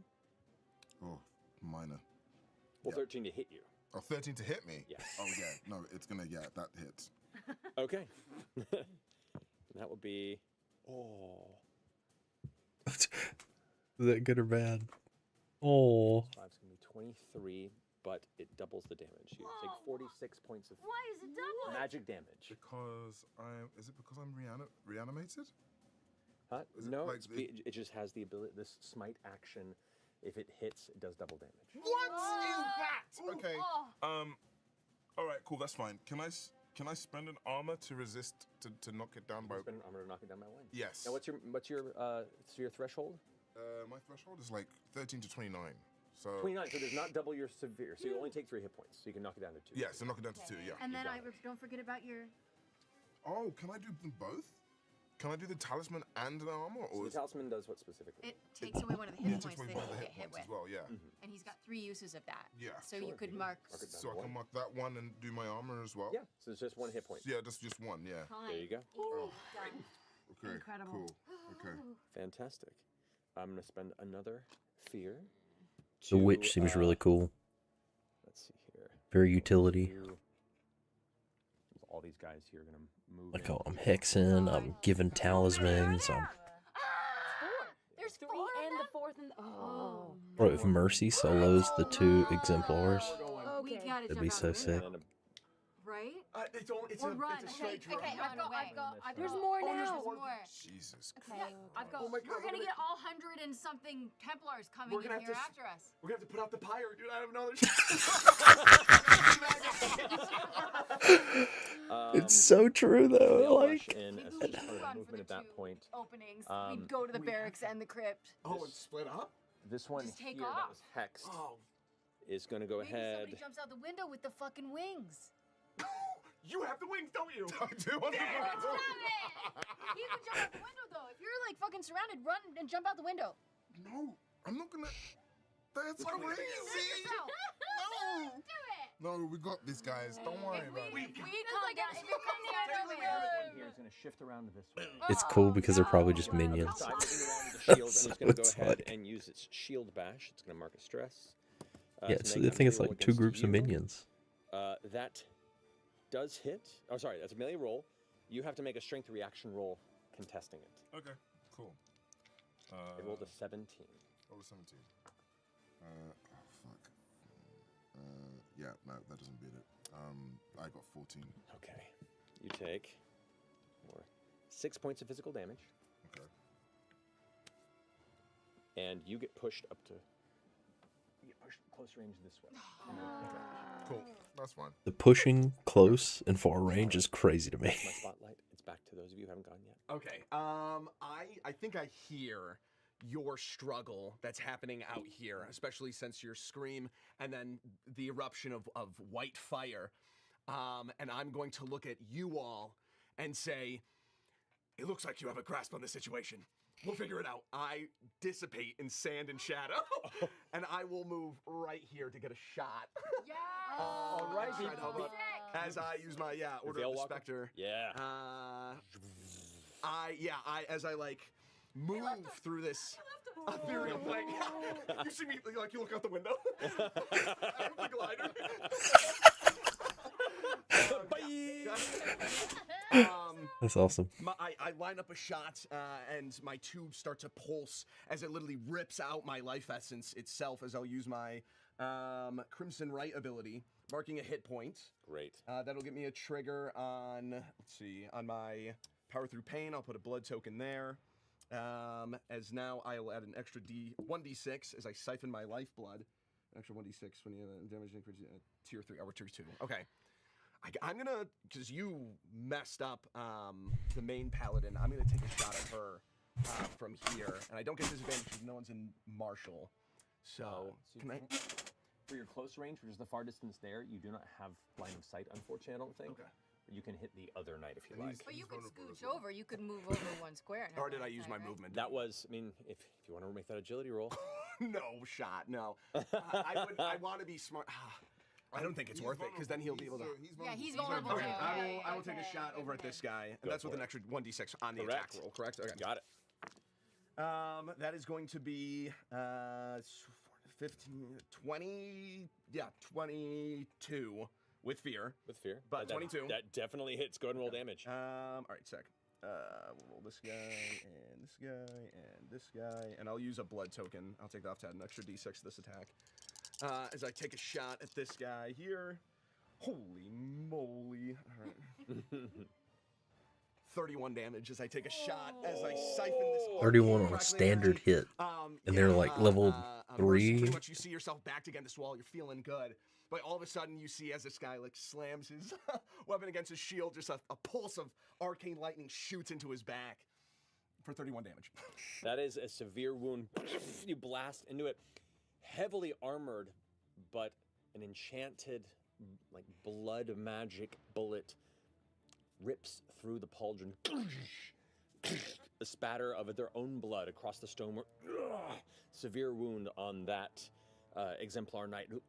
Oh, minor. Well, 13 to hit you. Oh, 13 to hit me? Yeah. Oh, yeah. No, it's gonna, that hits. Okay. That would be. Oh. Is that good or bad? Oh. 5's gonna be 23, but it doubles the damage. You take 46 points of Why is it double? magic damage. Because is it because I'm reanimated? Huh? Is it No, like it just has the ability. This smite action, if it hits, it does double damage. What is that? Okay. All right, cool. That's fine. Can I spend an armor to resist to knock it down by? Spend an armor to knock it down by 1. Yes. Now, what's your threshold? My threshold is like 13 to 29. So 29. So does not double your severe. So you only take 3 hit points. So you can knock it down to 2. yeah, so knock it down to 2. Yeah. And then don't forget about your. Oh, can I do them both? Can I do the talisman and the armor? So Or the talisman does what specifically? It takes away one of the yeah, hit it takes points away that one of you the get hit hit points with. as well. Yeah. And he's got 3 uses of that. Yeah. So you could mark. Mark it down So to I can 1. mark that one and do my armor as well. Yeah. So it's just 1 hit point. Yeah, that's just one. Yeah. There you go. Okay. Incredible. Cool. Okay. Fantastic. I'm gonna spend another fear. The witch seems really cool. Let's see here. Very utility. All these guys here are gonna move. Like, in. oh, I'm hexing, I'm giving talismans, I'm... There's 3 and the 4th and oh. Bro, if Mercy solos the 2 exemplars, We gotta that'd be jump out so the sick. window, right? It's Or a run. straight run. Okay, There's more now. There's more. Jesus. Okay, I've got. Oh my God, We're gonna get all 100 and something Templars coming We're in gonna here have to after us. We're gonna have to put out the pyre, dude. I have another. It's so true, though. They'll Like, rush in as Maybe we part should of run the for the movement at that 2 point. openings. Um, We'd go to the barracks and the crypt. Oh, it's split up. This one Just take here off. that was hexed Oh, is gonna go Maybe ahead. somebody jumps out the window with the fucking wings. you have the wings, don't you? I do want to. You can jump out the window though. If you're like fucking surrounded, run and jump out the window. No, I'm not gonna. That's Do crazy. it yourself. No. Do it. No, we got this, guys. Don't worry about it. We come down. If you're coming down the One here is gonna shift around to this way. it's cool because they're probably just So minions. I'm moving around the shield, and it's gonna go So ahead it's like- and use its shield bash. It's gonna mark a stress. Yeah, to so make I a think it's melee like roll 2 against groups of you. minions. That does hit. Oh, sorry, that's a melee roll. You have to make a strength reaction roll contesting it. Okay, cool. It rolled a 17. Roll a 17. Oh, fuck. Yeah, no, that doesn't beat it. I got 14. Okay. You take 6 points of physical damage. Okay. And you get pushed up to You push close range this way. Cool. That's fine. The pushing close and far range is crazy to me. That's my spotlight. It's back to those of you who haven't gone yet. Okay. I think I hear your struggle that's happening out here, especially since your scream and then the eruption of white fire. And I'm going to look at you all and say, it looks like you have a grasp on the situation. We'll figure it out. I dissipate in sand and shadow, and I will move right here to get a shot. Yeah. All right, Try to help out as I use my Order of the Spectre. Yeah. As I like move through this ethereal plane. You see me like you look out the window. I'm the glider. That's awesome. I line up a shot, and my tubes start to pulse as it literally rips out my life essence itself. As I'll use my Crimson Right ability, marking a hit point. Great. That'll get me a trigger on. Let's see, on my Power Through Pain. I'll put a blood token there. As now I'll add an extra 1d6 as I siphon my lifeblood. An extra 1d6 when you have damage increase tier 3 or tier 2. Okay. I'm gonna, because you messed up the main paladin, I'm gonna take a shot at her from here, and I don't get disadvantage because no one's in martial. So can I? For your close range, which is the far distance there, you do not have line of sight, unfortunately, I don't think. Okay. But you can hit the other knight if you like. But you could scooch over. You could move over 1 square. And or did I use my movement? That was, I mean, if you want to make that agility roll. No shot, no. I want to be smart. I don't think it's worth it, because then he'll be able to... He's vulnerable. Okay, I will take a shot over at this guy, and that's with an extra 1d6 on the attack roll, correct? Okay. Got it. That is going to be 15, 20, 22 with fear. With fear. But 22. That definitely hits. Go ahead and roll damage. All right, sec. We'll roll this guy, and this guy, and this guy, and I'll use a blood token. I'll take that off to add an extra d6 to this attack. As I take a shot at this guy here. Holy moly. All right. 31 damage as I take a shot, as I siphon this... 31 on a standard hit. And they're like level 3. Pretty much you see yourself backed against this wall, you're feeling good. But all of a sudden you see as this guy like slams his weapon against his shield, just a pulse of arcane lightning shoots into his back for 31 damage. That is a severe wound. You blast into it. Heavily armored, but an enchanted, like blood magic bullet rips through the pauldron. The spatter of their own blood across the stonework. Severe wound on that exemplar knight who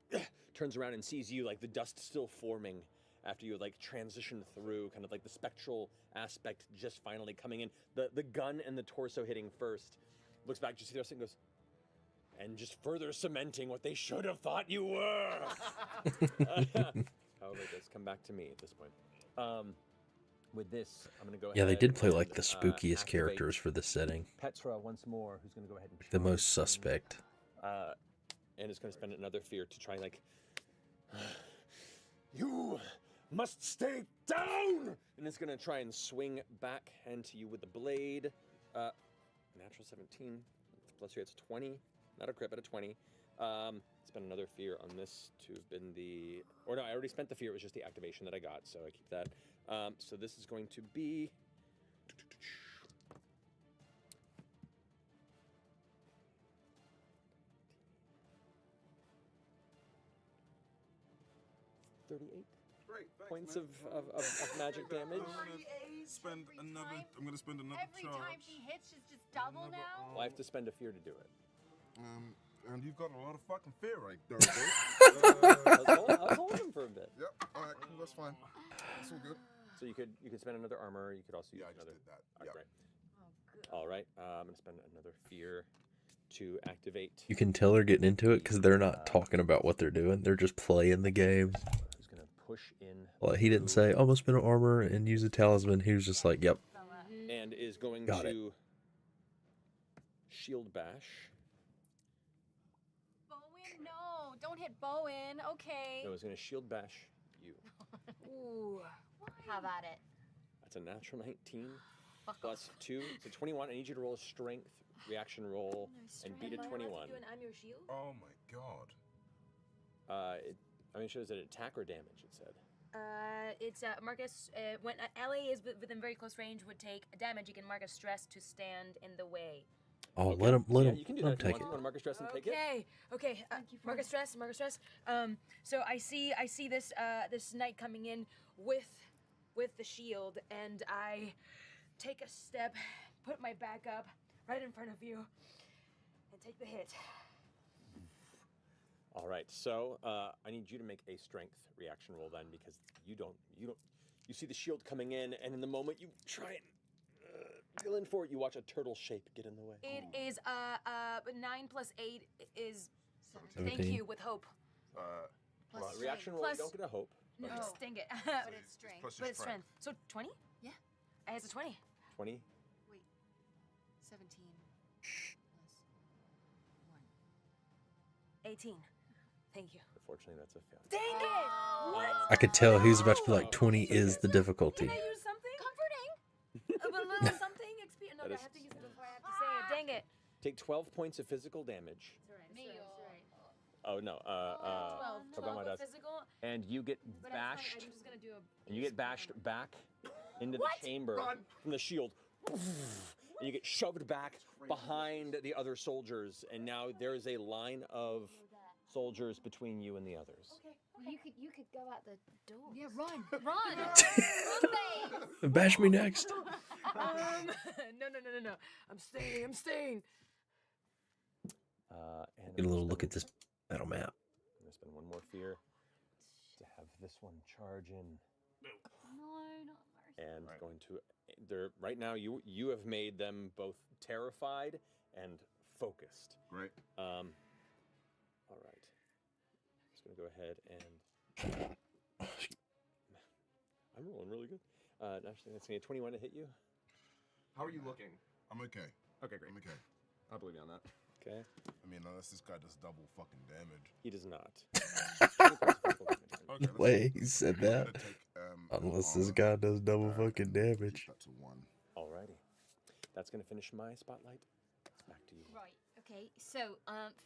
turns around and sees you, like the dust still forming after you like transition through, kind of like the spectral aspect just finally coming in. The gun and the torso hitting first. Looks back, just see the rest and goes, and just further cementing what they should have thought you were. However, it does come back to me at this point. With this, I'm going to go ahead. Yeah, they did play and, like the spookiest activate characters for this setting. Petra once more, who's going to go ahead and The most suspect. and is going to spend another fear to try like, you must stay down, and it's going to try and swing back hand to you with the blade. Natural 17 plus your, it's 20. Not a crit, but a 20. Spend another fear on this to have been the... Or no, I already spent the fear. It was just the activation that I got, so I keep that. So this is going to be... 38 points of magic damage. I'm gonna spend another Every charge. time she hits, she's just double now? Well, I have to spend a fear to do it. And you've got a lot of fucking fear right there, I was holding for a bit. Yep. All right. Cool. That's fine. That's all good. So you could spend another armor. You could also use another. Just did that. All right. All right. I'm gonna spend another fear to activate. You can tell they're getting into it because they're not talking about what they're doing. They're just playing the game. Who's gonna push in? Well, he didn't say, "Oh, I'm gonna spend an armor and use a talisman." He was just like, "Yep." And is going Got to shield bash. Bowen, no, don't hit Bowen. Okay. No, he's gonna shield bash you. Ooh. Have at it. That's a natural 19 plus 2. So 21. I need you to roll a strength reaction roll and beat a 21. I'm your shield? Oh my god. I mean, shows it attack or damage, it said. It's Marcus. When LA is within very close range, would take damage. You can mark a stress to stand in the way. Oh, Okay. let him You can do that if you take want. it. You want to mark a stress and take it? Okay. Mark a stress. So I see this this knight coming in with the shield, and I take a step, put my back up right in front of you, and take the hit. All right, so I need you to make a strength reaction roll then, because you see the shield coming in, and in the moment you try and feel in for it, you watch a turtle shape get in the way. It is 9 plus 8 is 17. thank you with hope. Plus reaction roll, Plus- you don't get a hope. No, Okay. dang it. But it's strength. Plus But your it's strength. So 20? Yeah. I has a 20. 20? Wait. 17 plus 1. 18. Thank you. Unfortunately, that's a failure. Dang it! What? I could tell he's about to be like 20 is the difficulty. Can I use something? Comforting. A little something? No, That I is- have to use it before I have to say it. Dang it. Take 12 points of physical damage. Oh no, forgot my dice. Physical. And you get But bashed. I'm just gonna do a. And you get bashed back into What? the chamber from the shield. And you get shoved back behind the other soldiers, and now there is a line of soldiers between you and the others. You could go out the door. Yeah, run. Run, babe. Bash me next. No. I'm staying. And Get a little look at this battle map. I'm gonna spend one more fear to have this one charge in. No, not Marcy. And going to they're right now you have made them both terrified and focused. Great. All right. Just gonna go ahead and I'm rolling really good. Actually, that's gonna be a 21 to hit you. How are you looking? I'm okay. Okay, great. I'm okay. I believe you on that. Okay. I mean, unless this guy does double fucking damage. He does not. Okay, The way he said I'm that. gonna take, Unless this armor. guy does double fucking damage. Keep that to 1. Alrighty. That's gonna finish my spotlight. It's back to you. Right. Okay. So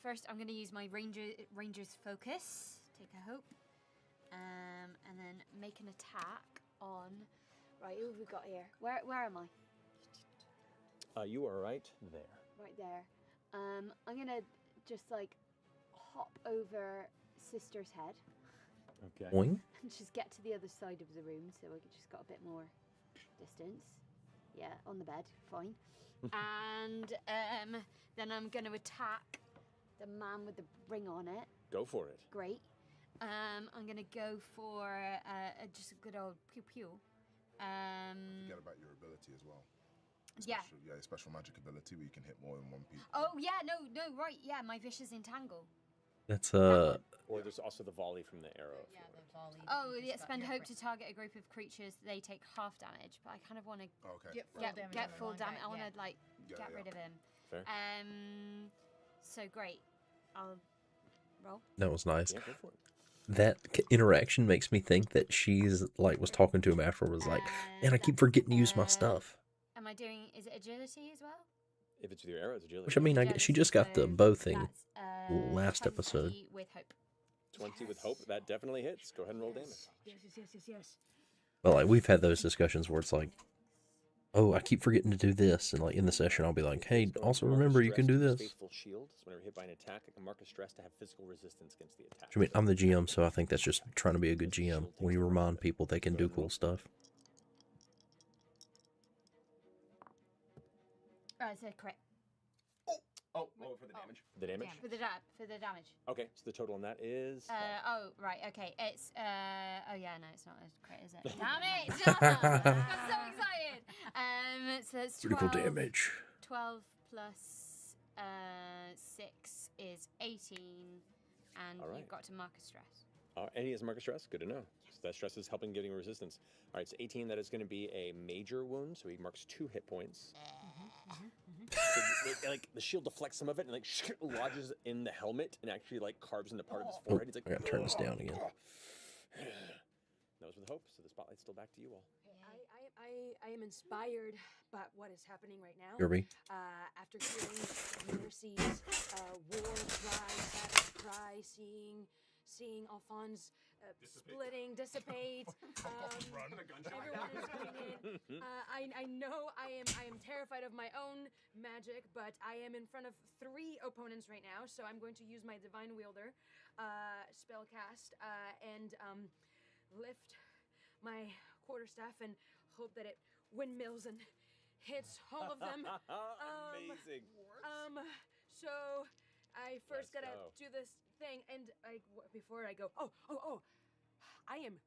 first I'm gonna use my ranger's focus. Take a hope. And then make an attack on. Right. Who have we got here? Where am I? You are right there. Right there. I'm gonna just like hop over Sister's head Okay. Boing. and just get to the other side of the room, so I just got a bit more distance. Yeah, on the bed, fine. And then I'm gonna attack the man with the ring on it. Go for it. Great. I'm gonna go for just a good old pew pew. Forget about your ability as well. Yeah. Special magic ability where you can hit more than one people. Oh yeah, no, right, yeah, my vicious entangle. That's Or there's also the volley from the arrow. if you Yeah, want. the volley. Oh yeah, spend hope to target a group of creatures. They take half damage, but I kind of want to Okay. Get full damage. get on full one damage. guy, I want yeah. to like Yeah, get yeah. rid of him. Fair. So great. I'll roll. That was nice. Yeah, go for it. That interaction makes me think that she's like was talking to him after was like, man, I keep forgetting to use my stuff. Am I doing? Is it agility as well? If it's with your arrows, agility. Which I mean, she just got the bow thing last 20 episode. with hope. 20 with hope, that definitely hits. Go ahead and roll damage. Yes. But like we've had those discussions where it's like, oh, I keep forgetting to do this, and like in the session I'll be like, hey, also remember you can do this. Faithful shield. So whenever hit by an attack, I can mark a stress to have physical resistance against the attack. I mean, I'm the GM, so I think that's just trying to be a good GM. When you remind people they can do cool stuff. Right, so crit. Oh, for the damage. The damage? For the damage. Okay, so the total on that is. Oh right, okay. It's oh yeah, no, it's not a crit, is it? Damn it! I'm so excited. So it's 12, Critical damage. 12 plus 6 is 18, and All right. you've got to mark a stress. And he has mark of stress. Good to know. So that stress is helping getting resistance. All right, so 18. That is going to be a major wound. So he marks 2 hit points. So, like the shield deflects some of it and like lodges in the helmet and actually like carves into part of his forehead. He's like, I gotta turn this down again. That was with hope. So the spotlight's still back to you all. I am inspired by what is happening right now. Kirby. After hearing Mercy's war cry, savage cry, seeing seeing Alphonse dissipate. Everyone is doing it. I know I am terrified of my own magic, but I am in front of 3 opponents right now, so I'm going to use my Divine Wielder spellcast and lift my quarterstaff and hope that it windmills and hits all of them. Amazing. So I first gotta do this thing, and before I go, I am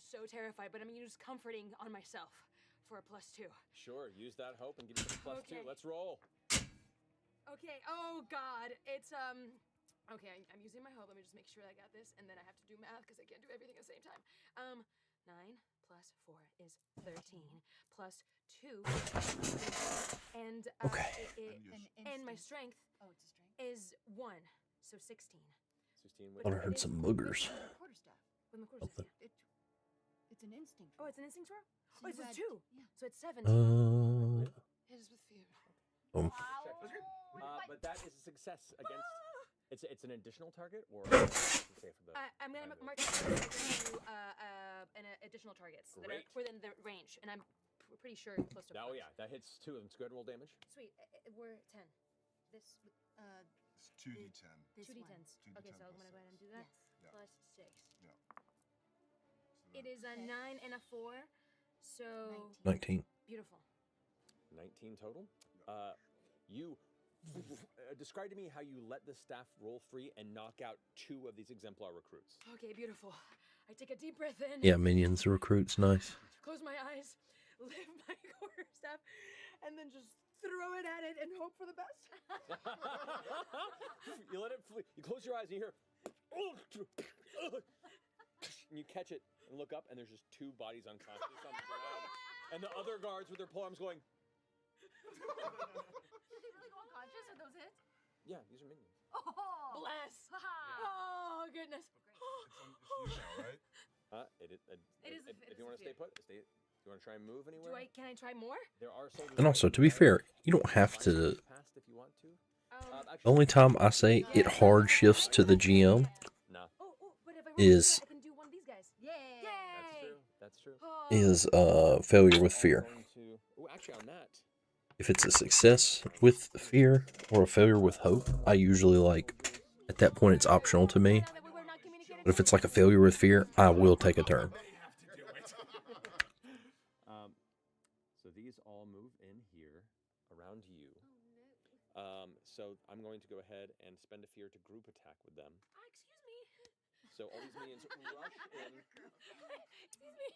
so terrified, but I'm gonna use comforting on myself for a +2. Sure, use that hope and give you the +2. Let's roll. Okay. Oh God, it's Okay, I'm using my hope. Let me just make sure I got this, and then I have to do math because I can't do everything at the same time. 9 plus 4 is 13 plus 2 and and my strength is 1, so 16. 16 I heard some boogers. With my quarterstaff. It's an instinct. Oh, it's an instinct roll? So Oh, it's a 2. yeah. So it's 17. Hit us with fear. But that is a success against. It's an additional target, or I'm gonna mark it an additional targets that are within the range, and I'm pretty sure close to. Oh yeah, that hits 2 of them. So go ahead and roll damage. Sweet. We're 10. This. It's 2d10. 2d10s. Okay, so I'm gonna go ahead and do that. Yes. Plus 6. Yeah. It is a 9 and a 4, so 19. Beautiful. 19 total. You describe to me how you let the staff roll free and knock out 2 of these exemplar recruits. Okay, beautiful. I take a deep breath in. Yeah, minions, recruits, nice. Close my eyes, lift my quarterstaff, and then just throw it at it and hope for the best. You let it flee. You close your eyes and you hear, and you catch it and look up, and there's just 2 bodies unconscious on the ground, and the other guards with their polearms going. Did they really go unconscious with those hits? Yeah, these are minions. Oh, bless! Yeah. Oh goodness! Right? If you want to stay put, stay. You want to try and move anywhere? Can I try more? There are soldiers. And also, to be fair, you don't have to. Past if you want to. The only time I say it hard shifts to the GM is I can do one of these guys. Yay! That's true. is failure with fear. Oh, actually, on that. If it's a success with fear or a failure with hope, I usually at that point it's optional to me. But if it's like a failure with fear, I will take a turn. So these all move in here around you. So I'm going to go ahead and spend a fear to group attack with them. Excuse me. So all these minions rush in. Excuse me.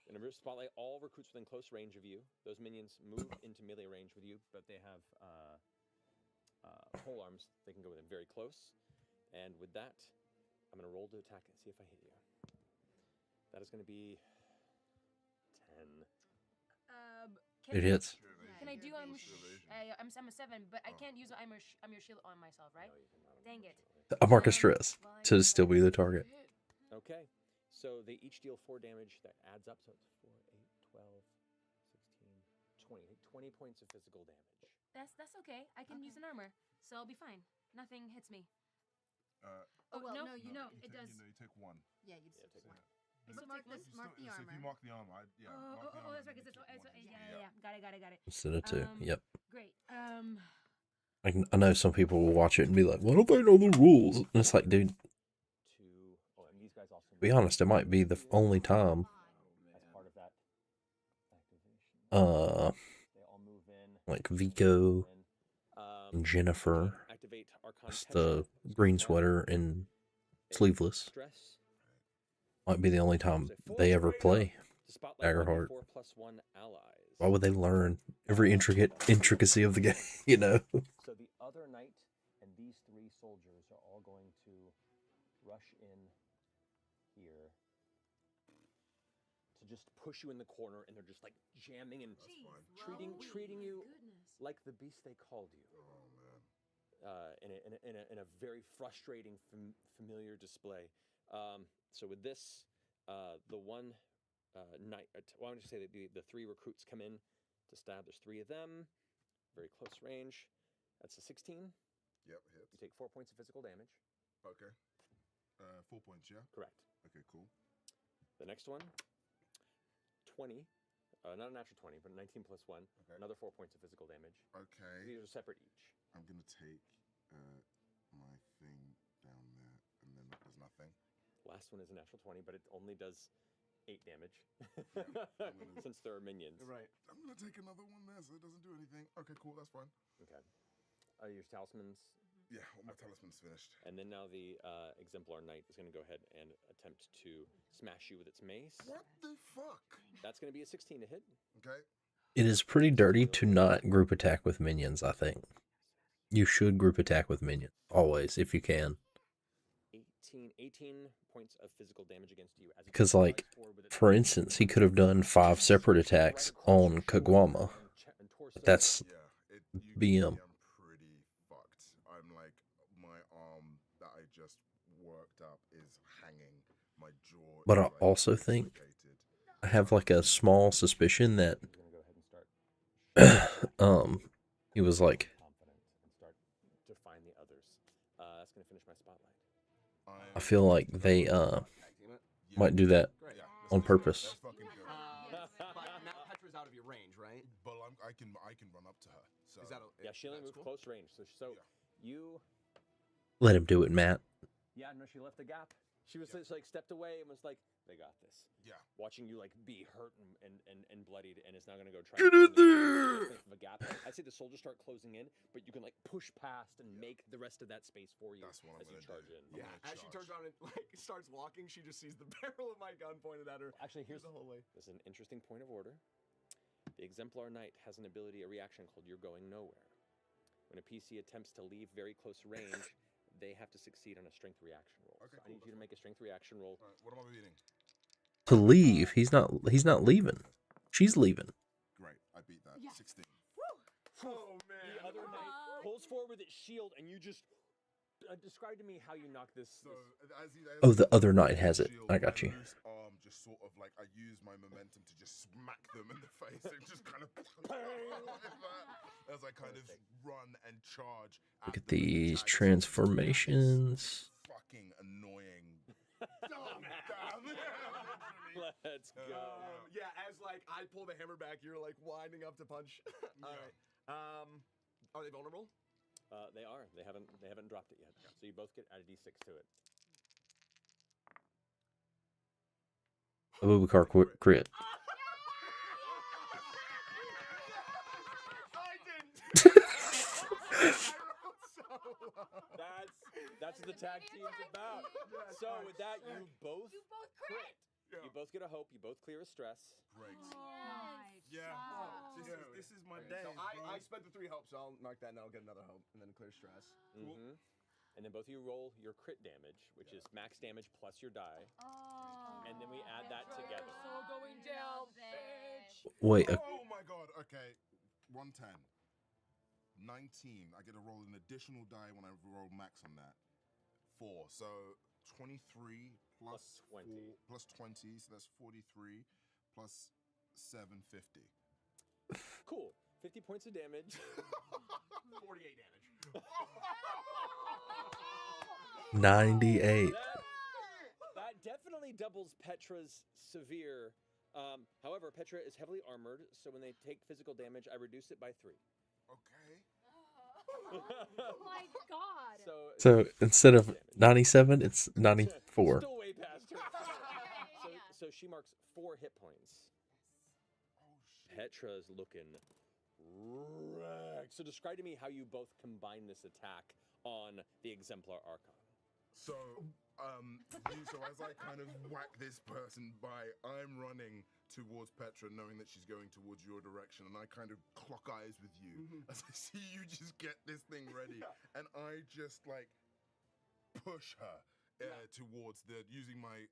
And I'm going to spotlight all recruits within close range of you. Those minions move into melee range with you, but they have pole arms. They can go within very close. And with that, I'm going to roll to attack and see if I hit you. That is going to be 10. It hits. Can I do I'm a 7, but I can't use I'm your shield on myself, right? Dang it. I mark a stress to still be the target. Okay. So they each deal 4 damage. That adds up. So it's 4, 8, 12, 16, 20. 20 points of physical damage. That's okay. I can use an armor, so I'll be fine. Nothing hits me. No, it does. You take 1. Yeah, you just take 1. So mark the So if you mark the armor, that's right. Yeah. Got it. Instead of 2. Yep. Great. I know some people will watch it and be like, why don't they know the rules? And it's like, dude, And these guys also to be honest, it might be the only time. As part of that activation. They all move in. Like Vico and Jennifer. Activate Arcana That's the green sweater and sleeveless. Might be the only time they ever play Daggerheart. 4+1 allies. Why would they learn every intricacy of the game, you know? So the other knight and these 3 soldiers are all going to rush in here to just push you in the corner, and they're just like jamming and treating you like the beast they called you. In a very frustrating, familiar display. So with this, the one knight, well, I want to say that the 3 recruits come in to stab. There's 3 of them, very close range. That's a 16. Yep, hits. You take 4 points of physical damage. Okay. 4 points, yeah? Correct. Okay, cool. The next one, 20. Not a natural 20, but 19 plus 1. Okay. Another 4 points of physical damage. Okay. These are separate each. I'm going to take my thing down there, and then that does nothing. Last one is a natural 20, but it only does 8 damage. Yeah, Since there are minions. Right. I'm going to take another one there so it doesn't do anything. Okay, cool, that's fine. Okay. Your talismans? Yeah, all my talisman's finished. And then now the Exemplar Knight is going to go ahead and attempt to smash you with its mace. What the fuck? That's going to be a 16 to hit. Okay. It is pretty dirty to not group attack with minions, I think. You should group attack with minions, always, if you can. 18 points of physical damage against you. Because, like, for instance, he could have done 5 separate attacks on Kagwama. That's BM. I'm pretty fucked. I'm like, my arm that I just worked up is hanging. My jaw But is, I like, also think dislocated. I have like a small suspicion that he was like, confident and start to find the others. That's going to finish my spotlight. I feel like they might do that on purpose. But now Petra's out of your range, right? But I can run up to her. So Is that Yeah, she only moved close range. So you... Let him do it, Matt. Yeah, no, she left the gap. She was just like stepped away and was like, they got this. Yeah. Watching you like be hurt and bloodied, and it's not gonna go try Get in there! The gap. I say the soldiers start closing in, but you can like push past and make the rest of that space for you. That's what I'm as you gonna charge do. in. Yeah, as she turns around and like starts walking, she just sees the barrel of my gun pointed at her. Actually, here's the whole way. This is an interesting point of order. The Exemplar Knight has an ability, a reaction called "You're Going Nowhere." When a PC attempts to leave very close range, they have to succeed on a strength reaction roll. Okay, So I cool, need you to make a strength reaction roll. All right, what am I beating? To leave, he's not leaving. She's leaving. Great, I beat that. 16. Oh man. The other knight pulls forward with its shield, and you just describe to me how you knock this. So Oh, the other knight has it. I got you. My loose arm just sort of like, I use my momentum to just smack them in the face and just kind of as I kind of run and charge. Look at these transformations. Fucking annoying. Let's go. Yeah, as like I pull the hammer back, you're like winding up to punch. All right. Are they vulnerable? They are. They haven't dropped it yet. So you both get add a d6 to it. Abubakar crit. That's what the tag team's about. So with that, you both crit. You both get a hope. You both clear a stress. Great. Yeah. This is my day. So I spent the 3 hopes, so I'll mark that and I'll get another hope and then clear stress. Cool. And then both of you roll your crit damage, which is max damage plus your die. And then we add that together. So going down, bitch. Wait. Oh my god. Okay. 110. 19. I get to roll an additional die when I roll max on that. 4. So 23 plus 20. Plus 20. So that's 43 plus 750. Cool. 50 points of damage. 48 damage. 98. That definitely doubles Petra's severe. However, Petra is heavily armored, so when they take physical damage, I reduce it by 3. Okay. Oh my god. So instead of 97, it's 94. Still way past her. So she marks 4 hit points. Petra's looking wrecked. So describe to me how you both combine this attack on the Exemplar Archon. So, so as I kind of whack this person by, I'm running towards Petra, knowing that she's going towards your direction, and I kind of clock eyes with you as I see you just get this thing ready, and I just like push her towards using my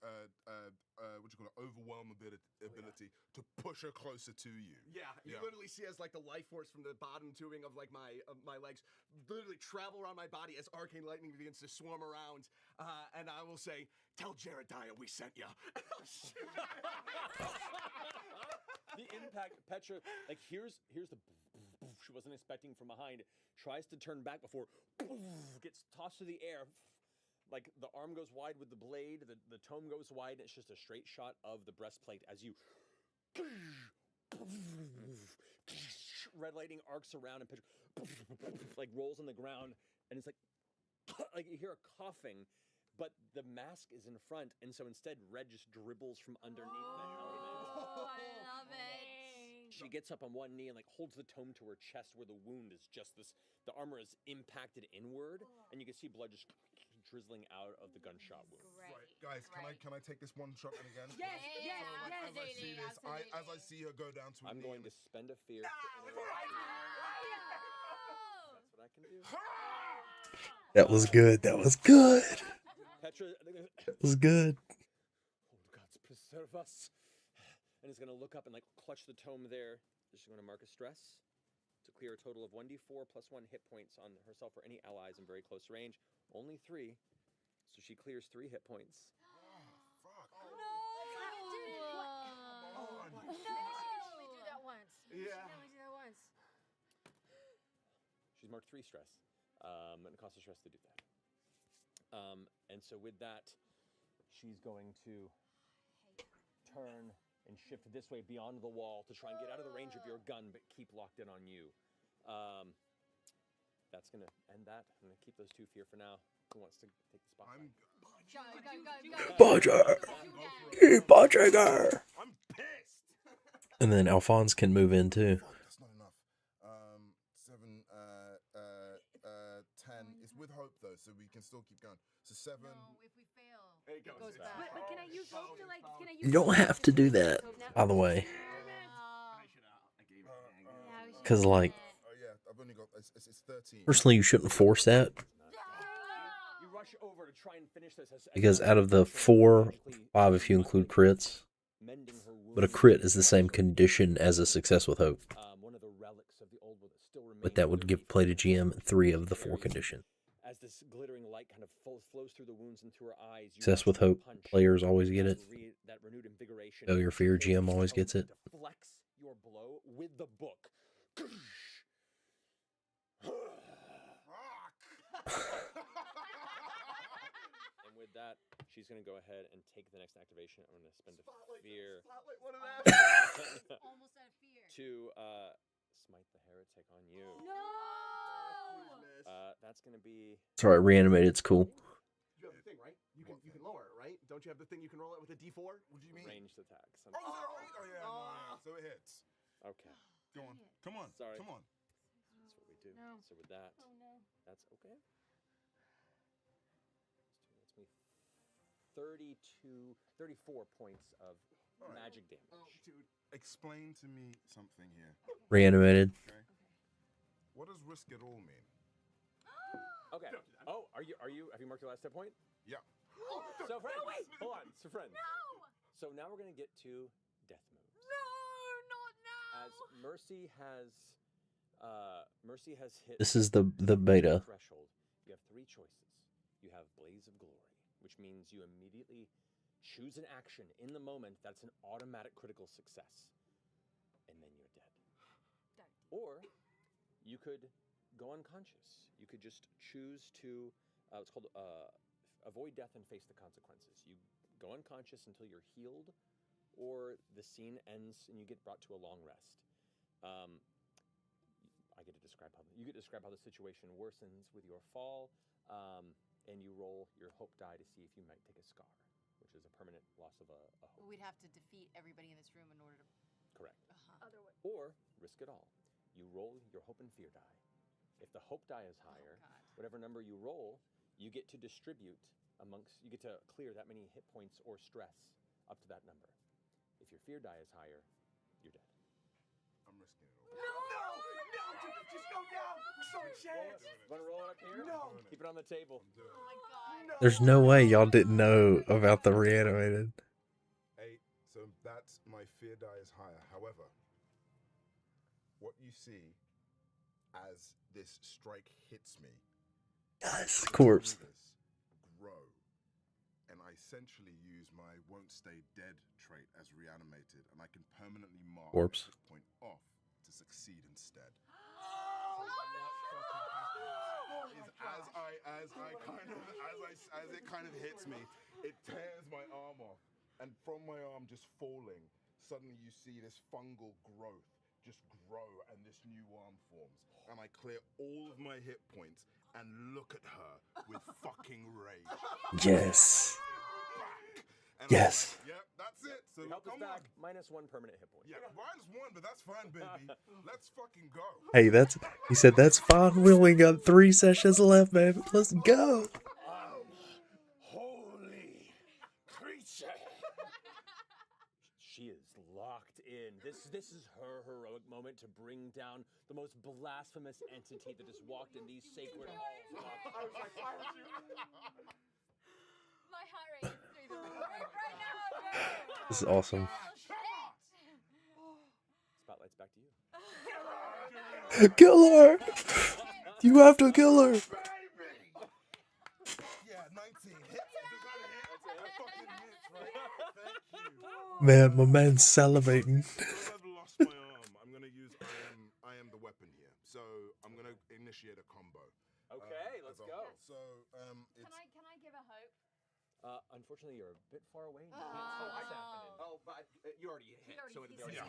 overwhelm ability to push her closer to you. Yeah, you literally see as like the life force from the bottom tubing of like my legs literally travel around my body as arcane lightning begins to swarm around, and I will say, "Tell Jeremiah we sent ya." The impact, Petra, like here's the she wasn't expecting from behind, tries to turn back before gets tossed to the air. like the arm goes wide with the blade, the tome goes wide, and it's just a straight shot of the breastplate as you red lightning arcs around and like rolls on the ground, and it's like like you hear a coughing, but the mask is in front, and so instead red just dribbles from underneath the helmet. Oh, I love it. She gets up on one knee and like holds the tome to her chest where the wound is just this. The armor is impacted inward, and you can see blood just drizzling out of the gunshot wound. Right, guys, can I take this one shot and again? Yes, yes, So, like, yes. as I see this, as I see her go down to a I'm knee going and to spend a fear. That's what I can do. That was good. That was good. Petra, That was good. oh, gods preserve us. And is going to look up and like clutch the tome there. She's going to mark a stress to clear a total of 1d4 plus 1 hit points on herself or any allies in very close range. Only 3. So she clears 3 hit points. fuck. No! We do that once. Yeah. We do that once. She's marked 3 stress. And it costs a stress to do that. And so with that, she's going to turn and shift this way beyond the wall to try and get out of the range of your gun, but keep locked in on you. That's going to end that. I'm going to keep those 2 fear for now. Who wants to take the spot? Go. Bodger! Keep watching her! I'm pissed. And then Alphonse can move in too. That's not enough. 7, 10. It's with hope though, so we can still keep going. So 7. No, if we fail, It goes back. But can I use hope to like? Can I use? You don't have to do that, by the way. Because, like, Oh yeah, I've only got it's 13. personally, you shouldn't force that. You rush over to try and finish this. Because out of the 4, 5 if you include crits, but a crit is the same condition as a success with hope. One of the relics of the old world that still remains. But that would give play to GM 3 of the 4 condition. As this glittering light kind of flows through the wounds and through her eyes. Success with hope, players always get it. That renewed invigoration. Failure fear, GM always gets it. Deflects your blow with the book. And with that, she's going to go ahead and take the next activation. I'm going to spend a fear. Almost out of fear. To smite the heretic on you. No! That's going to be. It's alright, reanimated's cool. You have the thing, right? You can lower it, right? Don't you have the thing you can roll it with a D4? What do you mean? Ranged attacks. Oh, is that right? Oh yeah, no. So it hits. Okay. Go on. Come on. Sorry. Come on. That's what we do. No. So with that, Oh no. that's okay. That's me 34 points of magic damage. Oh, dude. Explain to me something here. Reanimated. Okay. What does risk it all mean? Okay. Oh, have you marked your last hit point? Yeah. So friends, hold on. So friends. No. So now we're gonna get to death moves. No, not now. As Mercy has hit. This is the beta. Threshold. You have 3 choices. You have Blaze of Glory, which means you immediately choose an action in the moment that's an automatic critical success, and then you're dead. Or you could go unconscious. You could just choose to. It's called avoid death and face the consequences. You go unconscious until you're healed, or the scene ends and you get brought to a long rest. I get to describe how the situation worsens with your fall, and you roll your hope die to see if you might take a scar, which is a permanent loss of a hope. We'd have to defeat everybody in this room in order to. Correct. Otherwise. Or risk it all. You roll your hope and fear die. If the hope die is higher, whatever number you roll, you get to distribute you get to clear that many hit points or stress up to that number. If your fear die is higher, you're dead. I'm risking it all. No, dude, just go down. There's so much chance. Want to roll it up here? No. Keep it on the table. Oh my god. There's no way y'all didn't know about the reanimated. 8. So that's my fear die is higher. However, what you see as this strike hits me. Yes, corpse. Grow. And I essentially use my won't stay dead trait as reanimated, and I can permanently mark Corpse. this point off to succeed instead. As I as it kind of hits me, it tears my arm off, and from my arm just falling, suddenly you see this fungal growth just grow, and this new arm forms, and I clear all of my hit points and look at her with fucking rage. Yes. And Yes. I'm like, yep, that's it. So Your health is come back, on. -1 permanent hit point. Yeah, -1, but that's fine, baby. Let's fucking go. Hey, he said that's fine. We only got 3 sessions left, baby. Let's go. Holy creature. She is locked in. This is her heroic moment to bring down the most blasphemous entity that has walked in these sacred halls. I was like, why would you? My heart rate is through the roof right now. This is awesome. Spotlight's back to you. Kill her! You have to kill her! Yeah, 19. Hit. That fucking hits, right? Thank you. Man, my man's salivating. Because I've lost my arm, I'm gonna use I am the weapon here. So I'm gonna initiate a combo. Okay, let's as a go. whole. So it's Can I give a hope? Unfortunately, you're a bit far away. And you can't see what's happening. Oh, but you already hit. already- So he's it's already yeah,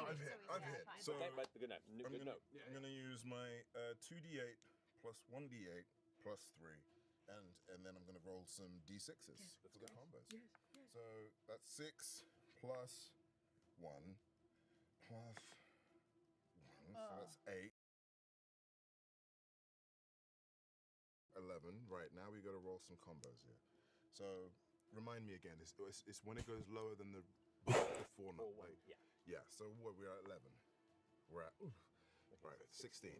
I've hit. So Okay, but good note. Good note. I'm gonna use my 2d8 plus 1d8 plus 3, and then I'm gonna roll some d6s for the combos. So that's 6 plus 1 plus 1, so that's 8. 11. Right, now we gotta roll some combos here. So remind me again. It's when it goes lower than the four not like yeah. So what we're at 11. We're at right 16.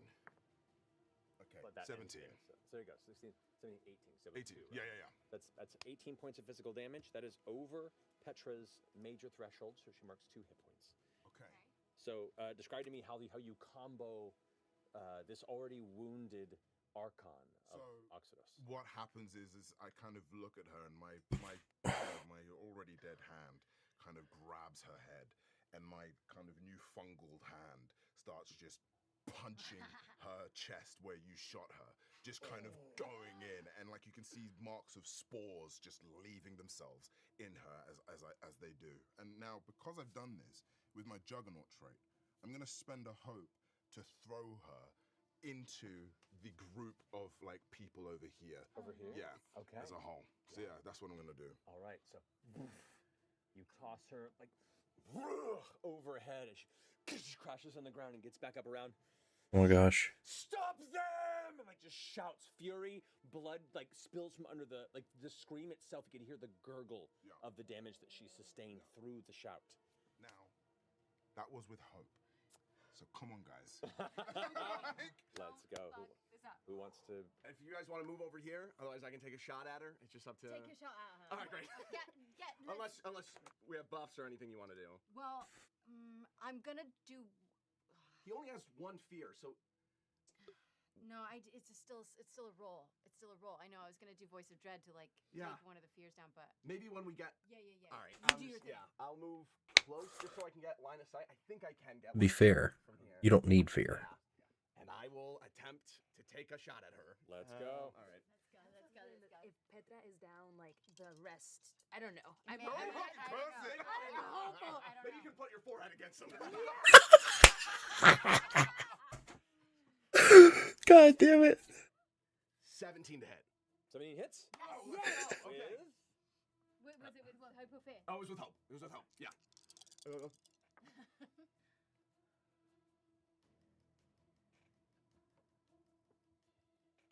Okay, But that 17. ends there. So there you go. 16, 17, 18. So 18. 2, Yeah, right? yeah, yeah. That's 18 points of physical damage. That is over Petra's major threshold, so she marks 2 hit points. Okay. So describe to me how you combo this already wounded Archon of Oxydos. What happens is I kind of look at her, and my my already dead hand kind of grabs her head, and my kind of new fungal hand starts just punching her chest where you shot her, just kind of going in, and like you can see marks of spores just leaving themselves in her as they do. And now, because I've done this with my Juggernaut trait, I'm gonna spend a hope to throw her into the group of like people over here. Over here? Yeah. Okay. As a whole. So yeah, that's what I'm gonna do. All right. So you toss her like overhead as she crashes on the ground and gets back up around. Oh my gosh. Stop them! And like just shouts fury. Blood like spills from under the scream itself. You can hear the gurgle of the damage that she sustained through the shout. Now, that was with hope. So come on, guys. Let's go. Who wants to? If you guys want to move over here, otherwise I can take a shot at her. It's just up to. Take a shot at her. All right, great. Unless we have buffs or anything you want to do. Well, I'm gonna do. He only has 1 fear, so. No, it's still a roll. It's still a roll. I know. I was gonna do Voice of Dread to like take one of the fears down, but maybe when we get. Yeah. All right. You do your thing. Yeah, I'll move close just so I can get line of sight. I think I can get. Be fair. You don't need fear. Yeah. And I will attempt to take a shot at her. Let's go. All right. Let's go. If Petra is down, like the rest, I don't know. Maybe you can put your forehead against something. God damn it. 17 to hit. 17 hits? Yes. Okay. Was it with hope or fear? Oh, it was with hope. Yeah.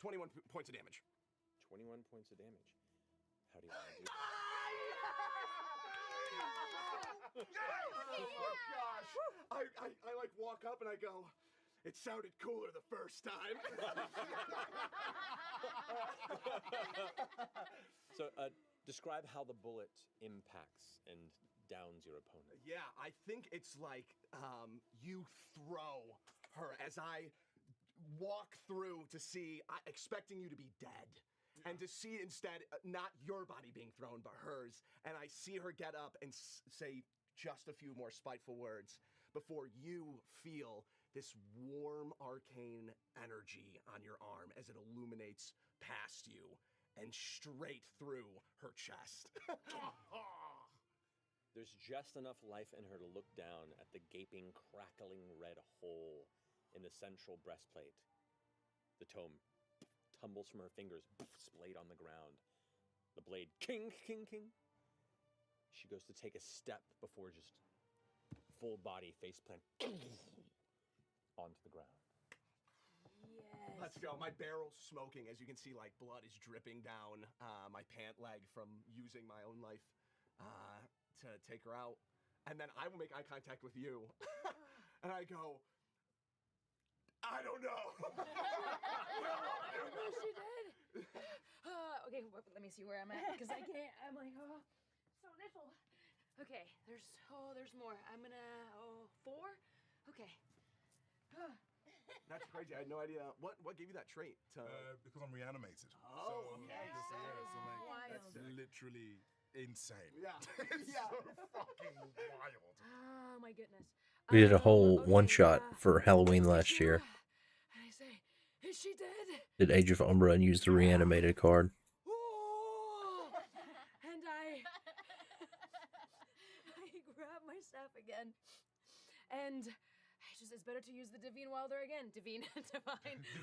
21 points of damage. 21 points of damage. How do you want to do Oh gosh! I like walk up and I go, it sounded cooler the first time. So describe how the bullet impacts and downs your opponent. Yeah, I think it's like you throw her as I walk through to see, expecting you to be dead. And to see instead, not your body being thrown, but hers. And I see her get up and say just a few more spiteful words before you feel this warm arcane energy on your arm as it illuminates past you. and straight through her chest. There's just enough life in her to look down at the gaping, crackling red hole in the central breastplate. The tome tumbles from her fingers, splayed on the ground. The blade, king. She goes to take a step before just full body faceplant onto the ground. Yes. Let's go. My barrel's smoking. As you can see, like, blood is dripping down my pant leg from using my own life to take her out. And then I will make eye contact with you. And I go, I don't know. She did. Okay, let me see where I'm at because I can't. I'm like, oh, so little. Okay, there's more. I'm gonna 4. Okay. That's crazy. I had no idea. What gave you that trait? Because I'm reanimated. Oh, so, okay. So like, Wild. that's literally insane. Yeah. It's Yeah. so fucking wild. Oh my goodness. We did a whole Okay, one-shot for Halloween last year. And I say, is she dead? Did Age of Umbra and used the reanimated card. Oh! And I grab my staff again. And it's better to use the Divine Wilder again. Divine.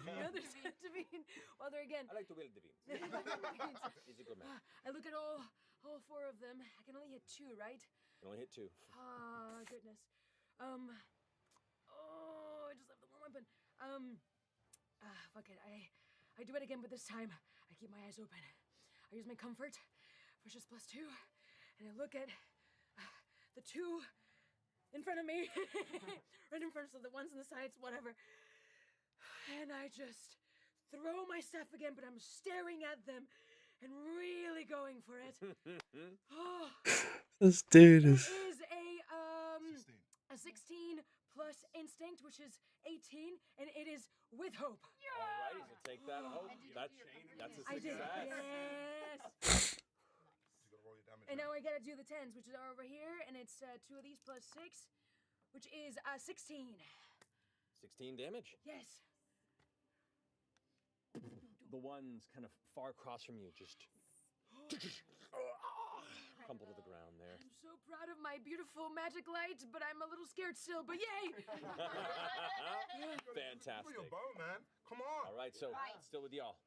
No, there's Divine Wilder again. I like to wield divines. He's a good man. I look at all 4 of them. I can only hit 2, right? Can only hit 2. Ah, goodness. Oh, I just have the one weapon. Fuck it. I do it again, but this time I keep my eyes open. I use my comfort, which is +2, and I look at the 2 in front of me, right in front of the ones on the sides, whatever. And I just throw my staff again, but I'm staring at them and really going for it. Oh. This dude is... It is a 16 plus instinct, which is 18, and it is with hope. Alrighty, so take that hope. That's a I did. success. Yes. You gotta roll your damage. And now I gotta do the 10s, which are over here, and it's 2 of these plus 6, which is 16. 16 damage. Yes. The ones kind of far across from you just crumple to the ground there. I'm so proud of my beautiful magic light, but I'm a little scared still, but yay! Fantastic. Pull your bow, man. Come on. All right, so still with y'all.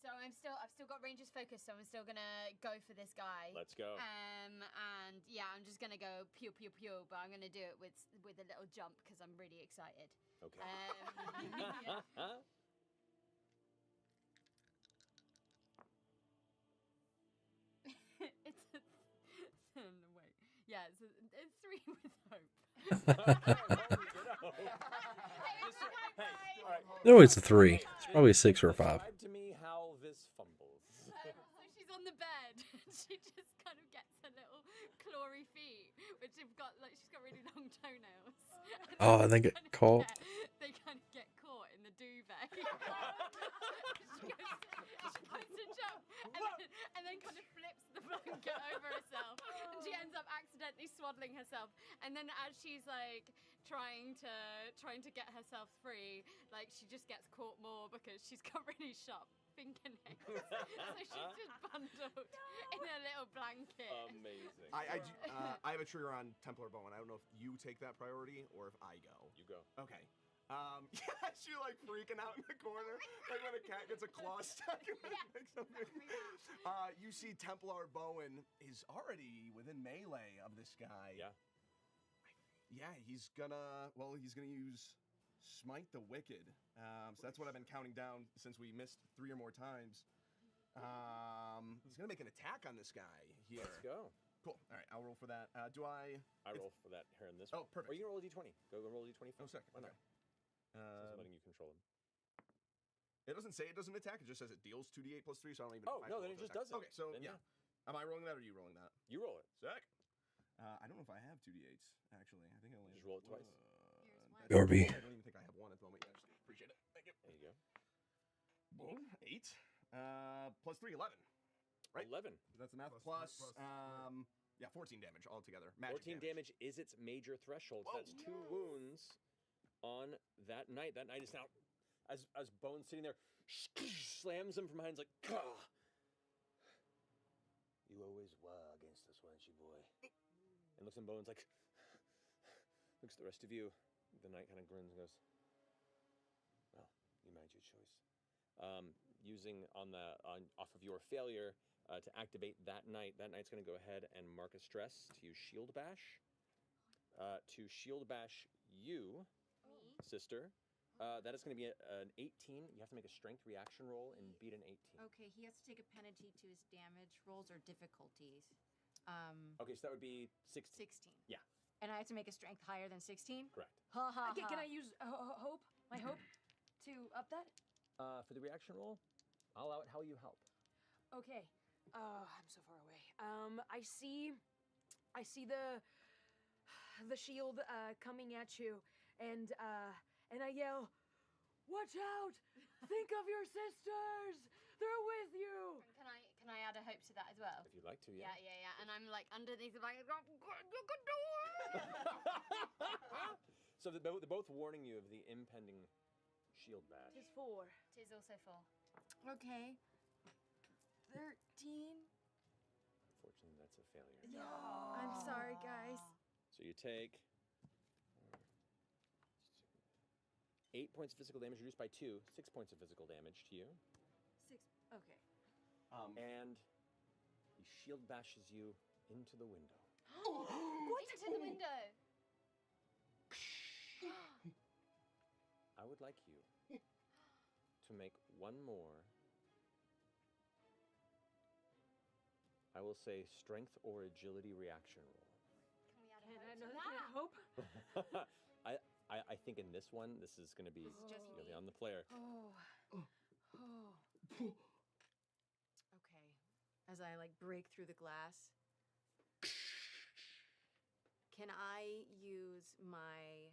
So I've still got ranger's focus, so I'm still gonna go for this guy. Let's go. And yeah, I'm just gonna go pew, but I'm gonna do it with a little jump because I'm really excited. Okay. Yeah. Yeah, it's 3 with hope. No, it's a 3. It's probably a 6 or a 5. Describe to me how this fumbles. So she's on the bed. She just kind of gets her little clawy feet, which have got she's got really long toenails. Oh, and they get caught. They kind of get caught in the duvet. she goes to jump and then kind of flips the blanket over herself, and she ends up accidentally swaddling herself. And then as she's like trying to get herself free, like she just gets caught more because she's got really sharp fingernails. So she's just bundled in a little blanket. Amazing. I have a trigger on Templar Bowen. I don't know if you take that priority or if I go. You go. Okay. Yeah, she like freaking out in the corner, like when a cat gets a claw stuck in it, like something. You see Templar Bowen is already within melee of this guy. Yeah. Yeah, he's gonna use Smite the Wicked. So that's what I've been counting down since we missed 3 or more times. He's gonna make an attack on this guy here. Let's go. Cool. All right, I'll roll for that. I roll for that here in this one. Oh, perfect. Or you can roll a d20. Go roll a d20 first. Oh, sick. Why not? Okay. Letting you control him. It doesn't say it doesn't attack. It just says it deals 2d8 plus 3. So I don't even. Oh no, then it just does it. Okay, so then, yeah. Am I rolling that or are you rolling that? You roll it. Sick. I don't know if I have 2d8s actually. I think I only just roll it twice. Yorby. I don't even think I have one at the moment. Yeah, just appreciate it. Thank you. There you go. Boom. 8. Plus 3, 11. Right. 11. That's the math. Plus Yeah, 14 damage altogether. 14 damage is its major threshold. So that's 2 wounds on that knight. That knight is now, as Bone's sitting there, slams him from behind, like, You always were against us, weren't you, boy? And looks in Bowen's like, looks at the rest of you. The knight kind of grins and goes, well, you made your choice. Using off of your failure to activate that knight, that knight's going to go ahead and mark a stress to use Shield Bash. To Shield Bash you, sister. That is going to be an 18. You have to make a strength reaction roll and beat an 18. Okay, he has to take a penalty to his damage rolls or difficulties. Okay, so that would be 16. 16. Yeah. And I have to make a strength higher than 16? Correct. Ha ha. Okay, can I use hope? My hope to up that? For the reaction roll, I'll allow it how you help. Okay. I'm so far away. I see the shield coming at you, and I yell, "Watch out! Think of your sisters! They're with you!" Can I add a hope to that as well? If you'd like to, yeah. Yeah. And I'm like underneath the bag. So they're both warning you of the impending shield bash. Tis 4. Tis also 4. Okay. 13. Unfortunately, that's a failure. No. I'm sorry, guys. So you take 8 points of physical damage reduced by 2, 6 points of physical damage to you. 6. Okay. And he shield bashes you into the window. What? Into the window. I would like you to make one more, I will say, strength or agility reaction roll. Can we add a hope to that? I think in this one, this is going to be really on the player. Okay. As I break through the glass, can I use my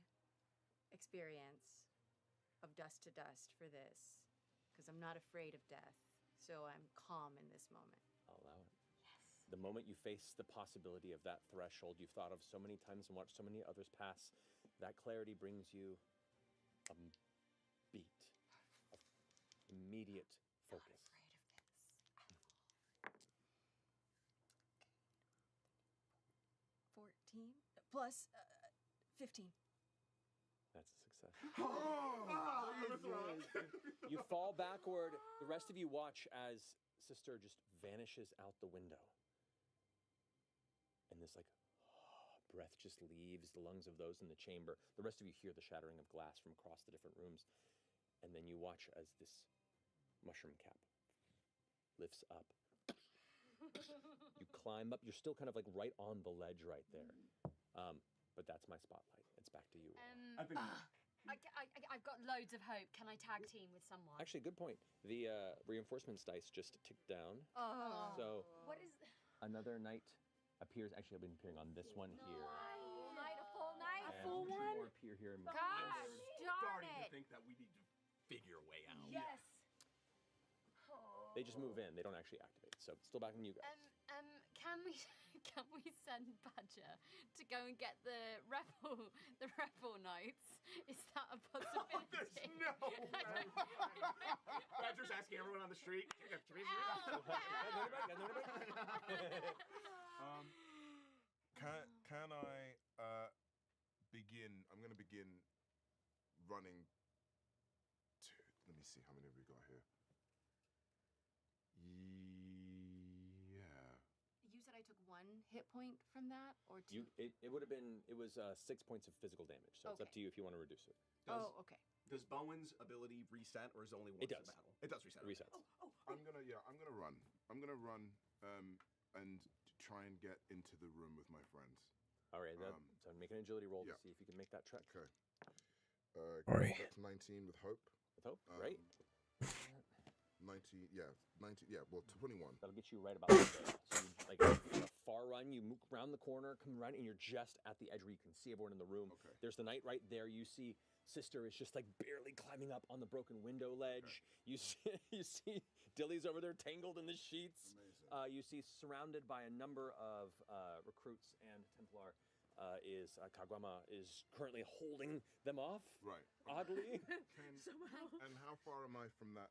experience of dust to dust for this? Because I'm not afraid of death, so I'm calm in this moment. I'll allow it. Yes. The moment you face the possibility of that threshold you've thought of so many times and watched so many others pass, that clarity brings you a beat of immediate focus. Not afraid of this. 14 plus 15. That's a success. You fall backward. The rest of you watch as Sister just vanishes out the window. And this breath just leaves the lungs of those in the chamber. The rest of you hear the shattering of glass from across the different rooms. And then you watch as this mushroom cap lifts up. You climb up. You're still kind of right on the ledge right there. But that's my spotlight. It's back to you. I've got loads of hope. Can I tag team with someone? Actually, good point. The reinforcements dice just ticked down. Oh. So What is... another knight appears. Actually, I've been appearing on this one here. Full night, a full night? And two more appear here. In Gosh, darn Starting it. to think that we need to figure a way out. Yes. They just move in. They don't actually activate. So it's still back on you guys. Can we send Badger to go and get the rebel knights? Is that a possibility? There's no way. Badger's asking everyone on the street. Can I begin? I'm going to begin running. Let me see how many have we got here. Yeah. You said I took 1 hit point from that, or 2? It would have been. It was 6 points of physical damage. So it's up to you if you want to reduce it. Okay. Does Bowen's ability reset, or is it only once It does. a battle? It does reset. It resets. I'm gonna run. I'm gonna run and try and get into the room with my friends. All right. So make an agility roll yeah. to see if you can make that trek. Okay. Sorry. That's 19 with hope. With hope, great. 19, yeah, 19, yeah. Well, 21. That'll get you right about there. So you, a far run, you move around the corner, come right, and you're just at the edge where you can see everyone in the room. Okay. There's the knight right there. You see Sister is just barely climbing up on the broken window ledge. Okay. You see Dilly's over there tangled in the sheets. Amazing. You see surrounded by a number of recruits and Templar. Is Kagwama is currently holding them off. Right. Oddly. And how far am I from that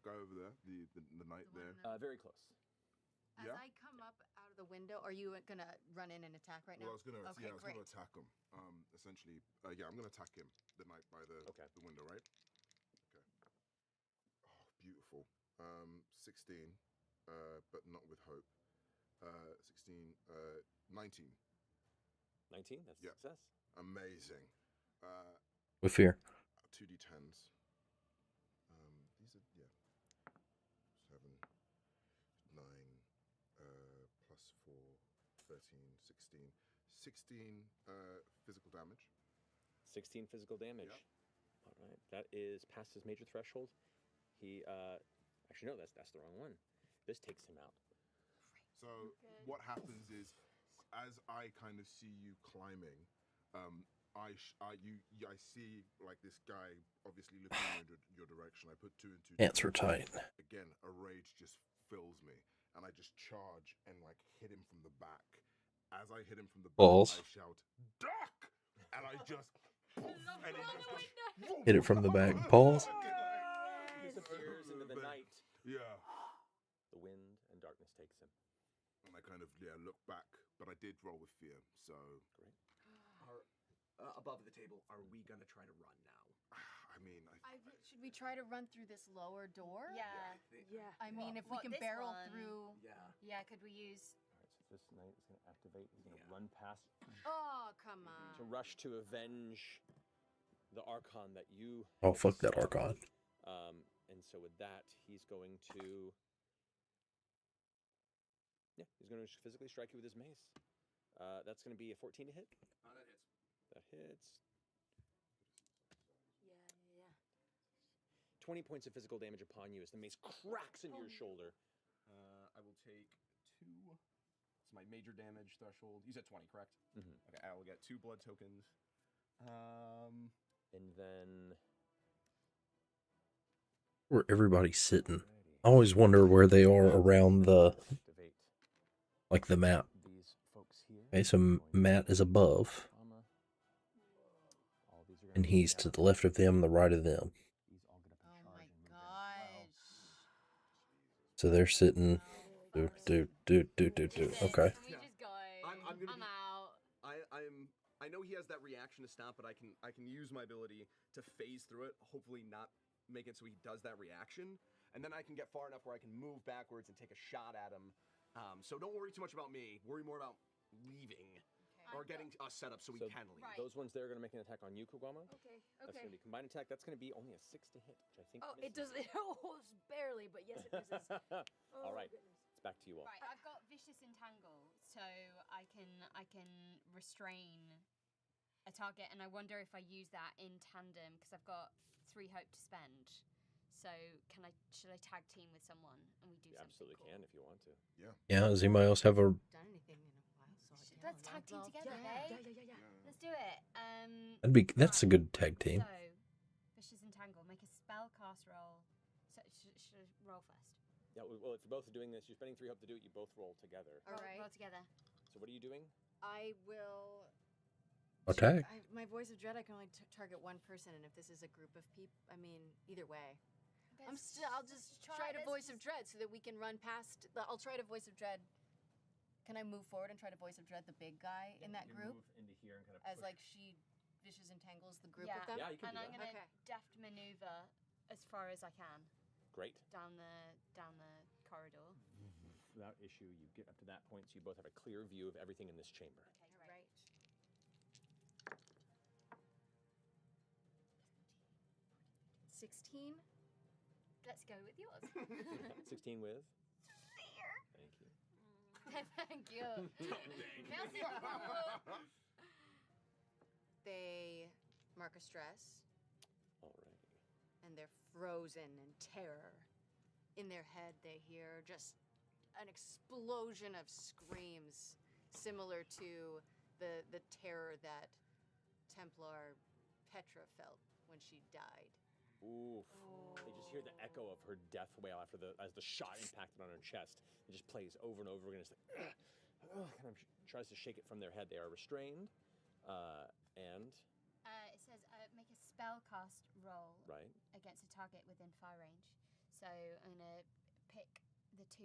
guy over there? The knight there? Very close. As I come up out of the window, are you gonna run in and attack right now? Well, I was gonna, okay, I was great. gonna attack him. Essentially, yeah, I'm gonna attack him. The knight by the window, right? Okay. Oh, beautiful. 16, but not with hope. 16, 19. 19. That's a success. Amazing. With fear. 2d10s. These are 7, 9, plus 4, 13, 16. 16 physical damage. 16 physical damage. Yep. All right. That is past his major threshold. He actually no, that's the wrong one. This takes him out. So what happens is, as I kind of see you climbing, I see like this guy obviously looking in your direction. I put 2 and 2. Hands are tight. Again, a rage just fills me, and I just charge and like hit him from the back. As I hit him from the back, Balls. I shout, "Duck!" And I just and he just goes, Hit it from the back. Balls. Disappears into the night. Yeah. The wind and darkness takes him. And I kind of look back, but I did roll with fear, so great. Above the table, are we gonna try to run now? I mean, Should we try to run through this lower door? Yeah. Yeah. I mean, if we What, can this barrel one? through. Yeah, could we use... All right, so this knight is going to activate. He's going to run past Oh, come on. to rush to avenge the Archon that you. Oh, fuck that Archon. And so with that, he's going to. Yeah, he's going to physically strike you with his mace. That's going to be a 14 to hit. That hits. That hits. Yeah. 20 points of physical damage upon you as the mace cracks into your shoulder. I will take 2. It's my major damage threshold. You said 20, correct? Mm-hmm. Okay, I will get 2 blood tokens. And then. Where everybody's sitting. I always wonder where they are around the, like the map. Okay, so Matt is above. And he's to the left of them, the right of them. Oh my gosh. So they're sitting. Do. Okay. Can we just go? I'm out. I know he has that reaction to stop, but I can use my ability to phase through it. Hopefully, not make it so he does that reaction, and then I can get far enough where I can move backwards and take a shot at him. So don't worry too much about me. Worry more about leaving or getting us set up so we can leave. Those ones there are going to make an attack on you, Kugama. Okay. That's going to be combined attack. That's going to be only a 6 to hit, which I think. Oh, it does. Oh, barely, but yes, it misses. All right, it's back to you all. Right, I've got vicious entangle, so I can restrain a target, and I wonder if I use that in tandem because I've got 3 hope to spend. So should I tag team with someone and we do You something? absolutely can if you want to. Yeah. Yeah, does anybody else have a... Done anything in a while, so Let's tag team together, Yeah. Let's do it. That's a good tag team. So, vicious entangle, make a spell cast roll. So should I roll first? Yeah, well, if you're both doing this, you're spending 3 hope to do it, you both roll together. All right. Roll together. So what are you doing? I will. Attack. My voice of dread, I can only target one person, and if this is a group of people, I mean, either way. I'll just try to voice of dread so that we can run past. I'll try to voice of dread. Can I move forward and try to voice of dread the big guy in that group? Move into here and kind of as push. like she vicious entangles the group Yeah. of them. Yeah, you can And do I'm that. gonna deft maneuver as far as I can Great. down the corridor. Without issue, you get up to that point, so you both have a clear view of everything in this chamber. Okay, right. 16. Let's go with yours. 16 with. Fear. Thank you. Thank you. Merci beaucoup. They mark a stress. Alrighty. And they're frozen in terror. In their head, they hear just an explosion of screams, similar to the terror that Templar Petra felt when she died. Oof. They just hear the echo of her death wail as the shot impacted on her chest. It just plays over and over again. It's like, kind of tries to shake it from their head. They are restrained, and It says make a spell cast roll right against a target within fire range. So I'm gonna pick the 2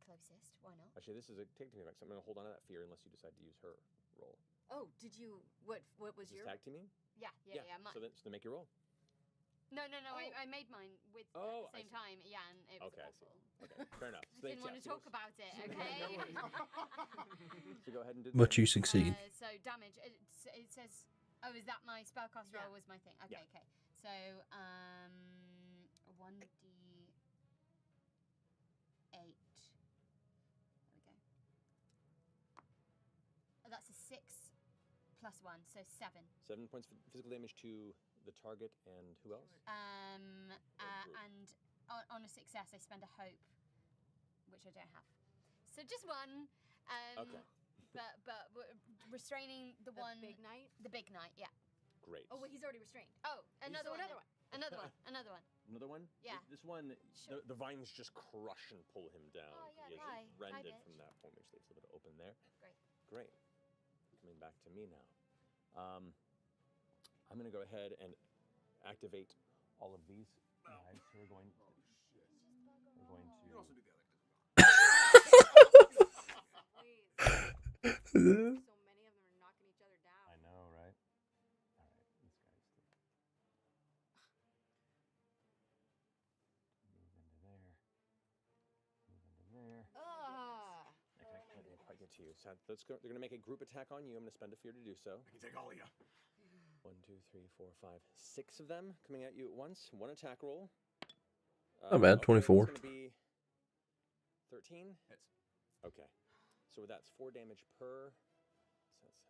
closest. Why not? Actually, this is a take team effect, so I'm going to hold on to that fear unless you decide to use her roll. Oh, did you? What was Is this your? tag teaming? Yeah. So then make your roll. No. I made mine with at the same time. Yeah, and it was awful. Okay, fair enough. I didn't want to talk about it. Okay. So go ahead and do. But you succeed. So damage. It says. Oh, is that my spellcast roll? Was my thing? Okay. Yeah. Okay. So 1d8. There we go. Oh, that's a 6 plus 1, so 7. 7 points of physical damage to the target and who else? And on a success, I spend a hope, which I don't have. So just one. Okay. But restraining the one. Big knight. The big knight, yeah. Great. Oh wait, he's already restrained. Oh, another one. Another one. Another one. Another one. Another one? Yeah. This one, Sure. the vines just crush and pull him down. Oh, yeah, He is hi. rendered Hi, from bitch. that point. There's a little bit open there. Great. Coming back to me now. I'm going to go ahead and activate all of these guys who are going. We're going to. You can also do the other. So many of them are knocking each other down. I know, right? All right, these guys. Move into there. Move into there. Okay, I didn't quite get to you. So they're going to make a group attack on you. I'm going to spend a fear to do so. I can take all of you. 1, 2, 3, 4, 5, 6 of them coming at you at once. One attack roll. Not bad, 24. It's going to be 13. Hits. Okay. So that's 4 damage per. So that's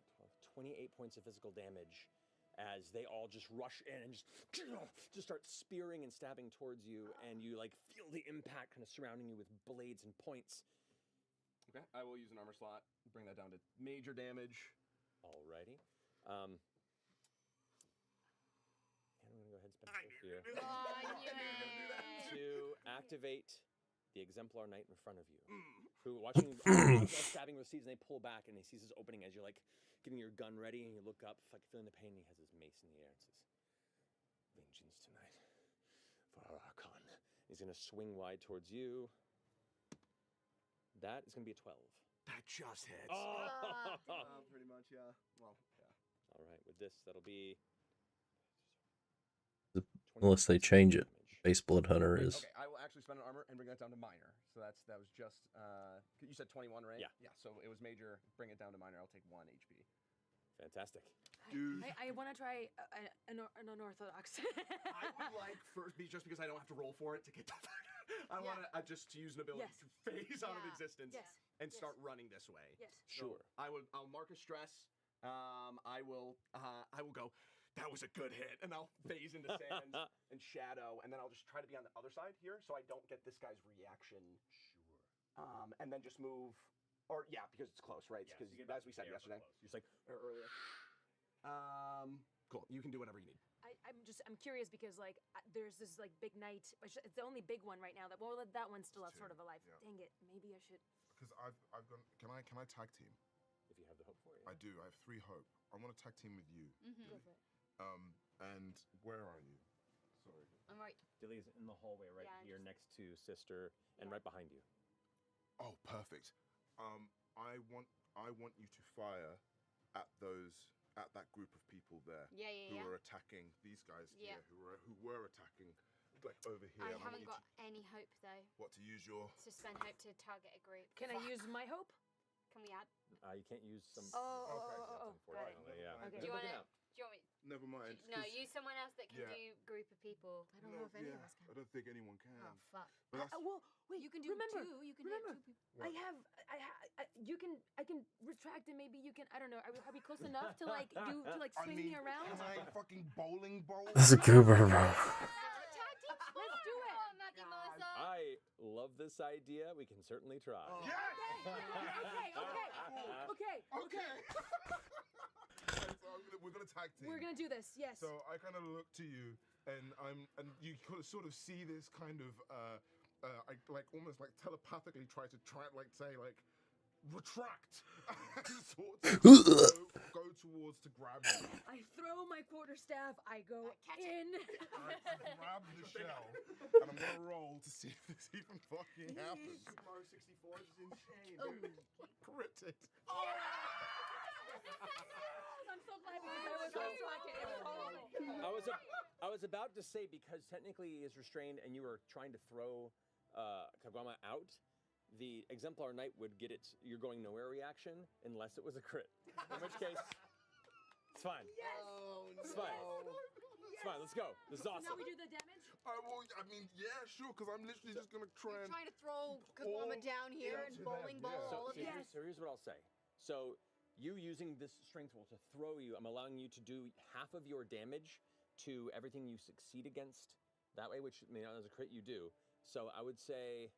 12, 28 points of physical damage as they all just rush in and just start spearing and stabbing towards you, and you like feel the impact kind of surrounding you with blades and points. Okay, I will use an armor slot, bring that down to major damage. Alrighty. And I'm gonna go ahead and spend a fear to activate the exemplar knight in front of you, who watching you stabbing with seeds, and they pull back, and he sees this opening as you're like getting your gun ready, and you look up, like feeling the pain. And he has his mace in the air and says, "Vengeance tonight for our Archon." He's gonna swing wide towards you. That is gonna be a 12. That just hits. Pretty much, yeah. Well, yeah. All right, with this, that'll be. Unless they change it. Base Blood Hunter is. Okay, I will actually spend an armor and bring that down to minor. So that was just you said 21, right? Yeah. Yeah. So it was major. Bring it down to minor. I'll take 1 HP. Fantastic. I want to try an unorthodox. I would like first just because I don't have to roll for it to get to I want to just to use an ability to phase out of existence and start running this way. Yes. Sure. So I'll mark a stress. I will go. That was a good hit, and I'll phase into sands and shadow, and then I'll just try to be on the other side here, so I don't get this guy's reaction. Sure. And then just move, or because it's close, right? Because as we said yesterday, just like earlier. Cool. You can do whatever you need. I'm curious because like there's this like big knight. It's the only big one right now. That one's still sort of alive. Yeah. Dang it! Maybe I should. Because I've gone. Can I tag team? If you have the hope for it. I do. I have 3 hope. I want to tag team with you. Go for it. And where are you? Sorry. I'm right. Dilly's in the hallway right here next to Sister and right behind you. Oh, perfect. I want you to fire at that group of people there who are attacking these guys here who were attacking like over here. I haven't got any hope though. What, to use your to spend hope to target a group. Can I use my hope? Can we add? You can't use some. Unfortunately, yeah. Okay. Do you want me? Never mind. No, use someone else that can do group of people. I don't know if any of us can. I don't think anyone can. Oh fuck. Well, wait. You can do remember, 2. You can remember, do 2 people. I can retract and maybe you can. I don't know. Are we close enough to like swing me around? Can I fucking bowling bowl? That's a goober. Let's do it. I love this idea. We can certainly try. Okay. So we're gonna tag team. We're gonna do this. Yes. So I kind of look to you, and you sort of see this kind of I like almost like telepathically try to say like retract and sort of go towards to grab you. I throw my quarterstaff. I go in. I grab the shell, and I'm gonna roll to see if this even fucking happens. Mario 64 is insane, dude. Critted. I'm so glad because I was I was about to say, because technically he is restrained and you were trying to throw Kagwama out, the Exemplar Knight would get its "you're going nowhere" reaction unless it was a crit. In which case, it's fine. Yes. Oh, It's fine. It's fine. Let's go. This is awesome. Now we do the damage. I mean, yeah, sure, because I'm literally just gonna try You're and. trying to throw Kagwama down here and into bowling them, ball yeah. all of you. So here's what I'll say. So you using this strength roll to throw you, I'm allowing you to do half of your damage to everything you succeed against that way, which as a crit you do. So I would say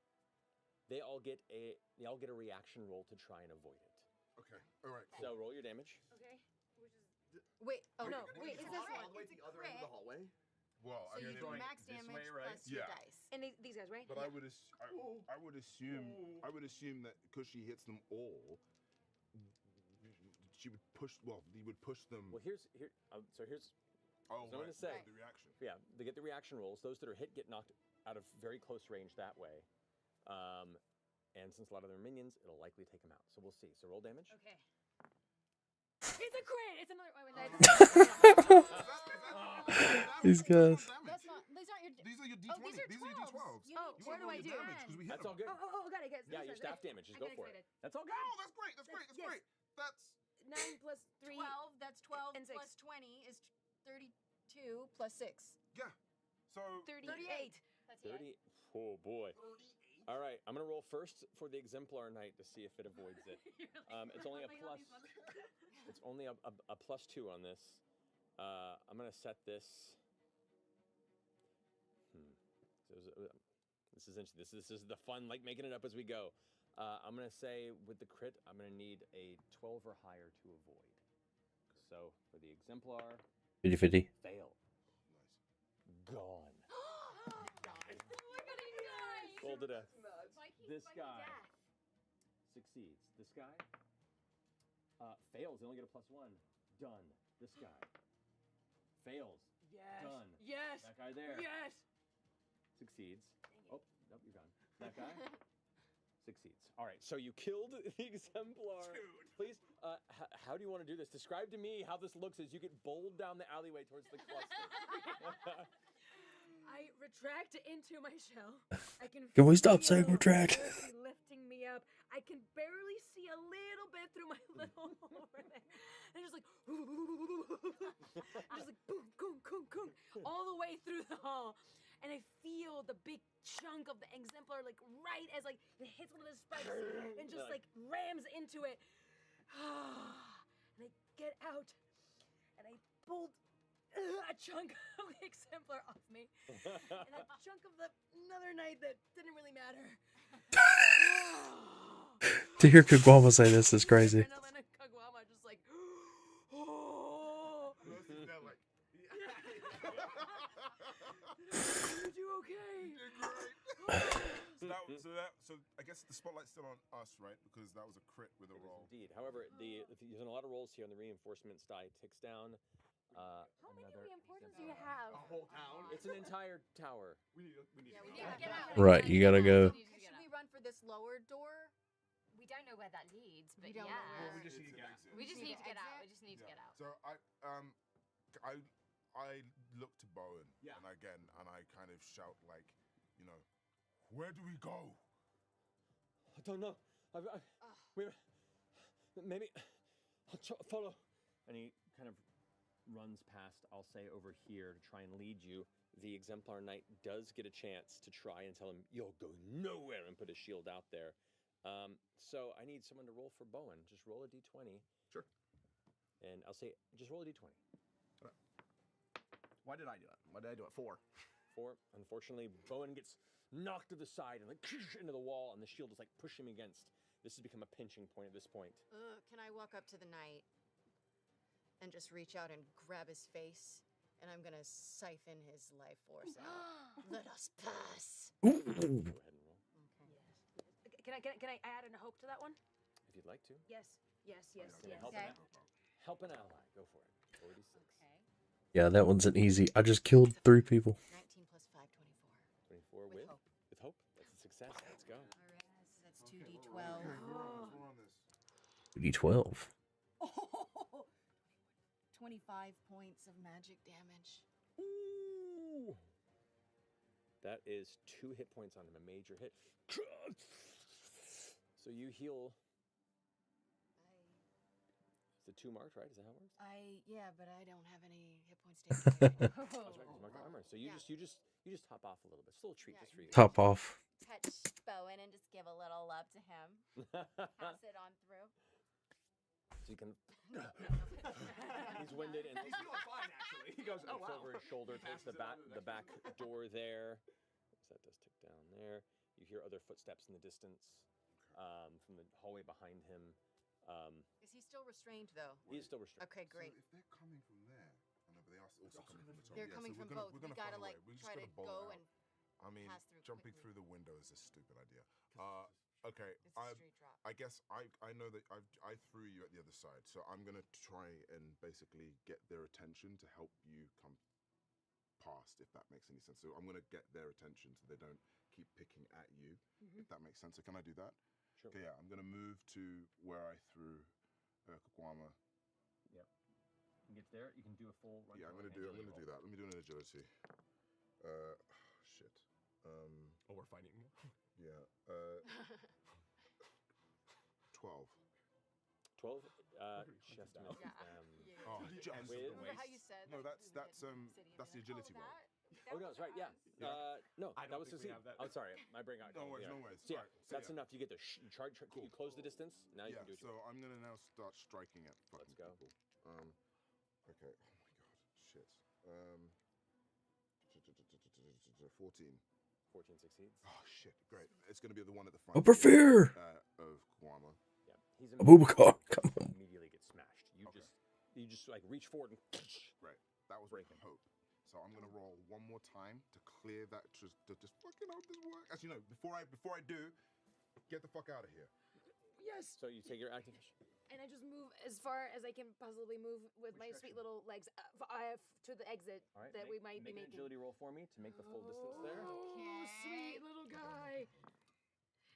they all get a reaction roll to try and avoid it. Okay. All right. So roll your damage. Okay. Wait, oh no, Wait, is is this this all the way it's to a the other end of the crit? hallway? Well, So I you mean, do max this damage way, right? plus your Yeah. dice. And these guys, right? but I would assume that because she hits them all, she would push. Well, he would push them. Well, here's. Oh, so I'm gonna say. the reaction. Yeah, they get the reaction rolls. Those that are hit get knocked out of very close range that way. And since a lot of them are minions, it'll likely take them out. So we'll see. So roll damage. Okay. It's a crit. It's another. These guys. That's not. These aren't your. These are your D20. Oh, these are 12s. These are your D12s. Oh, You what do I do? Because we hit That's all them. good. Oh, got it. Yeah, your staff damage. Just I go got for excited. it. That's all good. Oh, that's great. That's great. That's Yes. great. That's 9 plus 3. 12. That's 12 and 6. plus 20 is 32 plus 6. yeah. So 38. That's 30. Oh boy. All right, I'm gonna roll first for the Exemplar Knight to see if it avoids it. It's only a plus. It's only a +2 on this. I'm gonna set this. So this is interesting. This is the fun, like making it up as we go. I'm gonna say with the crit, I'm gonna need a 12 or higher to avoid. So for the Exemplar, 50-50. fail. Gone. Nice. Roll to death. Viking This fighting guy death. succeeds. This guy fails. They only get a +1. Done. This guy fails. Yes. Done. Yes. That guy there Yes. succeeds. Oh, nope, you're gone. That guy succeeds. All right, so you killed the Exemplar. Dude. Please, how do you want to do this? Describe to me how this looks as you get bowled down the alleyway towards the cluster. I retract into my shell. I can we stop feel saying retract? Mercy lifting me up. I can barely see a little bit through my little hole over there. And just like, just like boom, boom, boom, boom, all the way through the hall. And I feel the big chunk of the Exemplar like right as like it hits one of the spikes and just like rams into it. And I get out and I pulled a chunk of the Exemplar off me, and a chunk of another knight that didn't really matter. To hear Kagwama say this is crazy. Adrenaline and Kagwama just like, oh. Did you do okay? So I guess the spotlight's still on us, right? Because that was a crit with a roll. Indeed. However, using a lot of rolls here, and the reinforcements die ticks down. How many reinforcements do you have? A whole town? It's an entire tower. We need to get out. Right, you gotta go. Should we run for this lower door? We don't know where that leads, but We don't know yeah. where. we just need to get out. We just need to get out. We just need to get out. So I look to Bowen, Yeah. and I kind of shout like, where do we go? I don't know. Maybe I'll follow. And he kind of runs past, I'll say, over here to try and lead you. The Exemplar Knight does get a chance to try and tell him, you'll go nowhere, and put his shield out there. So I need someone to roll for Bowen. Just roll a d20. Sure. And I'll say, just roll a d20. Why did I do it? Why did I do it? 4. 4. Unfortunately, Bowen gets knocked to the side and like into the wall, and the shield is like pushing him against. This has become a pinching point at this point. Can I walk up to the knight and just reach out and grab his face? And I'm gonna siphon his life force out. Let us pass. Go ahead and roll. Can I add a hope to that one? if you'd like to. Yes. Yes. Yes. Gonna Yes. help an ally. Go for it. 46. Yeah, that one's an easy. I just killed 3 people. 19 plus 5, 24. 24 with hope. With hope. That's a success. Let's go. All right, so that's 2d12. 2d12. 25 points of magic damage. Ooh. That is 2 hit points on him. A major hit. So you heal. Is it 2 marked, right? Is that how it works? Yeah, but I don't have any hit points taken. That's right. Marked armor. So you just hop off a little bit. It's a little treat just for you. Top off. Touch Bowen and just give a little love to him. Pass it on through. So you can. He's winded and he's feeling fine actually. He goes, looks over his shoulder, takes the back door there. So that does tick down there. You hear other footsteps in the distance from the hallway behind him. Is he still restrained, though? He's still restrained. Okay, great. So if they're coming from there, I know, but they are also coming from the top. They're coming from both. We gotta like try to go and I mean, pass through jumping quickly. through the window is a stupid idea. Okay, It's a straight drop. I guess I know that I threw you at the other side, so I'm gonna try and basically get their attention to help you come past, if that makes any sense. So I'm gonna get their attention so they don't keep picking at you, if that makes sense. So can I do that? Sure. Okay, yeah, I'm gonna move to where I threw Kakwama. Yep. You get there. You can do a full run. Yeah, I'm gonna do that. Let me do an agility. Shit. Oh, we're fighting. Yeah. 12. 12. Just misses them. Oh, just Remember how you said? No, that that's we the would hit agility roll. Oh no, that's right. Yeah. No, I that don't was think we succeed. have that. Oh, sorry. My brain got. No worries, yeah. no worries. So, yeah, Alright, so that's enough. You get the you charge. You close the distance. Now you Yeah, can do it. so I'm gonna now start striking at fucking Let's go. people. Okay. Oh my god. Shit. 14. 14 succeeds. Oh shit. Great. It's gonna be the one at the front. Upper fear. Of Guama. Yeah. He's Abubakar, come on. Immediately gets smashed. You just like reach forward and. Right. That was breaking hope. So I'm gonna roll one more time to clear that. Just fucking hope this works. Actually, no. Before I do, get the fuck out of here. Yes. So you take your active. And I just move as far as I can possibly move with my sweet little legs to the exit All right, that we might be make an making. agility roll for me to make the full distance there. Oh, sweet little guy.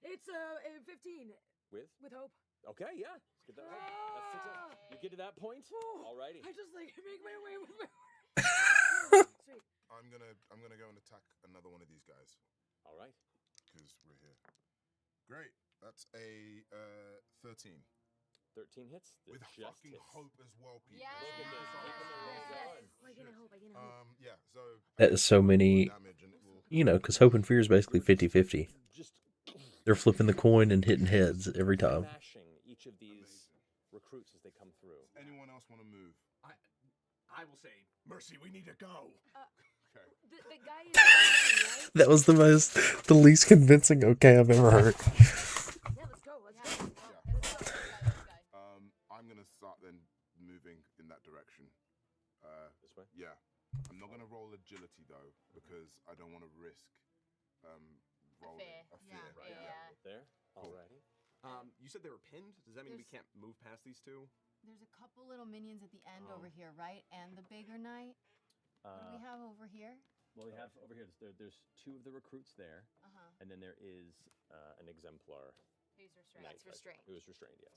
It's 15 With hope. Okay, yeah. Let's get that. That's success. You get to that point. Alrighty. I just like make my way with my. Sweet. I'm gonna go and attack another one of these guys. All right. Because we're here. Great. That's a 13. 13 hits. With fucking hope as well, people. Yeah. Look at this. Keeping the rolls going. I get a hope. Yeah. So That is so many. You know, because hope and fear is basically 50-50. Just They're flipping the coin and hitting heads every time. smashing each of these recruits as they come through. Anyone else want to move? I will say, Mercy, we need to go. Okay. The guy is right? That was the least convincing okay I've ever heard. Yeah, let's go. Let's go. I'm gonna start then moving in that direction. This way? Yeah. I'm not gonna roll agility though because I don't want to risk rolling a fear. Yeah, Right? yeah. There. Alrighty. You said they were pinned. Does that mean we can't move past these two? There's a couple little minions at the end over here, right? And the bigger knight. What do we have over here? Well, we have over here. There's 2 of the recruits there, and then there is an exemplar. Who's restrained? Knight, That's restrained. Who is restrained? Yes.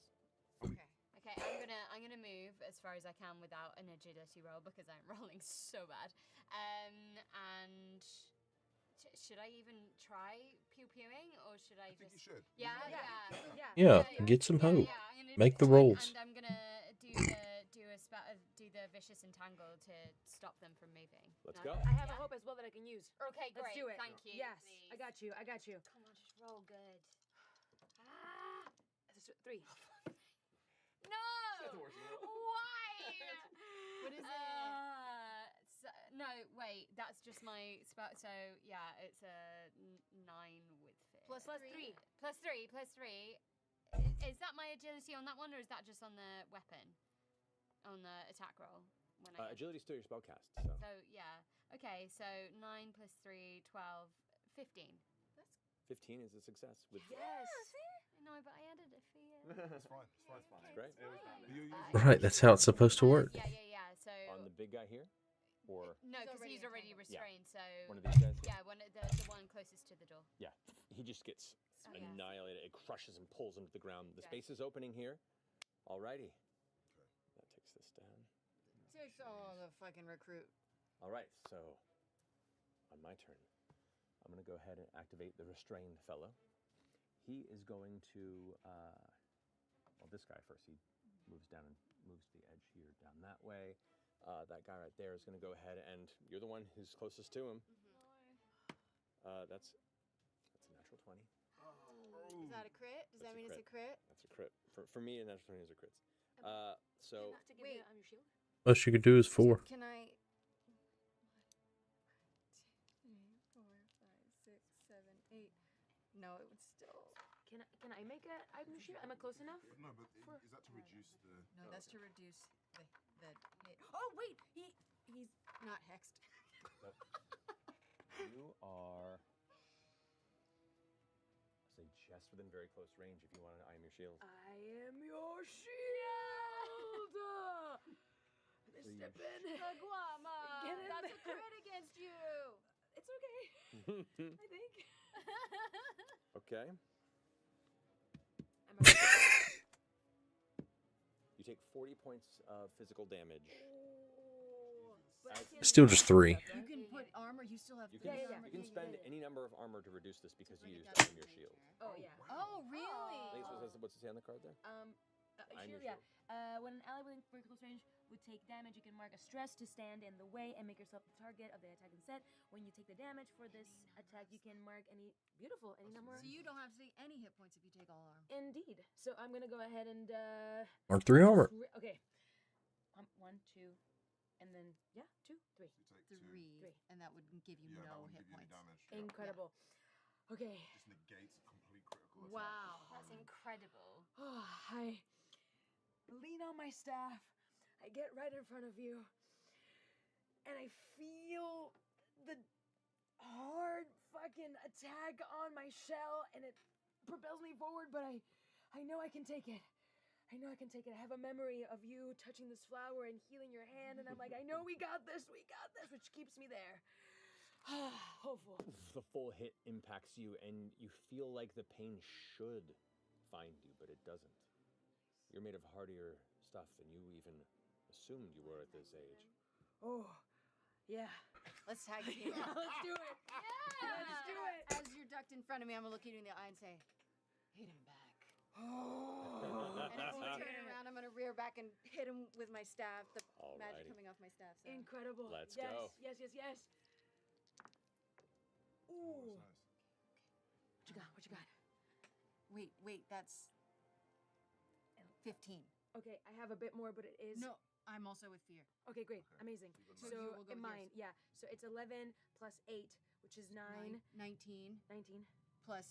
Okay, I'm gonna move as far as I can without an agility roll because I'm rolling so bad. And should I even try pew-pewing or should I just? think you should. Yeah. Yeah, get some hope. I'm gonna Make the try- rolls. And I'm gonna do the vicious entangle to stop them from moving. Let's No? go. I have a hope as well that I can use. Okay, Let's great. do it. Thank you. Yes, please. I got you. Come on, just roll good. This is 3. No! Why? What is it? No, wait. That's just my spell. So yeah, it's a 9 with fear. Plus 3. Plus 3. Is that my agility on that one, or is that just on the weapon? On the attack roll? When I Agility's still your spellcast. So yeah. Okay. So 9 plus 3, 12, 15. 15 is a success with. Yes. No, but I added a for you? It's fine. It's fine. It's great. Right, that's how it's supposed to work. Yeah. So On the big guy here? Or no, because he's already restrained. So one of these guys? Yeah, the one closest to the door. Yeah, he just gets Oh, yeah. annihilated. It crushes and pulls him to the ground. The space is opening here. Alrighty. That takes this down. Takes all the fucking recruit. All right, so on my turn, I'm going to go ahead and activate the restrained fellow. He is going to, well, this guy first. He moves down and moves the edge here down that way. That guy right there is going to go ahead and you're the one who's closest to him. That's a natural 20. Is that a crit? Does that mean it's a crit? That's a crit. For me, a natural 20 is a crit. So Wait. Most you could do is 4. Can I? 1, 2, 3, 4, 5, 6, 7, 8. No, it would still. Can I make a item shield? Am I close enough? No, but is that to reduce the? No, that's to reduce the hit. Oh wait, he's not hexed. you are, say, just within very close range. If you want to, I am your shield. I am your shield. Let's step in. Guama, Get in that's there. a crit against you. It's okay. I think. Okay. You take 40 points of physical damage. Still just 3. You can put armor. You still have. You can, armor. you can spend any number of armor to reduce this because you used I am your shield. Oh yeah. Oh really? What's it say on the card there? I am Shield, your yeah. When an ally within very close range would take damage, you can mark a stress to stand in the way and make yourself the target of the attacking set. When you take the damage for this attack, you can mark any number. So you don't have to take any hit points if you take all armor. Indeed. So I'm gonna go ahead and Mark 3 armor. Okay. 1, 2, and then 2, 3. Three, and that would give you no hit points. Incredible. Okay. Just negates a complete critical attack. Wow, that's incredible. I lean on my staff. I get right in front of you, and I feel the hard fucking attack on my shell, and it propels me forward. But I know I can take it. I know I can take it. I have a memory of you touching this flower and healing your hand, and I'm like, I know we got this, which keeps me there. Hopeful. The full hit impacts you, and you feel like the pain should find you, but it doesn't. You're made of hardier stuff than you even assumed you were at this age. Oh, yeah. Let's tag team. Yeah, let's do it. Yeah. Let's do it. As you're ducked in front of me, I'm gonna look you in the eye and say, "Hit him back." Oh. And as we turn around, I'm gonna rear back and hit him with my staff. The magic Alrighty. coming off my staff. So. Incredible. Let's yes, go. Yes. Ooh. What you got? Wait, that's 15. Okay, I have a bit more, but it is. No, I'm also with fear. Okay, great. Amazing. So So, you will go in with mine, yeah. So it's 11 plus 8, which is 9. 19 19. plus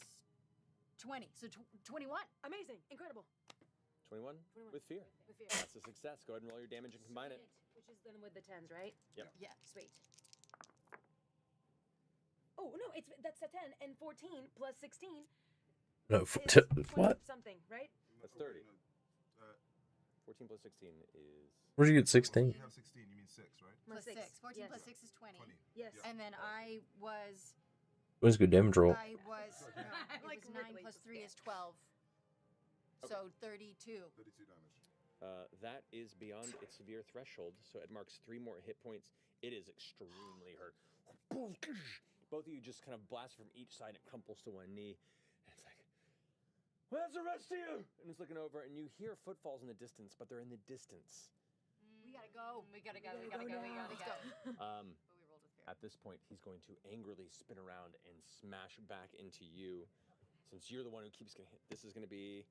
20. So 21. Amazing. Incredible. 21 with fear. With fear. That's a success. Go ahead and roll your damage and combine it. Which is then with the 10s, right? Yep. Yeah. Sweet. Oh, no, that's a 10 and 14 plus 16. No, is 20 what? something, right? That's 30. 14 plus 16 is... Where'd you get 16? You have 16, you mean 6, right? Plus 6. 14 yes. plus 6 is 20. 20. Yes. And then I was... Where's good damage roll? I was... No, it Like was 9 Wrigley, plus just 3 is 12. So 32. 32 damage. That is beyond its severe threshold, so it marks 3 more hit points. It is extremely hurt. Both of you just kind of blast from each side. It crumples to one knee. And it's like, where's the rest of you? And he's looking over, and you hear footfalls in the distance, but they're in the distance. We gotta go. We gotta go. We gotta go. At this point, he's going to angrily spin around and smash back into you. Since you're the one who keeps getting hit, this is going to be...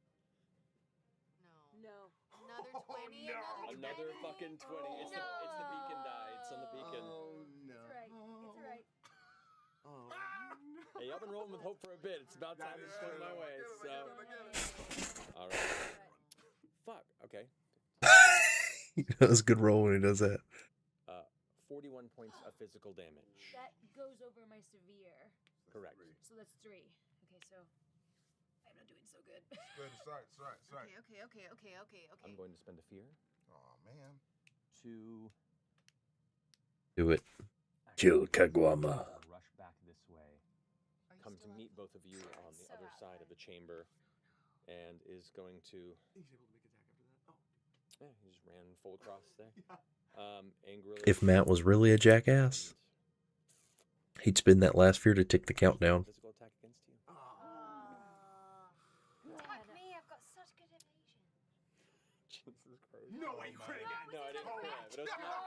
No. Another 20. Another fucking 20. It's the beacon die. It's on the beacon. Oh no. It's alright. Oh. Hey, I've been rolling with hope for a bit. It's about time to swing my way. So, all right. Fuck. Okay. That's a good roll when he does that. 41 points of physical damage. That goes over my severe. Correct. So that's 3. Okay, so I'm not doing so good. It's good. It's right. It's right. It's right. Okay. I'm going to spend a fear Oh man. to Do it. Kill Kagwama. rush back this way. Come to meet both of you on the other side of the chamber, and is going to. He's able to make attack after that. Oh. Yeah, he just ran full across there. Yeah. Angrily. If Matt was really a jackass, he'd spin that last fear to tick the countdown. Physical attack against you. Attack me, I've got such good evasion. Jesus Christ. No way, you crit again. No, I didn't crit. But it was not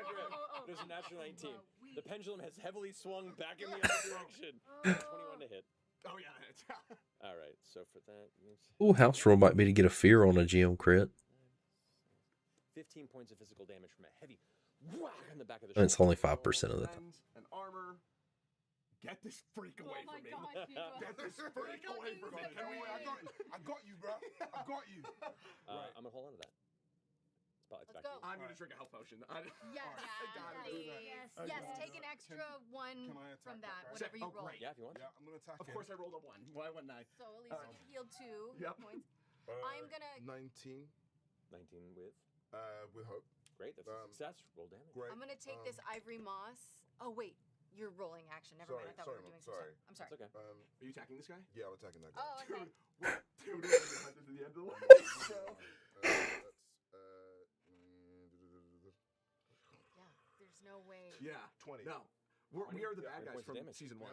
crit. It was a natural 19. The pendulum has heavily swung back in the other direction. 21 to hit. Oh yeah. All right, so for that, Ooh, house rule might be to get a fear on a GM crit. 15 points of physical damage from a heavy whack on the back of the And it's shoulder. only 5% of the time. And armor. Get this freak away from me. Get this freak away from me. I got you, bro. I got you. I'm gonna hold on to that. Spotlight's Let's back go. to you. I'm gonna drink a health potion. Yes, take an extra one Can I attack from that that, guy? whatever you roll. Great. Yeah, if you want. Yeah, I'm gonna attack Of him. course I rolled a 1. Why wouldn't I? So at least you healed 2 Yep. points. I'm gonna. 19 19 with. with hope. Great, that's a success. Roll damage. Great. I'm gonna take this ivory moss. Oh wait, you're rolling action. Never mind. I thought we were doing some stuff. I'm sorry. It's okay. Are you attacking this guy? Yeah, I'm attacking that guy. Oh, okay. Dude, we're at the end of the line. Yeah, there's no way. Yeah. 20. No. We are the bad guys points of from damage. season 1.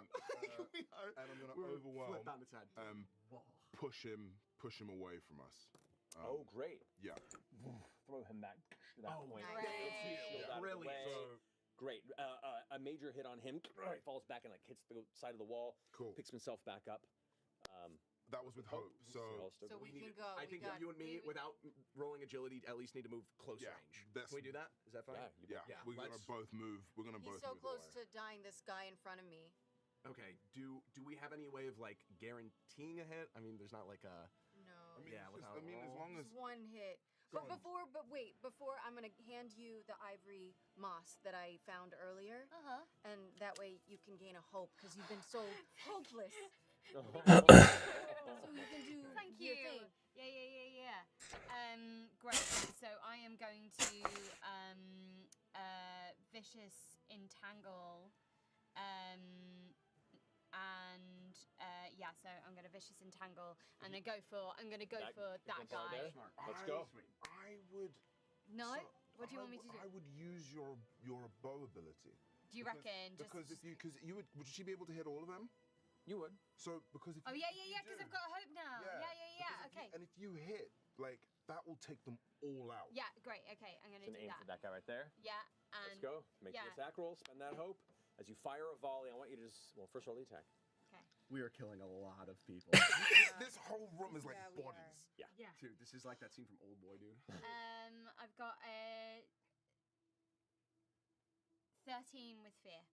We are. And I'm gonna We're overwhelm. flip on its head. Push him away from us. Oh, great. Yeah. Throw him back to that Oh, point. great. Shield out of the Brilliant. way. Great. A major hit on him. He falls back and like hits the side of the wall. Cool. Picks himself back up. That was with hope. So So we can go. I think that you and me, without rolling agility, at least need to move close Yeah, range. that's- Can we do that? Is that fine? yeah, we're gonna let's- both move. We're gonna both He's so move close away. to dying. This guy in front of me. Okay. Do we have any way of like guaranteeing a hit? I mean, there's not like a. No. I mean, Yeah, it's without just, I mean, as roll. long as Just one hit. Go But on. before I'm gonna hand you the ivory moss that I found earlier, and that way you can gain a hope because you've been so hopeless. So you can do Thank your you. thing. Yeah. Great. So I am going to vicious entangle, and so I'm gonna vicious entangle, and I'm gonna go for that Exemplar guy. there? Let's go. I would. No. so- What do you want me to do? I would use your bow ability. Do you reckon? Because because you would she be able to hit all of them? You would. So because if Oh you, yeah. if you Because do- I've got hope now. Yeah. because Okay. and if you hit, like that will take them all out. Yeah. Great. Okay. I'm gonna It's an do aim that. for that guy right there. Yeah. And Let's go. Make yeah. the attack roll. Spend that hope. As you fire a volley, I want you to first roll the attack. We are killing a lot of people. This whole room is like Yeah, we are. bodies. Yeah. Dude, this is like that scene from Old Boy, dude. I've got a 13 with fear.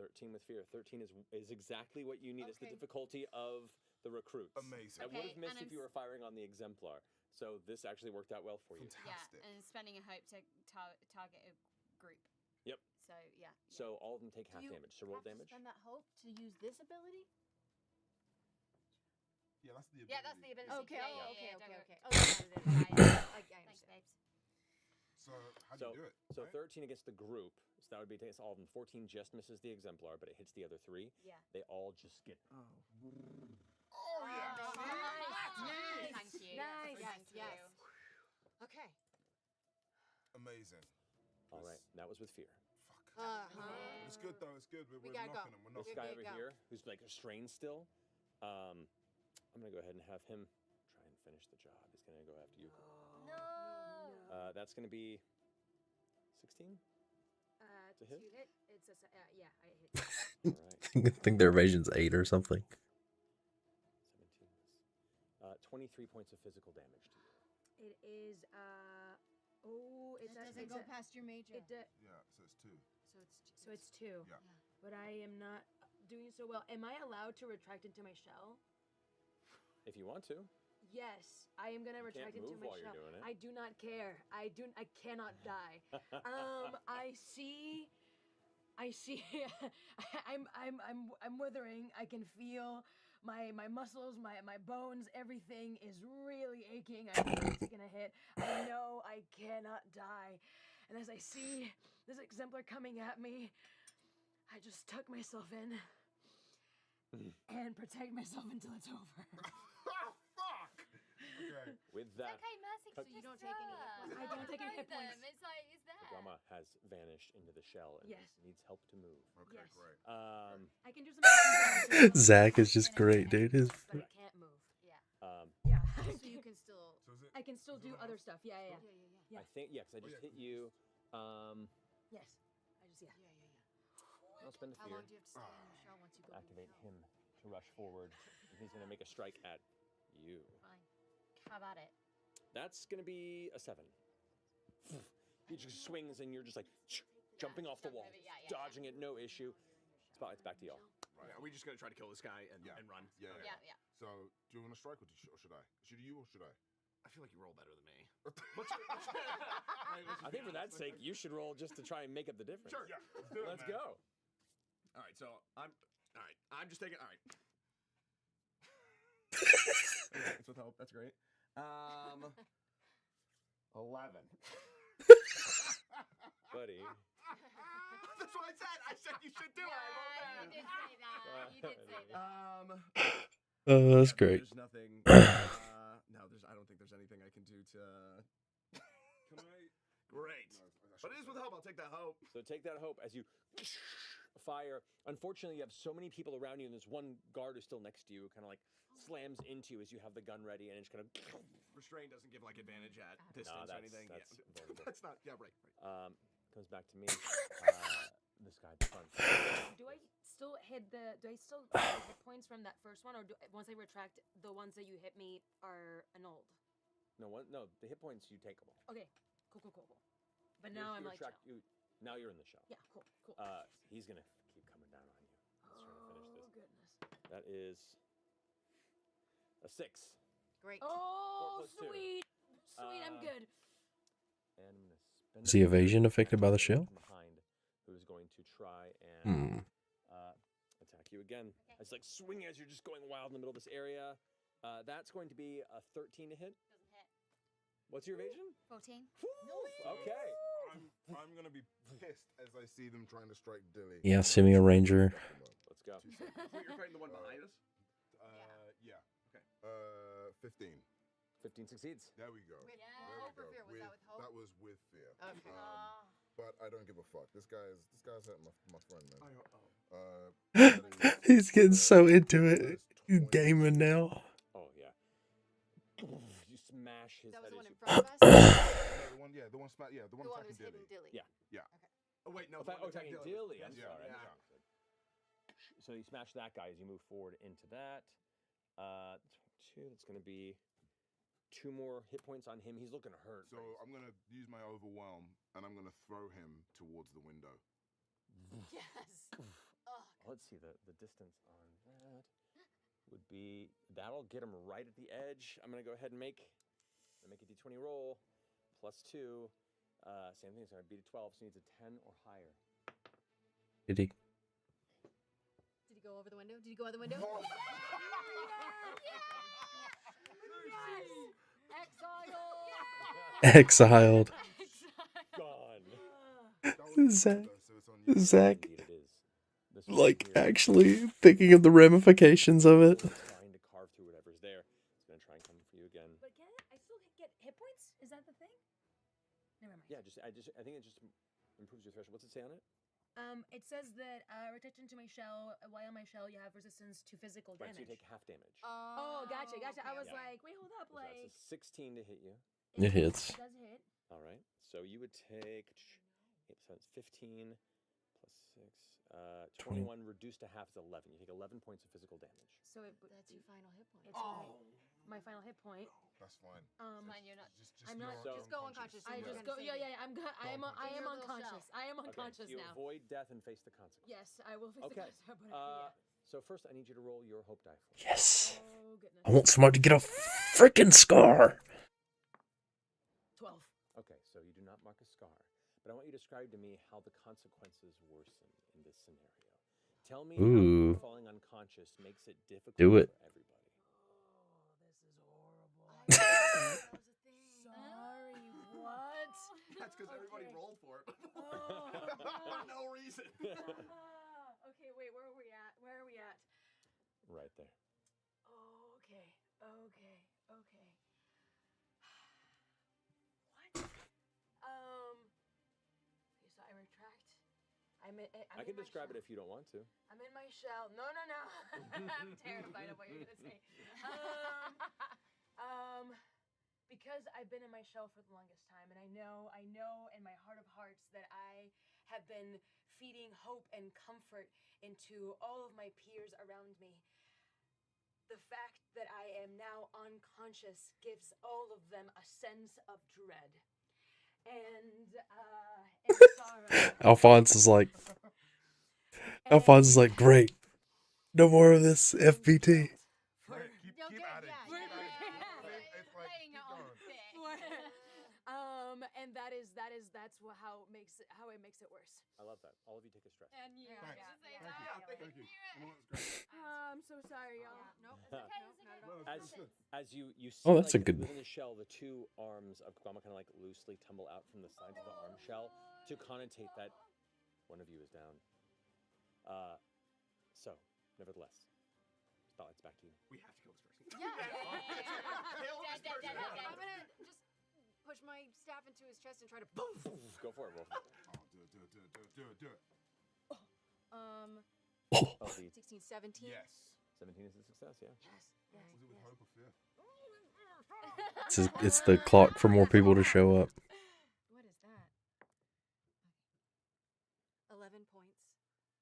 13 with fear. 13 is exactly what you need as the Okay. difficulty of the recruits. Amazing. I would have Okay, missed and if you were firing on the exemplar. So this actually worked out well for you. Fantastic. Yeah, and spending a hope to target a group. Yep. So yeah. So all of them take half Do you damage. So roll have to damage. spend that hope to use this ability? Yeah, that's the ability. Yeah, that's the ability. Okay. Yeah, Oh, yeah, okay. yeah, Okay. don't Okay. worry. Oh, yeah, it is. I Thanks, understand. babes. So how do you do it? So right? 13 against the group. So that would be against all of them. 14 just misses the exemplar, but it hits the other 3. Yeah. They all just get. Oh Nice. yeah. Thank you. Nice. Thank you. Yes. Okay. Amazing. All right. That was with fear. It's good though. It's good. We're gotta go. knocking them. We're This knocking guy Okay, over go. here, who's like restrained still, I'm gonna go ahead and have him try and finish the job. He's gonna go after you. No. That's gonna be 16. To hit? hit. It's a yeah. I hit. All right. I think their evasion's 8 or something. 17. 23 points of physical damage to you. It is It doesn't go past your major. Yeah, so it's 2. So it's 2. Yeah. But I am not doing so well. Am I allowed to retract into my shell? If you want to. Yes, I am gonna You can't retract into move my while you're shell. doing it. I do not care. I cannot die. I see. I'm withering. I can feel my muscles, my bones, everything is really aching. I'm really taking a hit. I know I cannot die. And as I see this exemplar coming at me, I just tuck myself in and protect myself until it's over. Okay. With that, Okay, Mercy, So you don't take any hit points. I don't take any hit points. It's like, it's there. Grandma has vanished into the shell and Yes. needs help to move. Okay, Yes. great. I can do some Zach is just great, dude. His but I can't move. Yeah. Yeah. So you can still. So is it? I can still do other stuff. Yeah. I think, yeah, because I just hit you. Yes. I just I'll spend a How fear. long do you have to stay in your shell once you go? Activate him to rush forward. He's going to make a strike at you. Fine. Have at it. That's going to be a 7. He just swings and you're just like jumping off the wall, dodging it, no issue. Spotlight's back to y'all. Right. Are we just gonna try to kill this guy and run? Yeah. Yeah. So, do you want to strike or should I? Should you or should I? I feel like you roll better than me. I think for that sake, you should roll just to try and make up the difference. Sure. Yeah. Let's do it, Let's man. go. All right. So I'm just taking. All right. It's with hope. That's great. 11. Buddy. That's what I said. I said you should do it. You did say that. You did say that. Oh, that's great. There's nothing. No, I don't think there's anything I can do to. Can I? Great. But it is with hope. I'll take that hope. So take that hope as you fire. Unfortunately, you have so many people around you, and there's one guard who's still next to you, kind of like slams into you as you have the gun ready, and it's kind of. Restrain doesn't give like advantage at distance Nah, or anything. That's vulnerable. That's not. Yeah, right. Comes back to me. This guy at the front. Do I still hit hit points from that first one, or once I retract, the ones that you hit me are annulled? No, the hit points you take them all. Okay, cool. But now I'm like, now you're in the shell. yeah, cool. He's gonna keep coming down on you. Let's try to finish this. Goodness. That is a 6. Great. Oh, 4 + 2. sweet. I'm good. And I'm gonna spend Is the evasion affected by the shell? Behind, who's going to try and attack you again? It's like swinging as you're just going wild in the middle of this area. That's going to be a 13 to hit. Doesn't hit. What's your evasion? 14. Okay. I'm gonna be pissed as I see them trying to strike Dilly. Yeah, send me a ranger. Let's go. Wait, you're fighting the one behind us? Yeah. Okay. 15. 15 succeeds. There we go. With There hope we or go. fear? Was that with hope? That was with fear. Okay. But I don't give a fuck. This guy's hurting my friend, man. He's getting so into it. He's gaming now. Oh yeah. You smash his That was head. the one in front of us? The one attacking who's hitting Dilly. Dilly. Yeah. Oh wait, no. Attacking Dilly. I'm Yeah, sorry. yeah. So you smash that guy as you move forward into that. 2. That's going to be 2 more hit points on him. He's looking hurt. So I'm gonna use my overwhelm and I'm gonna throw him towards the window. Yes. Let's see the distance on that would be that'll get him right at the edge. I'm gonna go ahead and make a d20 roll +2. Same thing. So I beat a 12. So he needs a 10 or higher. Did he? Did he go over the window? Did he go out the window? Exiled. Gone. Zach, Indeed it is. This one like, here, actually thinking of the ramifications of it. trying to carve through whatever's there. It's gonna try and come for you again. But can I still get hit points? Is that the thing? Never mind. Yeah, I think it just improves your threshold. What's it say on it? It says that retention to my shell. While my shell, you have resistance to physical Right, so damage. you take half damage. Oh, gotcha. I was Yeah. like, wait, hold up, So like. that's a 16 to hit you. It hits. It does hit. All right. So you would take so it's 15 plus 6, 21 reduced to half is 11. You take 11 points of physical damage. So That's your final hit point. It's my final hit point. That's fine. Fine, you're not. I'm not. Just go unconscious. I just go. Yeah. I am unconscious. I am unconscious you now. avoid death and face the consequences. Yes, I will face Okay. the consequence. So first, I need you to roll your hope die for me. Yes. Oh goodness. I want somebody to get a freaking scar. 12. Okay, so you do not mark a scar, but I want you to describe to me how the consequences worsen in this scenario. Tell me Ooh. how falling unconscious makes it difficult Do it. for everybody. Sorry, what? That's because everybody rolled for it. Oh. For no reason. Okay, wait, where are we at? Where are we at? Right there. Oh, okay. Okay. What? Okay, so I retract. I can describe it if you don't want to. I'm in my shell. No. I'm terrified of what you're gonna say. Because I've been in my shell for the longest time, and I know in my heart of hearts that I have been feeding hope and comfort into all of my peers around me. The fact that I am now unconscious gives all of them a sense of dread. And sorrow. Alphonse is like, great. No more of this FBT. Keep at it. And that's how it makes it worse. I love that. All of you take a stretch. And you, Thank you. I'm so sorry, y'all. Nope. As you see, Oh, that's a like, good- within the shell, the two arms of Kagama kind of like loosely tumble out from the sides of the arm shell to connotate that one of you is down. So, nevertheless, Spotlight's back to you. We have to kill this person. Yeah. Kill this person. I'm gonna just push my staff into his chest and try to boom. Go for it, Wolf. Do it. Oh, the 16, 17. Yes. 17 is a success, yeah. Was it with hope or fear? It's the clock for more people to show up. What is that? 11 points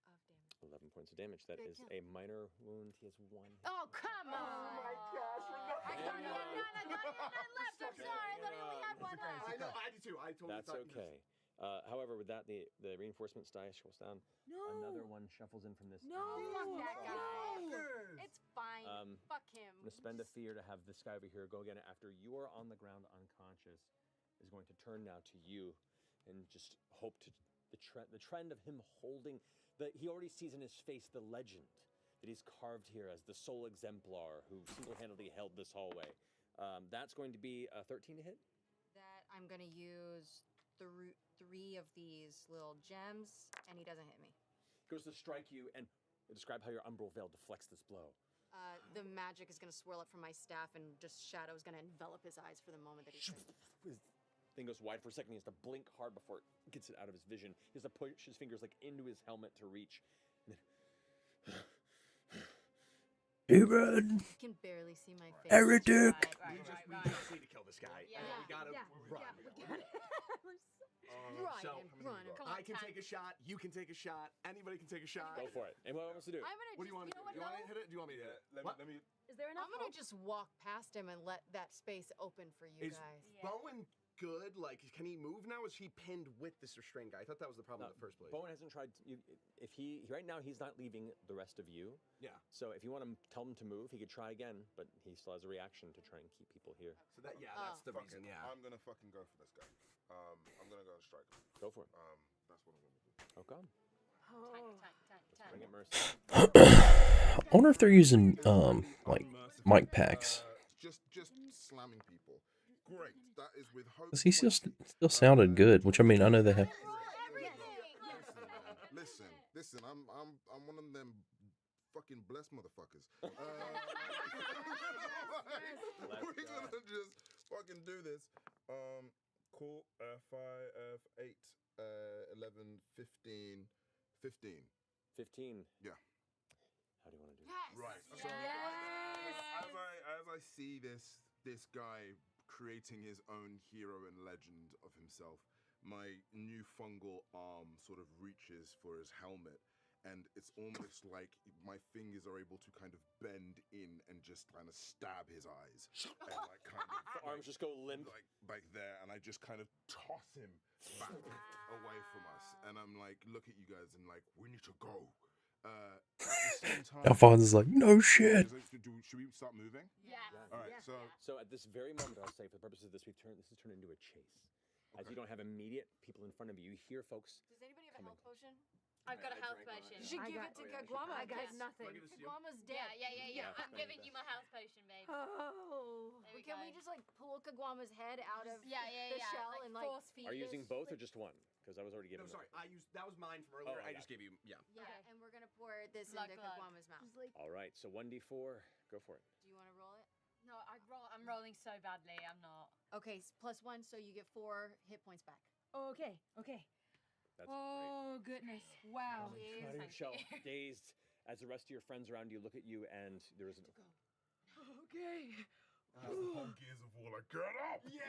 of damage. 11 points of damage. That Good is kill. a minor wound. He has one. Oh, come on! Oh my gosh, we got I thought he had none. I thought he had none left. I'm sorry. I thought he only had one left. I know, I do too. I totally That's thought you okay. However, with that, the reinforcements die shuffles down. No. Another one shuffles in from this. No. Fuck that guy. It's fine. Fuck him. I'm going to spend a fear to have this guy over here go again after you are on the ground unconscious. Is going to turn now to you and just hope to the trend of him holding he already sees in his face the legend that he's carved here as the sole exemplar who single-handedly held this hallway. That's going to be a 13 to hit. That I'm gonna use three of these little gems, and he doesn't hit me. Goes to strike you and describe how your umbral veil deflects this blow. The magic is gonna swirl up from my staff, and just shadow is gonna envelop his eyes for the moment that he's. His thing goes wide for a second. He has to blink hard before it gets it out of his vision. He has to push his fingers like into his helmet to reach. Even You can barely see my face. heretic. We just need to kill this guy. Yeah. We gotta run. Run. I can take a shot. You can take a shot. Anybody can take a shot. Go for it. Anyone wants to do it? I'm gonna. What do you want to do? know what, You want no? to hit it? Do you want me to hit it? Let me. Is there enough? I'm gonna just walk past him and let that space open for you Is guys. Bowen good? Like, can he move now? Is he pinned with this restrained guy? I thought that was the problem in the first place. Bowen hasn't tried. If he right now he's not leaving the rest of you. Yeah. So if you want to tell him to move, he could try again, but he still has a reaction to try and keep people here. So that's the Fuck reason. it. Yeah. I'm gonna fucking go for this guy. I'm gonna go and strike him. Go for it. That's what I'm gonna do. Oh God. Bring it, Mercy. I wonder if they're using like mic packs. Just slamming people. Great. That is with hope. 'Cause he still sounded good, which I mean I know they have. Listen. I'm one of them fucking blessed motherfuckers. We're gonna just fucking do this. Cool. 5, 8, 11, 15. 15. 15. Yeah. How do you want to do Yes. Right. So as I see this guy creating his own hero and legend of himself, my new fungal arm sort of reaches for his helmet, and it's almost like my fingers are able to kind of bend in and just kind of stab his eyes, and like kind of The arms just go limp, like there, and I just kind of toss him back away from us, and I'm like, look at you guys, and like, we need to go. At the same time, Alphonse is like, no shit. Should we start moving? Yeah. All right. So at this very moment, I'll say, for the purposes of this, this has turned into a chase. As you don't have immediate people in front of you, you hear folks. Does anybody have a health potion? I've got a I health drank potion. mine. You should give it to Kagwama. I got Yeah. nothing. Do I give this to you? Kagwama's Yeah, dead. Yeah, I'm I giving need you my health potion, babe. Oh. There we Can go. we just like pull Kagwama's head out of Yeah, the shell and like force feed Are you it. using both or just one? Because I was already No, given. sorry. one. I used that was mine from earlier. Oh, I I just got gave you. Yeah. Okay, and we're gonna pour this Glug, into glug. Kagwama's mouth. All right, so 1d4. Go for it. Do you want to roll it? No, I'm rolling so badly. I'm not. Okay, +1, so you get 4 hit points back. Okay, okay. That's Oh, goodness. Wow. great. Thank Michelle, you. dazed as the rest of your friends around you look at you, and there is an. Okay. On Gears of War, like, get up! Yeah.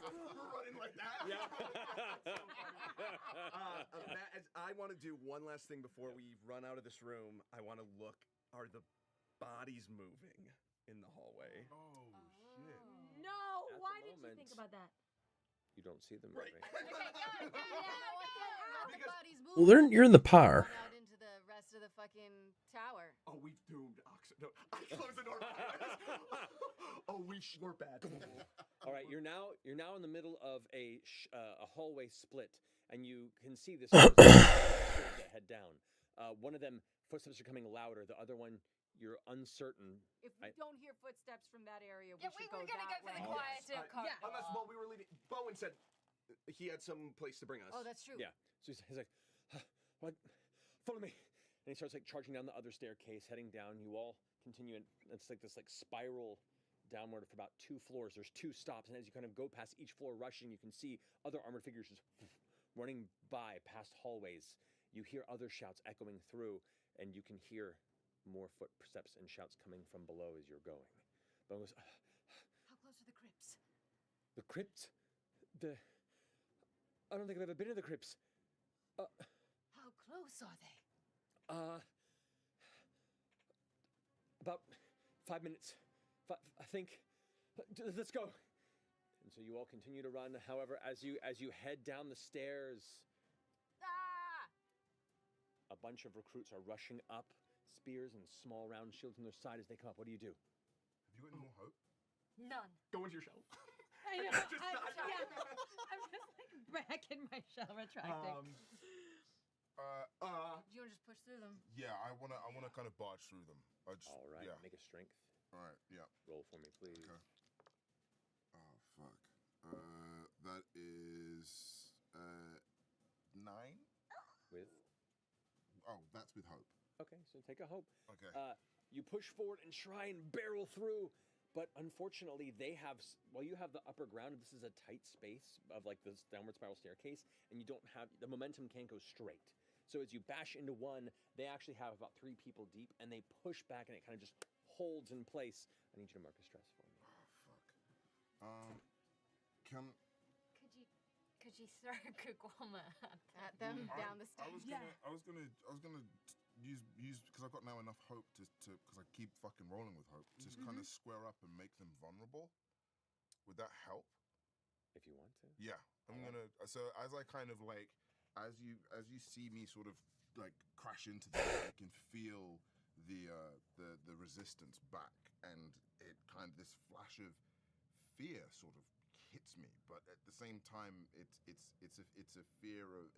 Running like that. I want to do one last thing before we run out of this room. I want to look. Are the bodies moving in the hallway? Oh, shit. No! At Why the did you moment- think about that? You don't see them Right. moving. Well, you're in the pyre. Out into the rest of the fucking tower. Oh, we've doomed Oxford. No, I closed the door. Oh, we're bad. All right, you're now in the middle of a hallway split, and you can see this that head down. One of them footsteps are coming louder. The other one, you're uncertain. If we don't hear footsteps from that area, Yeah, we should we're go gonna that go for way. the quieter corridor. Unless while we were leaving, Bowen said he had some place to bring us. Oh, that's true. Yeah. So he's like, "What? Follow me!" And he starts like charging down the other staircase, heading down. You all continue, and it's like this like spiral downward for about 2 floors. There's 2 stops, and as you kind of go past each floor, rushing, you can see other armored figures just running by past hallways. You hear other shouts echoing through, and you can hear more footsteps and shouts coming from below as you're going. But goes, How close are the crypts? the crypt? I don't think I've ever been in the crypts. How close are they? About 5 minutes. I think. Let's go. And so you all continue to run. However, as you head down the stairs, a bunch of recruits are rushing up, spears and small round shields on their side as they come up. What do you do? Have you got any more hope? None. Go into your shell. I know. Just I'm not- just like back in my shell retracting. Do you want to just push through them? Yeah, I wanna kind of barge through them. All right, Yeah. make a strength All right. Yeah. roll for me, please. Okay. Oh fuck. That is 9. With Oh, that's with hope. okay, so take a hope. Okay. You push forward and try and barrel through, but unfortunately, they have. Well, you have the upper ground. This is a tight space of like this downward spiral staircase, and you don't have the momentum. Can't go straight. So as you bash into one, they actually have about 3 people deep, and they push back, and it kind of just holds in place. I need you to mark a stress for me. Oh fuck. Can Could you throw Kagwama At them down the I stairs. was gonna use because I've got now enough hope to because I keep fucking rolling with hope to kind of square up and make them vulnerable. Would that help? If you want to. Yeah, I'm gonna. So as I kind of like, as you see me sort of like crash into them, I can feel the resistance back, and it kind of this flash of fear sort of hits me. But at the same time, it's a fear of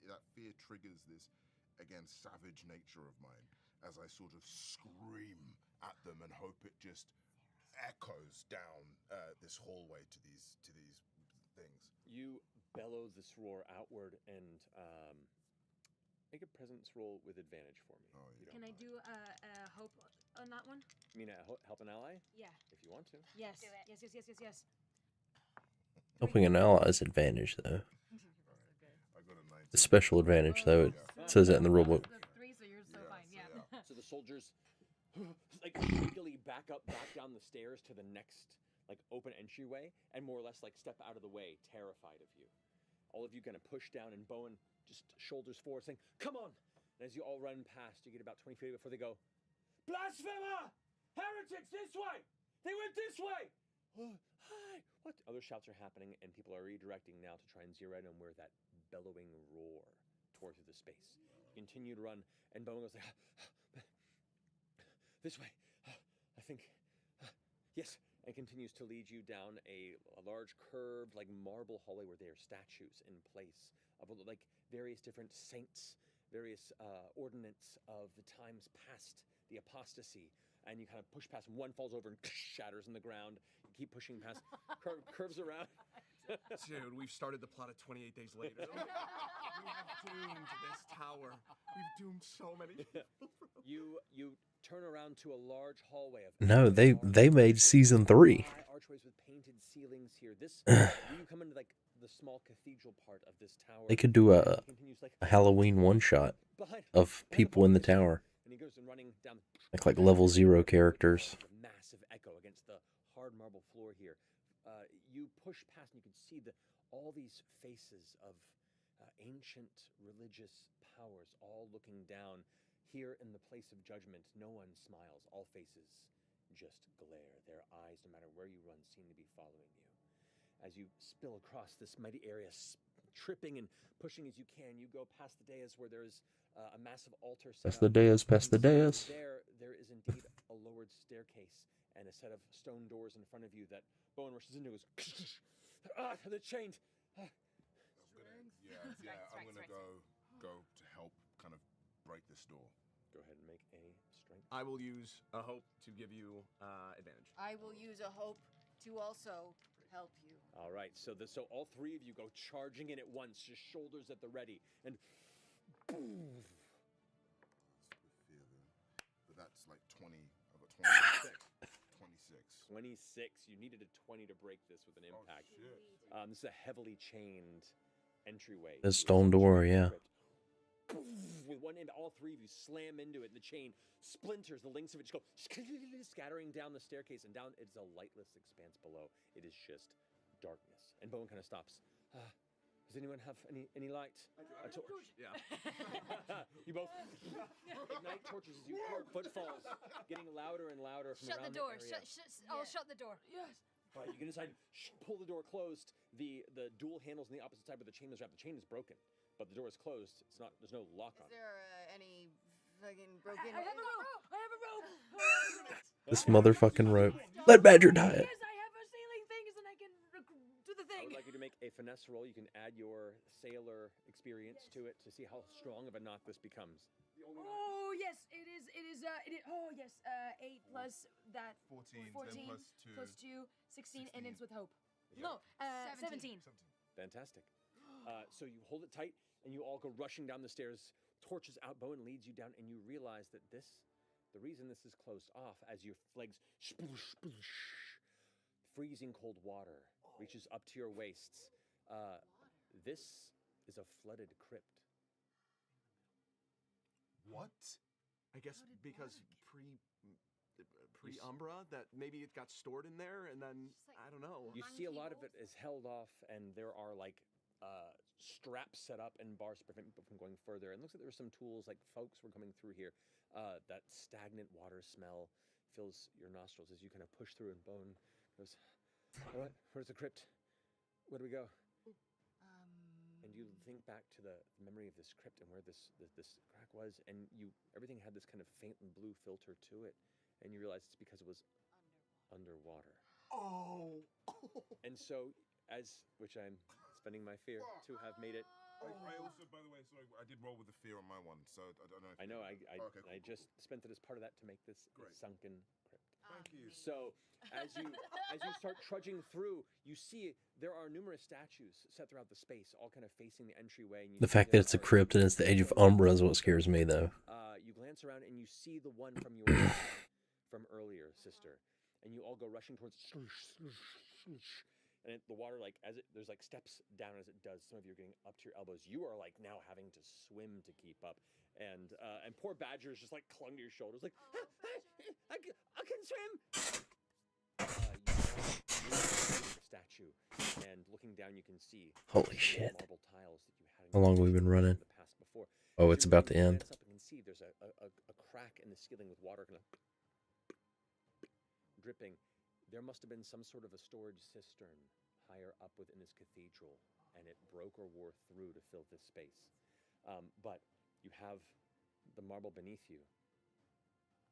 that fear triggers this again savage nature of mine as I sort of scream at them and hope it just echoes down this hallway to these things. You bellow this roar outward and make a presence roll with advantage for me. Oh, yeah. if you Can don't I mind. do a hope on that one? You mean help an ally? Yeah. If you want to. Yes. Do it. Yes. Helping an ally is advantage, though. I got a 19. The special advantage, though, it says that in the rulebook. The 3, so you're so fine. Yeah. So the soldiers like shakily back down the stairs to the next like open entryway and more or less like step out of the way, terrified of you. All of you gonna push down, and Bowen just shoulders forward saying, "Come on!" And as you all run past, you get about 20 feet before they go, "Blasphemer! Heretics, this way! They went this way!" Hi! What? Other shouts are happening, and people are redirecting now to try and zero in on where that bellowing roar tore through the space. You continue to run, and Bowen goes like, "This way, I think. Yes," and continues to lead you down a large curved, like marble hallway where there are statues in place of like various different saints, various ordinance of the times past the apostasy. And you kind of push past, and one falls over and shatters in the ground. You keep pushing past, curves around. Dude, we've started the plot of 28 Days Later. We have doomed this tower. We've doomed so many people. You turn around to a large hallway of No, they made season 3. archways with painted ceilings here. This you come into like the small cathedral part of this tower. They could do a Halloween one-shot of people in the tower. And he goes and running down Like level 0 characters. Massive echo against the hard marble floor here. You push past and you can see all these faces of ancient religious powers all looking down. Here in the place of judgment, no one smiles. All faces just glare. Their eyes, no matter where you run, seem to be following you. As you spill across this mighty area, tripping and pushing as you can, you go past the dais where there's a massive altar set Past the dais, past the dais. There is indeed a lowered staircase and a set of stone doors in front of you that Bowen rushes into and goes, they're chained. I'm gonna go to help kind of break this door. Go ahead and make a strength. I will use a hope to give you advantage. I will use a hope to also help you. All right, so all three of you go charging in at once, just shoulders at the ready, and boom. But that's like 20. I've got 26. 26. You needed a 20 to break this with an impact. Oh, shit. This is a heavily chained entryway. A stone door, yeah. With one end, all three of you slam into it, and the chain splinters. The links of it just go scattering down the staircase, and down it's a lightless expanse below. It is just darkness. And Bowen kind of stops. Does anyone have any light? A torch. Yeah. You both ignite torches as you hear footfalls getting louder and louder from Shut around the door. the area. I'll shut the door. Yes. All right, you can decide. Pull the door closed. The dual handles on the opposite side where the chain is wrapped. The chain is broken, but the door is closed. It's not. There's no lock on Is it. there any fucking broken? I have a rope. I have a rope. This motherfucking rope. Let Badger tie it. Yes, I have a sailing thing, and I can do the I thing. would like you to make a finesse roll. You can add your sailor experience to it to see how strong of a knot this becomes. Oh yes, it is. Oh yes, 8 plus that. 14 plus 2, 16, and it's with hope. Yeah. No, 17. Fantastic. So you hold it tight, and you all go rushing down the stairs. Torches out. Bowen leads you down, and you realize that the reason this is closed off, as your legs, freezing cold water reaches up to your waists. This is a flooded crypt. What? I guess because pre-Umbra, that maybe it got stored in there, and then I don't know. You see a lot of it is held off, and there are like straps set up and bars to prevent people from going further. And it looks like there were some tools, like folks were coming through here. That stagnant water smell fills your nostrils as you kind of push through, and Bone goes, "All right, where's the crypt? Where do we go?" And you think back to the memory of this crypt and where this crack was, and everything had this kind of faint and blue filter to it, and you realize it's because it was underwater. Oh. And so, which I'm spending my fear to have made it. I also, by the way, sorry, I did roll with the fear on my one, so I don't know. I know. Okay, cool. I just spent it as part of that to make this sunken crypt. Thank you. So, as you start trudging through, you see there are numerous statues set throughout the space, all kind of facing the entryway. And The fact that it's a crypt and it's the Age of Umbra is what scares me, though. You glance around and you see the one from your from earlier, sister, and you all go rushing towards. And the water, like there's like steps down as it does. Some of you are getting up to your elbows. You are like now having to swim to keep up, and poor Badger is just like clung to your shoulders, like I can swim. You the statue, and looking down, you can see Holy some shit. marble tiles that you had. How long have we been running? In the past before. Oh, As it's you about to end. glance up and can see there's a crack in the ceiling with water kind of dripping. There must have been some sort of a storage cistern higher up within this cathedral, and it broke or wore through to fill this space. But you have the marble beneath you.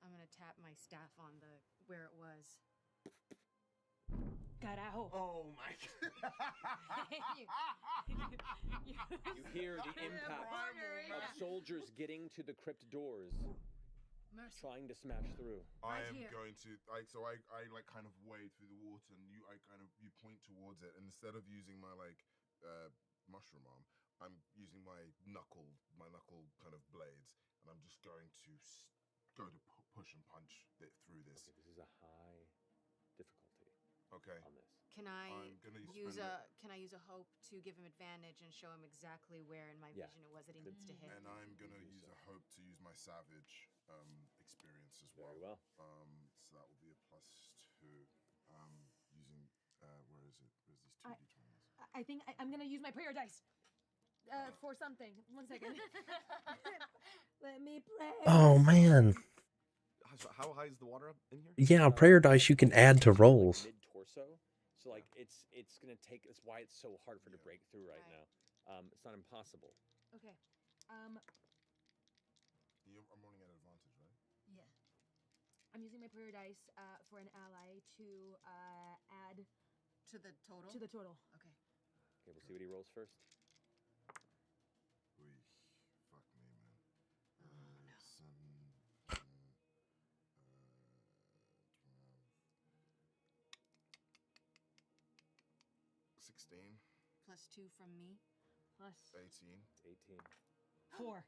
I'm gonna tap my staff on where it was. Carajo. Oh my You hear the impact of soldiers getting to the crypt doors, trying to smash through. I am going to I like kind of wade through the water, and you point towards it, and instead of using my mushroom arm, I'm using my knuckle kind of blades, and I'm just going to go to push and punch it through this. Okay, this is a high difficulty. Okay. On this. Can I I'm gonna use spend a hope to give him advantage and show him exactly where in my vision it was that he needs to hit? And I'm gonna use a hope to use my savage experience as well. Very well. So that will be a +2. Using where is it? Where's these 2d20s? I think I'm gonna use my prayer dice. For something. 1 second. Let me pray. Oh man. So how high is the water up in here? Yeah, prayer dice you can add to rolls. Mid torso, so like it's gonna take. That's why it's so hard for it to break through right now. It's not impossible. Okay. I'm rolling at advantage, right? Yeah. I'm using my prayer dice for an ally to add to the total. Okay. Okay, we'll see what he rolls first. Fuck me, man. Oh no. 16. +2 from me. Plus 18. 18. 4.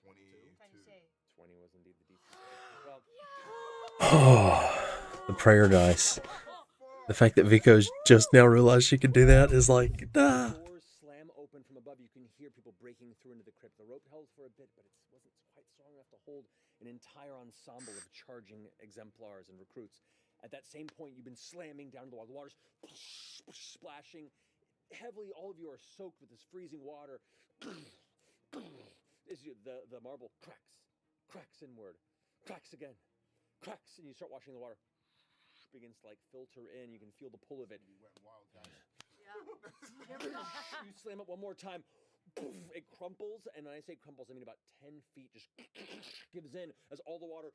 22. 20 was indeed the DC. Well, Oh, the prayer dice. The fact that Vico's just now realized she could do that is like, ah. Doors slam open from above. You can hear people breaking through into the crypt. The rope held for a bit, but it wasn't quite strong enough to hold an entire ensemble of charging exemplars and recruits. At that same point, you've been slamming down to the water. The water's splashing heavily. All of you are soaked with this freezing water. The marble cracks inward, cracks again, cracks, and you start watching the water begins to like filter in. You can feel the pull of it. You went wild, guys. You slam it one more time. It crumples, and when I say crumples, I mean about 10 feet just gives in as all the water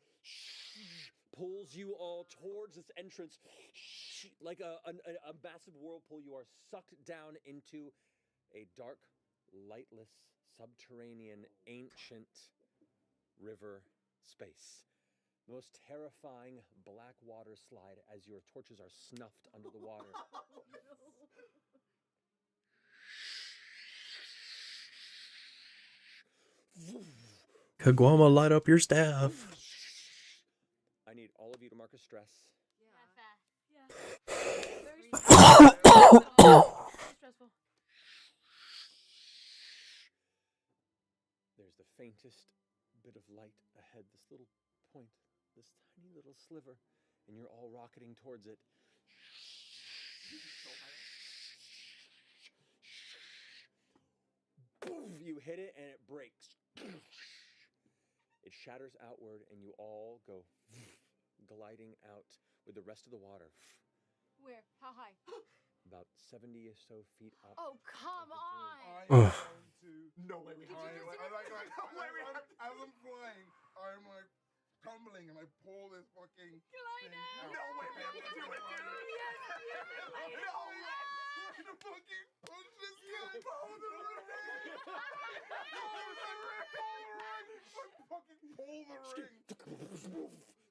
pulls you all towards this entrance. Like a massive whirlpool, you are sucked down into a dark, lightless, subterranean, ancient river space. The most terrifying black water slide as your torches are snuffed under the water. Kagwama, light up your staff. I need all of you to mark a stress. stressful. There's the faintest bit of light ahead, this little point, this tiny little sliver, and you're all rocketing towards it. You hit it and it breaks. It shatters outward and you all go gliding out with the rest of the water. Where? How high? About 70 or so feet up. Oh, come on! No way we have to do it. As I'm flying, I'm like tumbling and I pull this fucking thing out. No way we have to do it, dude! Yes! No way! To fucking punch this guy! Pull the ring!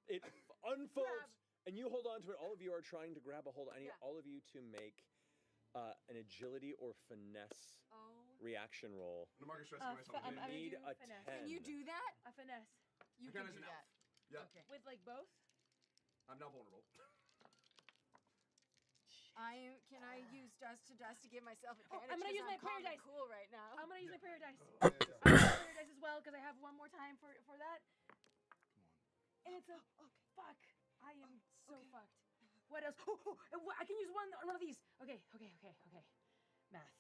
It unfolds, and you hold on to it. All of you are trying to grab a hold. I need all of you to make an agility or finesse reaction roll. I need a 10. Can you do that? A finesse. You can can do do that. Yeah. Okay. With like both? I'm not vulnerable. Can I use dust to give myself advantage? I'm gonna use my calm prayer and dice. cool right now. I'm gonna use my prayer dice. I'm gonna use my prayer dice as well because I have one more time for that. And it's a fuck. I am so fucked. What else? I can use one of these. Okay. Math.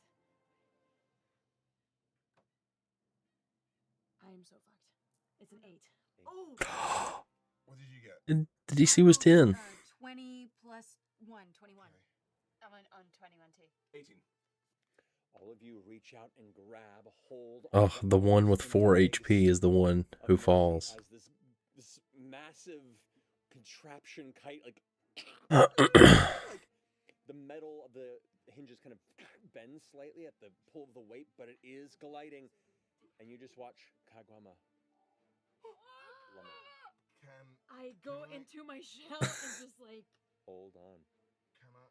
I am so fucked. It's an 8. Oh. What did you get? And the DC was 10. 20 plus 1, 21. I'm on 21 too. 18. All of you reach out and grab hold. Oh, the one with 4 HP is the one who falls. As this massive contraption kite, like The metal of the hinges kind of bends slightly at the pull of the weight, but it is gliding, and you just watch Kagwama plummet. I go into my shell and just like Hold on. Can I?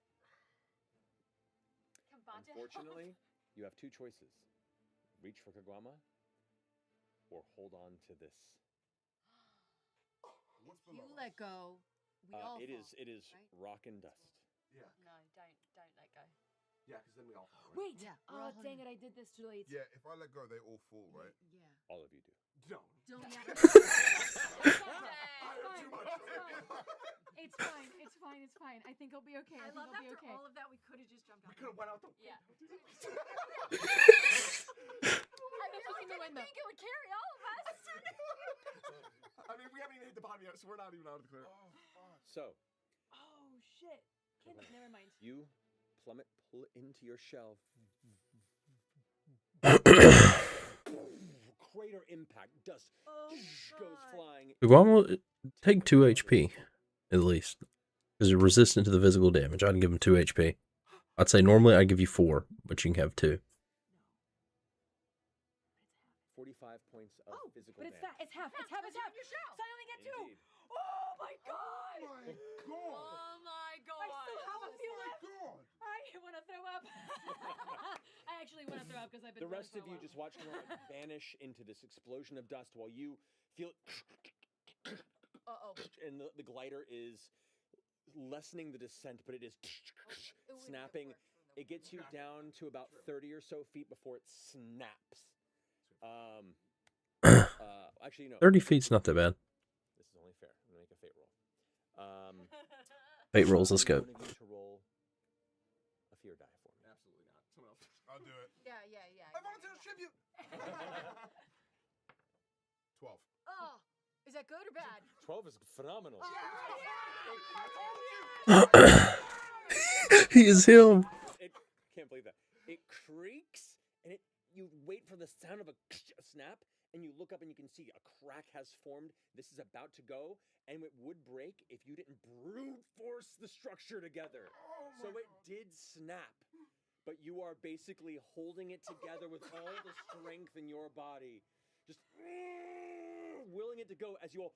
Unfortunately, you have two choices: reach for Kagwama, or hold on to this. If you let go, we all It fall, is right? rock and dust. Yeah. No, don't let go. Yeah, because then we all fall. Right? wait. Yeah, we're all Dang it! I did this too late. Yeah, if I let go, they all fall, right? Yeah. All of you do. Don't. It's fine. It's fine. It's fine. I think I'll be okay. I think love I'll be after okay. all of that, we could have just jumped out. We could have went out the. Yeah. I think it would carry all of us. I mean, we haven't even hit the bottom yet, so we're not even out of the clear. Oh, fuck. So Oh shit! Never mind. you plummet, pull it into your shell. Crater impact, dust goes flying. Kagwama, take 2 HP, at least. Because you're resistant to the physical damage. I'd give him 2 HP. I'd say normally I'd give you 4, but you can have 2. 45 points of physical But it's damage. it's half. It's half. It's half. So I only get 2. Indeed. Oh my god! Oh my god! Oh my god! I still have a few left. God! I want to throw up. I actually want to throw up because I've been. The rest of you just watch Kamara vanish into this explosion of dust while you feel and the glider is lessening the descent, but it is snapping. It gets you down to about 30 or so feet before it snaps. Actually, no. 30 feet's not that bad. This is only fair. I'm gonna make a fate roll. Fate rolls, let's go. One of you to roll a fear die for me. Absolutely not. Someone else. I'll do it. Yeah. I volunteer to tribute! 12. Oh, is that good or bad? 12 is phenomenal. He is him. Can't believe that. It creaks, and you wait for the sound of a snap, and you look up and you can see a crack has formed. This is about to go, and it would break if you didn't brute force the structure together. So it did snap, but you are basically holding it together with all the strength in your body, just willing it to go as you all.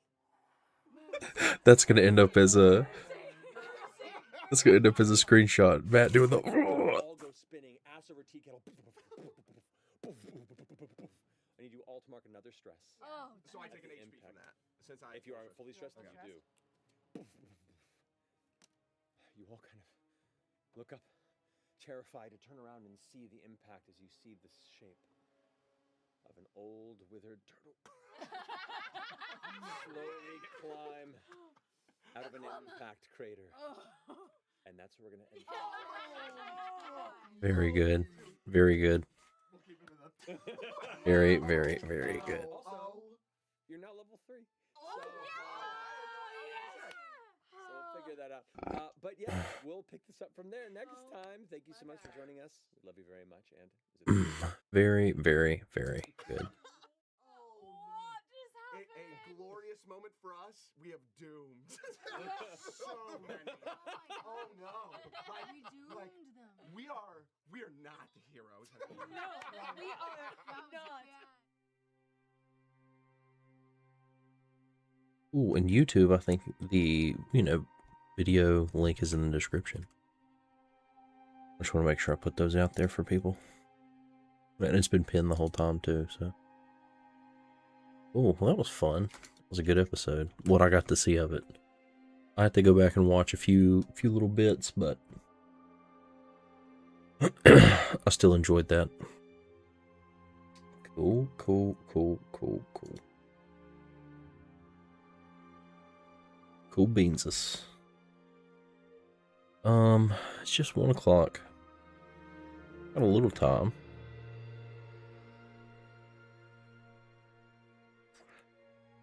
That's gonna end up as a. That's gonna end up as a screenshot. Matt doing the. All go spinning. Ass over tea kettle. I need you all to mark another stress. Oh, So I take an HP from that. Since If you are fully stressed, then you do. You all kind of look up, terrified, to turn around and see the impact as you see the shape of an old, withered turtle slowly climb out of an impact crater. And that's where we're going to end. Very good. Very good. Very, very, very good. Also, you're now level 3. So we'll figure that out. But yeah, we'll pick this up from there next time. Thank you so much for joining us. Love you very much. And Very, very, very good. A glorious moment for us. We have doomed so many. Oh no! We doomed them. We are not the heroes. No, we are not. Ooh, and YouTube, I think the, video link is in the description. I just want to make sure I put those out there for people. And it's been pinned the whole time, too, so. Oh, well, that was fun. It was a good episode. What I got to see of it. I have to go back and watch a few little bits, but I still enjoyed that. Cool, cool, cool, cool, cool. Cool beanses. It's just 1 o'clock. Got a little time.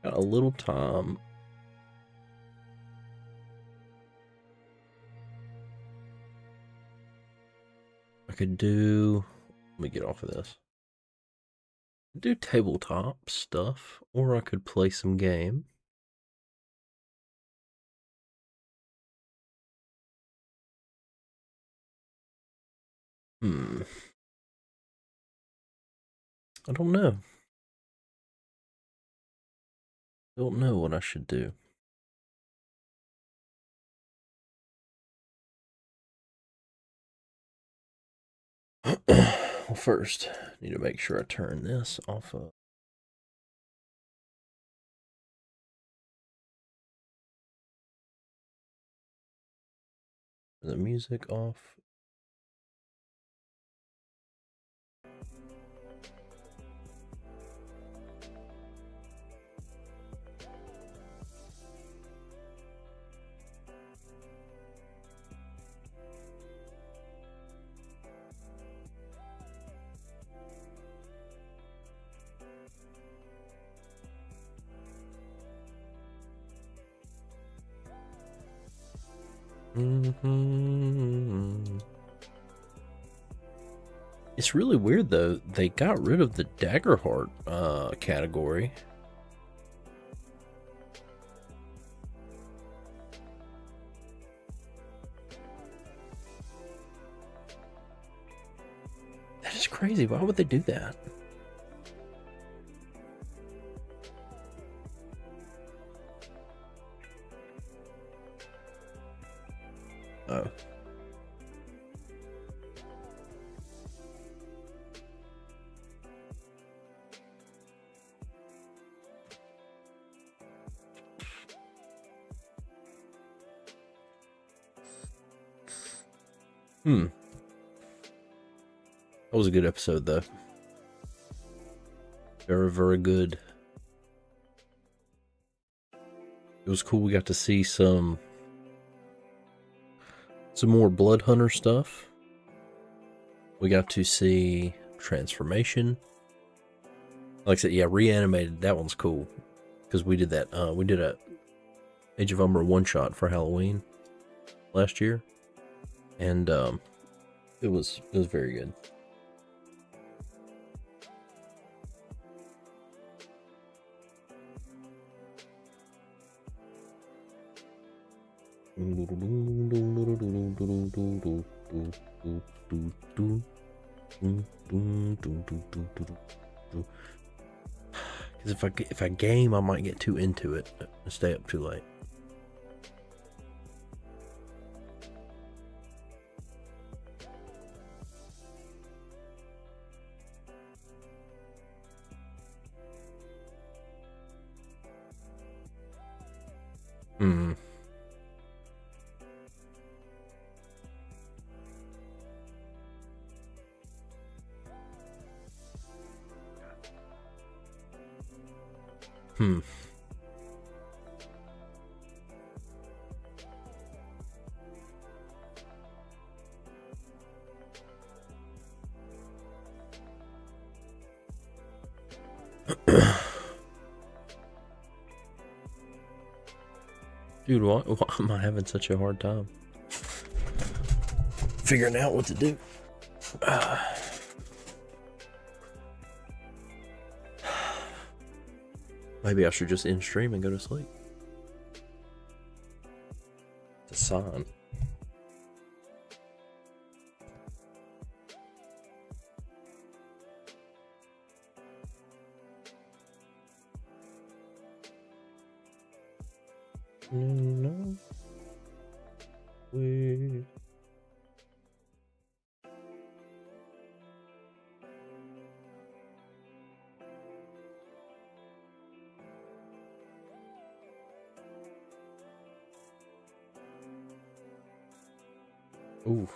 Got a little time. I could do. Let me get off of this. Do tabletop stuff, or I could play some game. I don't know. Don't know what I should do. Well, first, I need to make sure I turn this off of. The music off. It's really weird though. They got rid of the Daggerheart category. That is crazy. Why would they do that? Oh. That was a good episode, though. Very, very good. It was cool. We got to see some more Blood Hunter stuff. We got to see transformation. Like I said, yeah, reanimated. That one's cool because we did that. We did a Age of Umbra one shot for Halloween last year, and it was very good. Because if I game, I might get too into it and stay up too late. Dude, why am I having such a hard time figuring out what to do? Maybe I should just end stream and go to sleep. It's a sign. No. We. Ooh.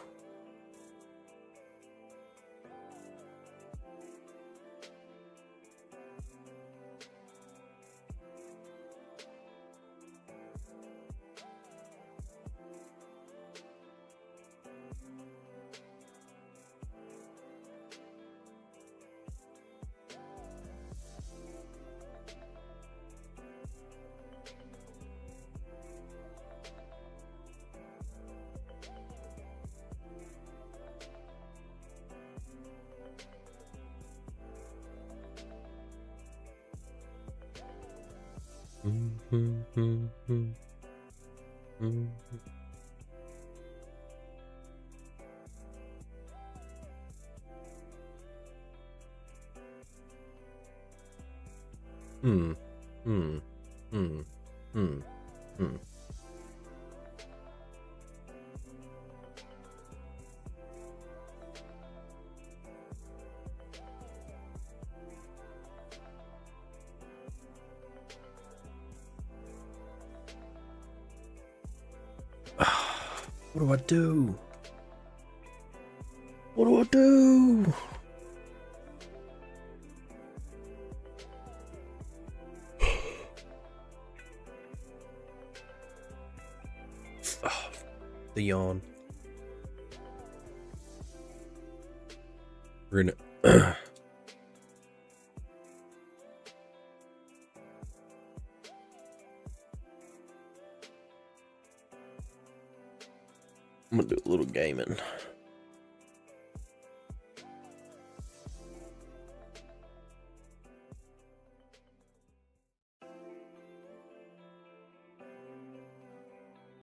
What do I do? What do I do? The yawn. We're gonna. I'm gonna do a little gaming.